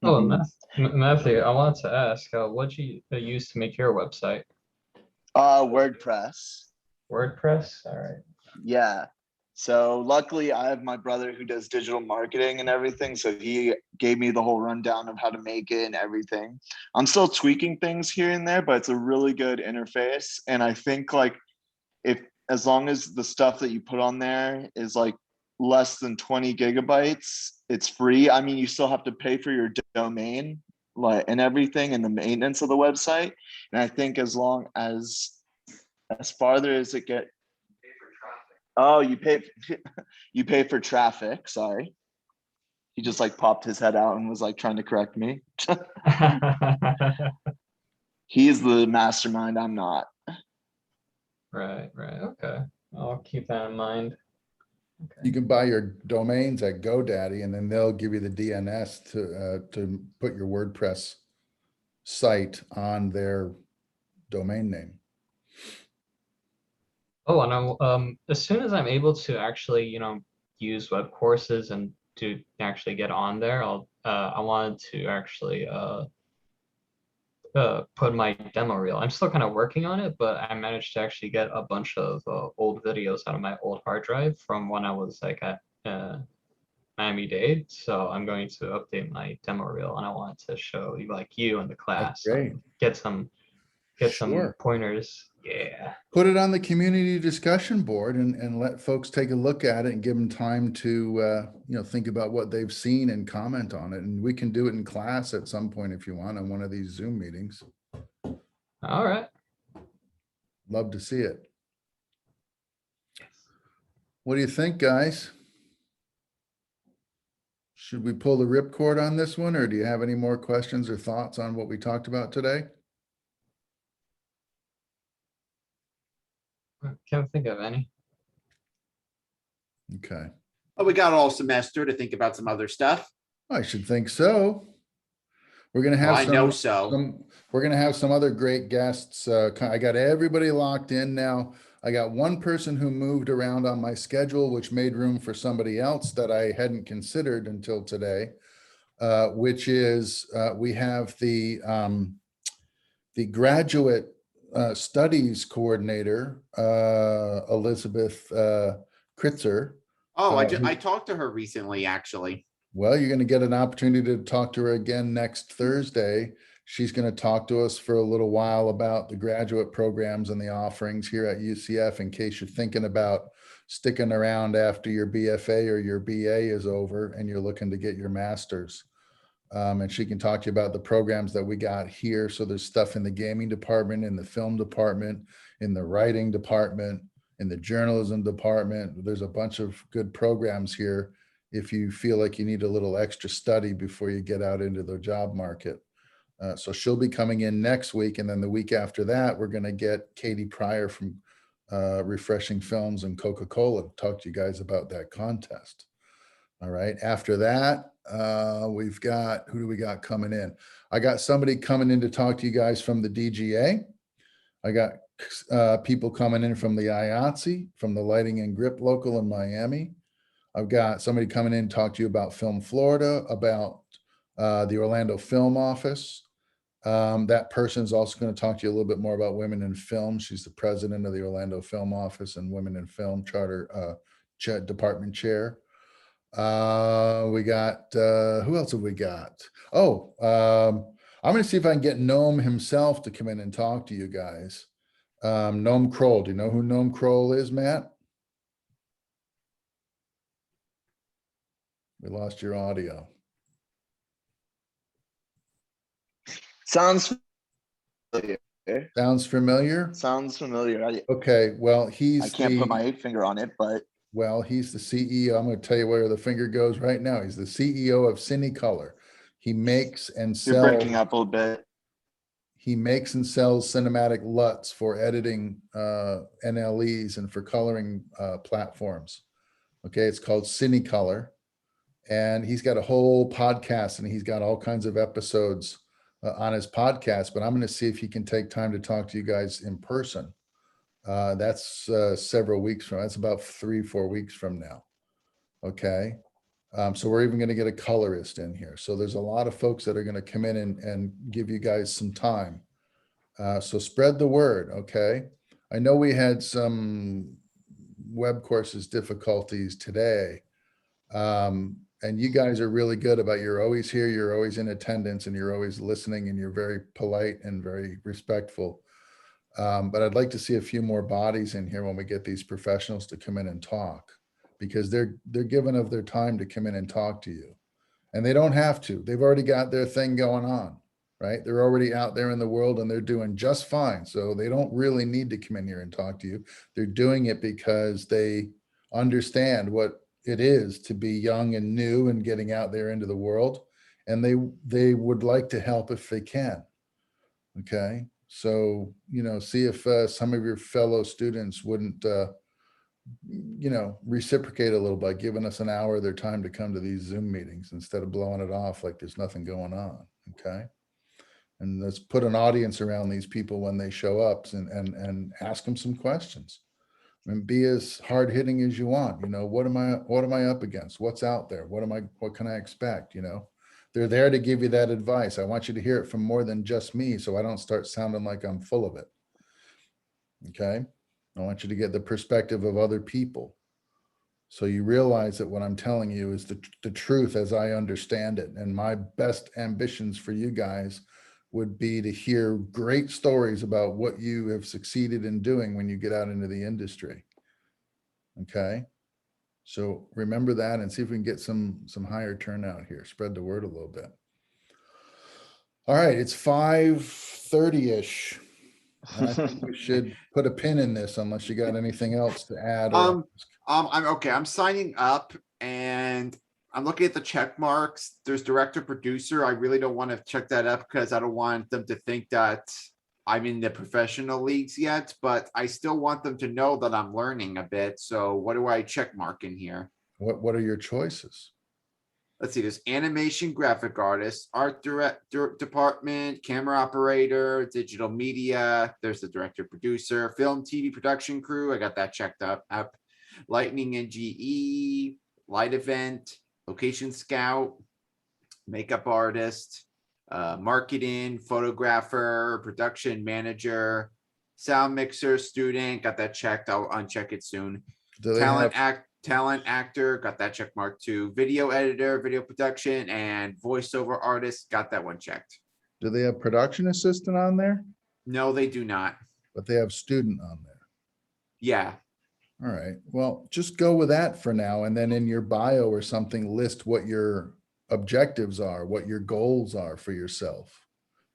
Oh, Mhm. Matthew, I wanted to ask, what you use to make your website? WordPress. WordPress? All right. Yeah. So luckily I have my brother who does digital marketing and everything. So he gave me the whole rundown of how to make it and everything. I'm still tweaking things here and there, but it's a really good interface. And I think like if as long as the stuff that you put on there is like less than 20 gigabytes, it's free. I mean, you still have to pay for your domain like and everything and the maintenance of the website. And I think as farther as it get. Oh, you pay for traffic. Sorry. He just like popped his head out and was like trying to correct me. He's the mastermind. I'm not. Right. Okay. I'll keep that in mind. Okay. You can buy your domains at GoDaddy, and then they'll give you the DNS to put your WordPress site on their domain name. Oh, and as soon as I'm able to actually, use web courses and to actually get on there, I wanted to actually put my demo reel. I'm still kind of working on it, but I managed to actually get a bunch of old videos out of my old hard drive from when I was like at Miami-Dade. So I'm going to update my demo reel, and I wanted to show you in the class, great. get some Sure. pointers. Yeah. Put it on the community discussion board and let folks take a look at it and give them time to, think about what they've seen and comment on it. And we can do it in class at some point if you want on one of these Zoom meetings. All right. Love to see it. What do you think, guys? Should we pull the ripcord on this one, or do you have any more questions or thoughts on what we talked about today? Can't think of any. Okay. But we got all semester to think about some other stuff. I should think so. We're gonna have Well, I know so. we're gonna have some other great guests. I got everybody locked in now. I got one person who moved around on my schedule, which made room for somebody else that I hadn't considered until today, which is we have the graduate studies coordinator, Elizabeth Kritzer. Oh, I talked to her recently, actually. Well, you're going to get an opportunity to talk to her again next Thursday. She's going to talk to us for a little while about the graduate programs and the offerings here at UCF in case you're thinking about sticking around after your BFA or your BA is over and you're looking to get your master's. And she can talk to you about the programs that we got here. So there's stuff in the gaming department, in the film department, in the writing department, in the journalism department. There's a bunch of good programs here if you feel like you need a little extra study before you get out into the job market. So she'll be coming in next week. And then the week after that, we're going to get Katie Pryor from Refreshing Films and Coca-Cola to talk to you guys about that contest. All right. After that, we've got, who do we got coming in? I got somebody coming in to talk to you guys from the DGA. I got people coming in from the IATSE, from the Lighting and Grip local in Miami. I've got somebody coming in to talk to you about Film Florida, about the Orlando Film Office. That person's also going to talk to you a little bit more about women in film. She's the president of the Orlando Film Office and Women in Film Charter Department Chair. We got, who else have we got? Oh, I'm going to see if I can get Noam himself to come in and talk to you guys. Noam Kroll. Do you know who Noam Kroll is, Matt? We lost your audio. Sounds familiar. Sounds familiar? Sounds familiar. Okay, well, I can't put my finger on it, but well, he's the CEO. I'm going to tell you where the finger goes right now. He's the CEO of Cinecolor. He makes and you're sells. breaking up a little bit. He makes and sells cinematic LUTs for editing NLEs and for coloring platforms. Okay, it's called Cinecolor. And he's got a whole podcast and he's got all kinds of episodes on his podcast, but I'm going to see if he can take time to talk to you guys in person. That's several weeks from, that's about 3-4 weeks from now. Okay. So we're even going to get a colorist in here. So there's a lot of folks that are going to come in and give you guys some time. So spread the word. Okay. I know we had some web courses difficulties today. And you guys are really good about, you're always here, you're always in attendance, and you're always listening, and you're very polite and very respectful. But I'd like to see a few more bodies in here when we get these professionals to come in and talk, because they're given of their time to come in and talk to you. And they don't have to. They've already got their thing going on, right? They're already out there in the world and they're doing just fine. So they don't really need to come in here and talk to you. They're doing it because they understand what it is to be young and new and getting out there into the world. And they would like to help if they can. Okay. So, see if some of your fellow students wouldn't, reciprocate a little by giving us an hour of their time to come to these Zoom meetings instead of blowing it off like there's nothing going on. Okay. And let's put an audience around these people when they show up and ask them some questions. And be as hard hitting as you want. What am I up against? What's out there? What can I expect? They're there to give you that advice. I want you to hear it from more than just me, so I don't start sounding like I'm full of it. Okay. I want you to get the perspective of other people. So you realize that what I'm telling you is the truth as I understand it. And my best ambitions for you guys would be to hear great stories about what you have succeeded in doing when you get out into the industry. Okay. So remember that and see if we can get some higher turnout here. Spread the word a little bit. All right. It's 5:30-ish. And I think we should put a pin in this unless you got anything else to add. I'm okay. I'm signing up and I'm looking at the check marks. There's director, producer. I really don't want to check that up because I don't want them to think that I'm in the professional leagues yet, but I still want them to know that I'm learning a bit. So what do I check mark in here? What are your choices? Let's see, there's animation, graphic artist, art department, camera operator, digital media. There's the director, producer, film, TV production crew. I got that checked up. Lightning and GE, light event, location scout, makeup artist, marketing, photographer, production manager, sound mixer, student. Got that checked. I'll uncheck it soon. talent actor, got that check mark too. Video editor, video production, and voiceover artist, got that one checked. Do they have production assistant on there? No, they do not. But they have student on there. Yeah. All right, well, just go with that for now. And then in your bio or something, list what your objectives are, what your goals are for yourself.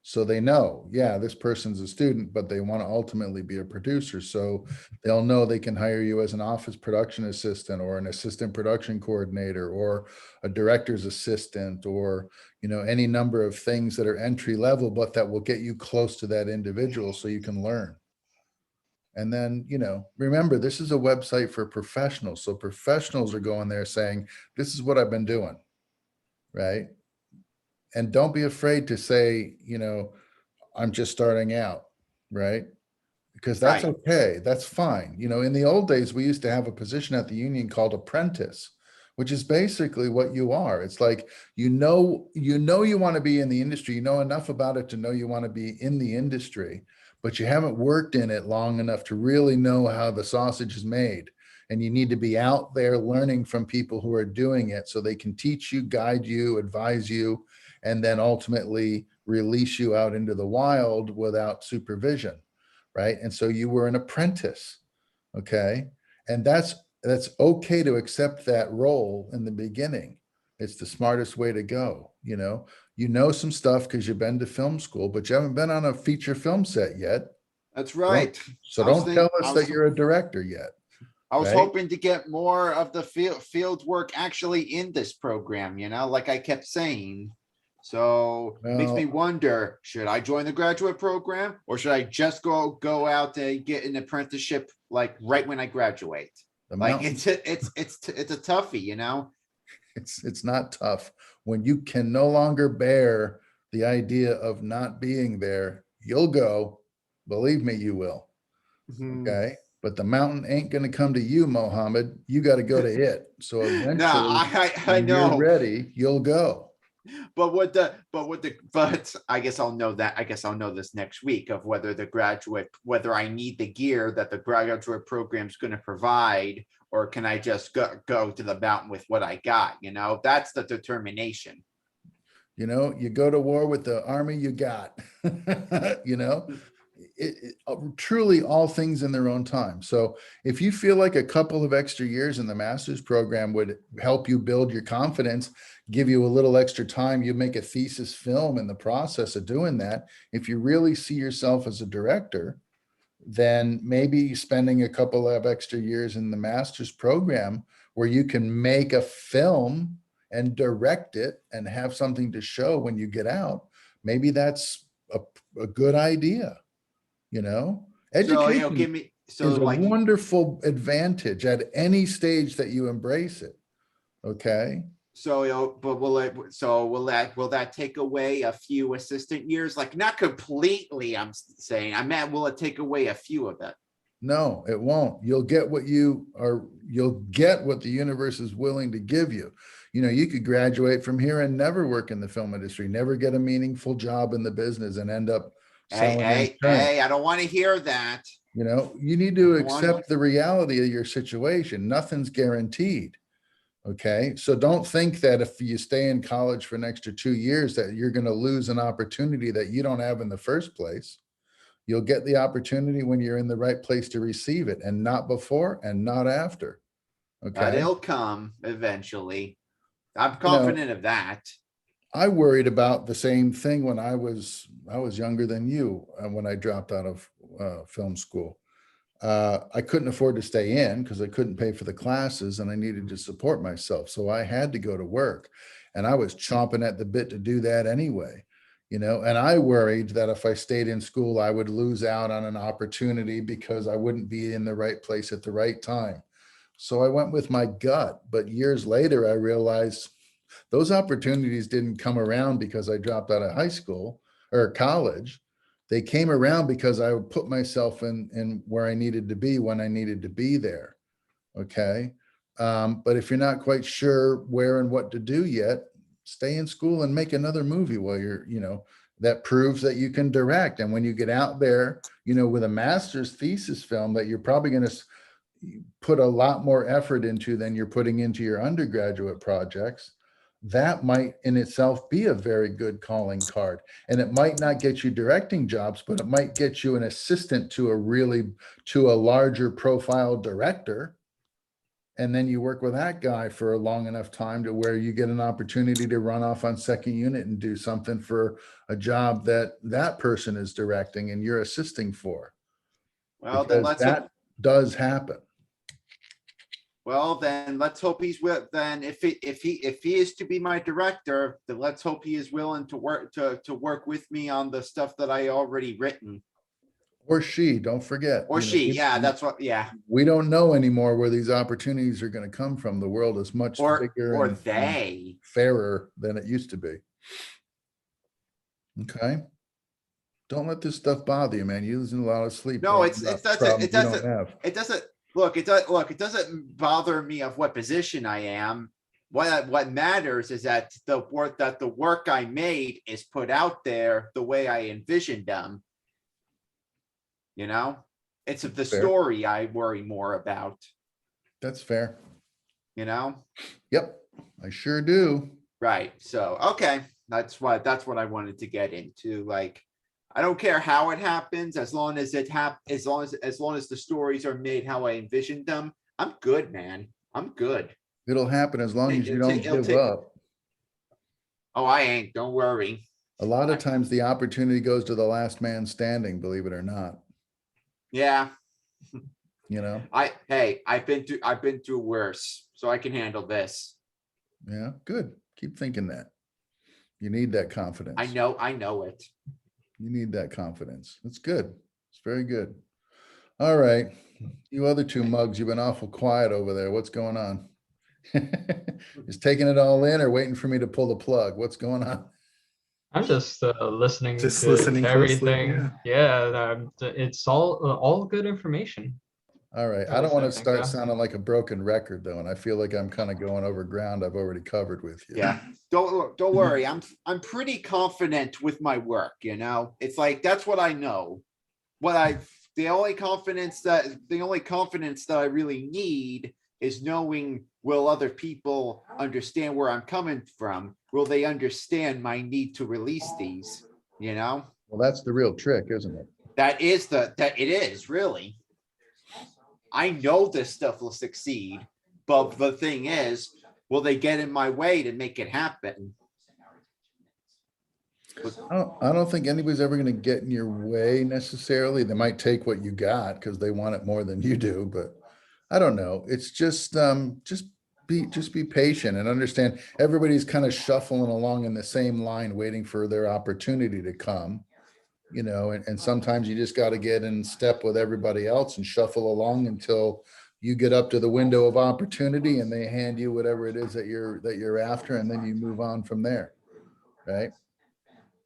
So they know, yeah, this person's a student, but they want to ultimately be a producer. So they'll know they can hire you as an office production assistant or an assistant production coordinator or a director's assistant or, any number of things that are entry level, but that will get you close to that individual so you can learn. And then, remember, this is a website for professionals. So professionals are going there saying, this is what I've been doing, right? And don't be afraid to say, I'm just starting out, right? Because that's Right. okay. That's fine. In the old days, we used to have a position at the union called apprentice, which is basically what you are. It's like, you want to be in the industry, you know enough about it to know you want to be in the industry, but you haven't worked in it long enough to really know how the sausage is made. And you need to be out there learning from people who are doing it so they can teach you, guide you, advise you, and then ultimately release you out into the wild without supervision, right? And so you were an apprentice, okay? And that's okay to accept that role in the beginning. It's the smartest way to go, you know some stuff because you've been to film school, but you haven't been on a feature film set yet. That's right. So don't tell us that you're a director yet. I was right? hoping to get more of the field work actually in this program, like I kept saying. So it makes me wonder, should I join the graduate program or should I just go out and get an apprenticeship like right when I graduate? Like it's a toughie, It's not tough. When you can no longer bear the idea of not being there, you'll go. Believe me, you will. Okay. But the mountain ain't going to come to you, Mohammed. You got to go to it. So eventually, No, I when know. you're ready, you'll go. But I guess I'll know that. I guess I'll know this next week of whether I need the gear that the graduate program is going to provide, or can I just go to the mountain with what I got? That's the determination. You go to war with the army you got, truly all things in their own time. So if you feel like a couple of extra years in the master's program would help you build your confidence, give you a little extra time, you make a thesis film in the process of doing that. If you really see yourself as a director, then maybe spending a couple of extra years in the master's program where you can make a film and direct it and have something to show when you get out. Maybe that's a good idea. Education is a wonderful advantage at any stage that you embrace it. Okay. So, but will that take away a few assistant years? Like not completely, I'm saying. I meant, will it take away a few of it? No, it won't. You'll get what you'll get what the universe is willing to give you. You could graduate from here and never work in the film industry, never get a meaningful job in the business and end up selling Hey, I don't want to hear that. You need to accept the reality of your situation. Nothing's guaranteed. Okay. So don't think that if you stay in college for an extra 2 years that you're going to lose an opportunity that you don't have in the first place. You'll get the opportunity when you're in the right place to receive it, and not before and not after. Okay. But it'll come eventually. I'm confident of that. I worried about the same thing when I was younger than you, when I dropped out of film school. I couldn't afford to stay in because I couldn't pay for the classes and I needed to support myself. So I had to go to work, and I was chomping at the bit to do that anyway, and I worried that if I stayed in school, I would lose out on an opportunity because I wouldn't be in the right place at the right time. So I went with my gut, but years later, I realized those opportunities didn't come around because I dropped out of high school or college. They came around because I would put myself in where I needed to be when I needed to be there. Okay. But if you're not quite sure where and what to do yet, stay in school and make another movie while you're, that proves that you can direct. And when you get out there, with a master's thesis film that you're probably going to, put a lot more effort into than you're putting into your undergraduate projects, that might in itself be a very good calling card. And it might not get you directing jobs, but it might get you an assistant to a larger profile director. And then you work with that guy for a long enough time to where you get an opportunity to run off on second unit and do something for a job that person is directing and you're assisting for. Well, then Because let's hope, that does happen. well, then let's hope he's with, then if he is to be my director, then let's hope he is willing to work with me on the stuff that I already written. Or she, don't forget. Or you know, she, yeah, that's what, yeah. we don't know anymore where these opportunities are going to come from. The world is much bigger Or and they. fairer than it used to be. Okay. Don't let this stuff bother you, man. You're losing a lot of sleep. No, worrying about problems you don't have. It doesn't, it doesn't bother me of what position I am. What matters is that the work I made is put out there the way I envisioned them. You know, it's the Fair. story I worry more about, That's fair. you know? Yep, I sure do. Right. So, okay. That's what I wanted to get into. Like, I don't care how it happens, as long as as long as the stories are made how I envisioned them. I'm good, man. I'm good. It'll happen as long as you don't It'll give take- up. Oh, I ain't. Don't worry. A lot of times the opportunity goes to the last man standing, believe it or not, Yeah. you know? I've been through worse, so I can handle this. Yeah, good. Keep thinking that. You need that confidence. I know it. You need that confidence. It's good. It's very good. All right. You other two mugs, you've been awful quiet over there. What's going on? Just taking it all in or waiting for me to pull the plug? What's going on? I'm just listening Just to listening closely, everything. Yeah, it's all good information. All right. I At don't least want I to think, start yeah. sounding like a broken record though. And I feel like I'm kind of going over ground I've already covered with you. Yeah. Don't worry. I'm pretty confident with my work, you know. It's like that's what I know. The only confidence that I really need is knowing, will other people understand where I'm coming from? Will they understand my need to release these? You know? Well, that's the real trick, isn't it? That it is really. I know this stuff will succeed, but the thing is, will they get in my way to make it happen? I don't think anybody's ever going to get in your way necessarily. They might take what you got because they want it more than you do, but I don't know. It's just be patient and understand everybody's kind of shuffling along in the same line, waiting for their opportunity to come, you know, and sometimes you just got to get in step with everybody else and shuffle along until you get up to the window of opportunity and they hand you whatever it is that you're after, and then you move on from there. Right.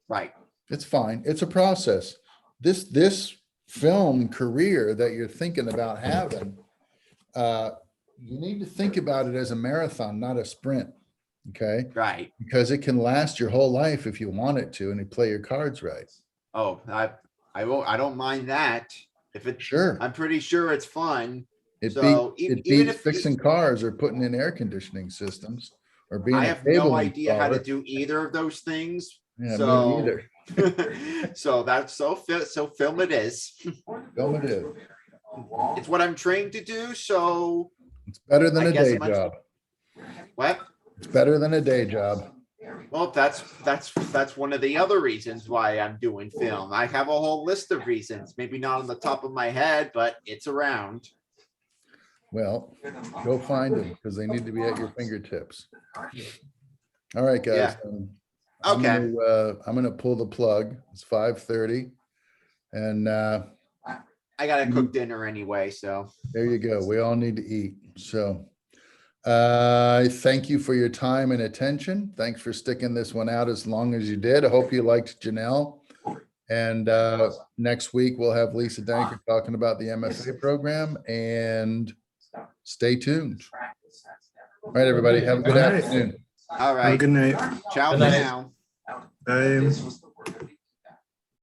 Right. It's fine. It's a process. This film career that you're thinking about having, you need to think about it as a marathon, not a sprint. Okay. Right. Because it can last your whole life if you want it to, and you play your cards right. Oh, I don't mind that. If it, Sure. I'm pretty sure it's fun. It So beats even if fixing cars or putting in air conditioning systems or being I a have cable no idea how to installer. do either of those things. Yeah, So- me either. so film it is. Film it is. It's what I'm trained to do. So It's better than I a guess day I'm- job. what? It's better than a day job. Well, that's one of the other reasons why I'm doing film. I have a whole list of reasons, maybe not on the top of my head, but it's around. Well, go find them because they need to be at your fingertips. All right, guys. Yeah. I'm Okay. gonna pull the plug. It's 5:30. And I gotta cook dinner anyway, so there you go. We all need to eat. So I thank you for your time and attention. Thanks for sticking this one out as long as you did. I hope you liked Janelle. And next week we'll have Lisa Danker talking about the MFA program, and stay tuned. All right, everybody. Have a good All right. afternoon. all Have a right. good night. Ciao for Good night. now. Bye.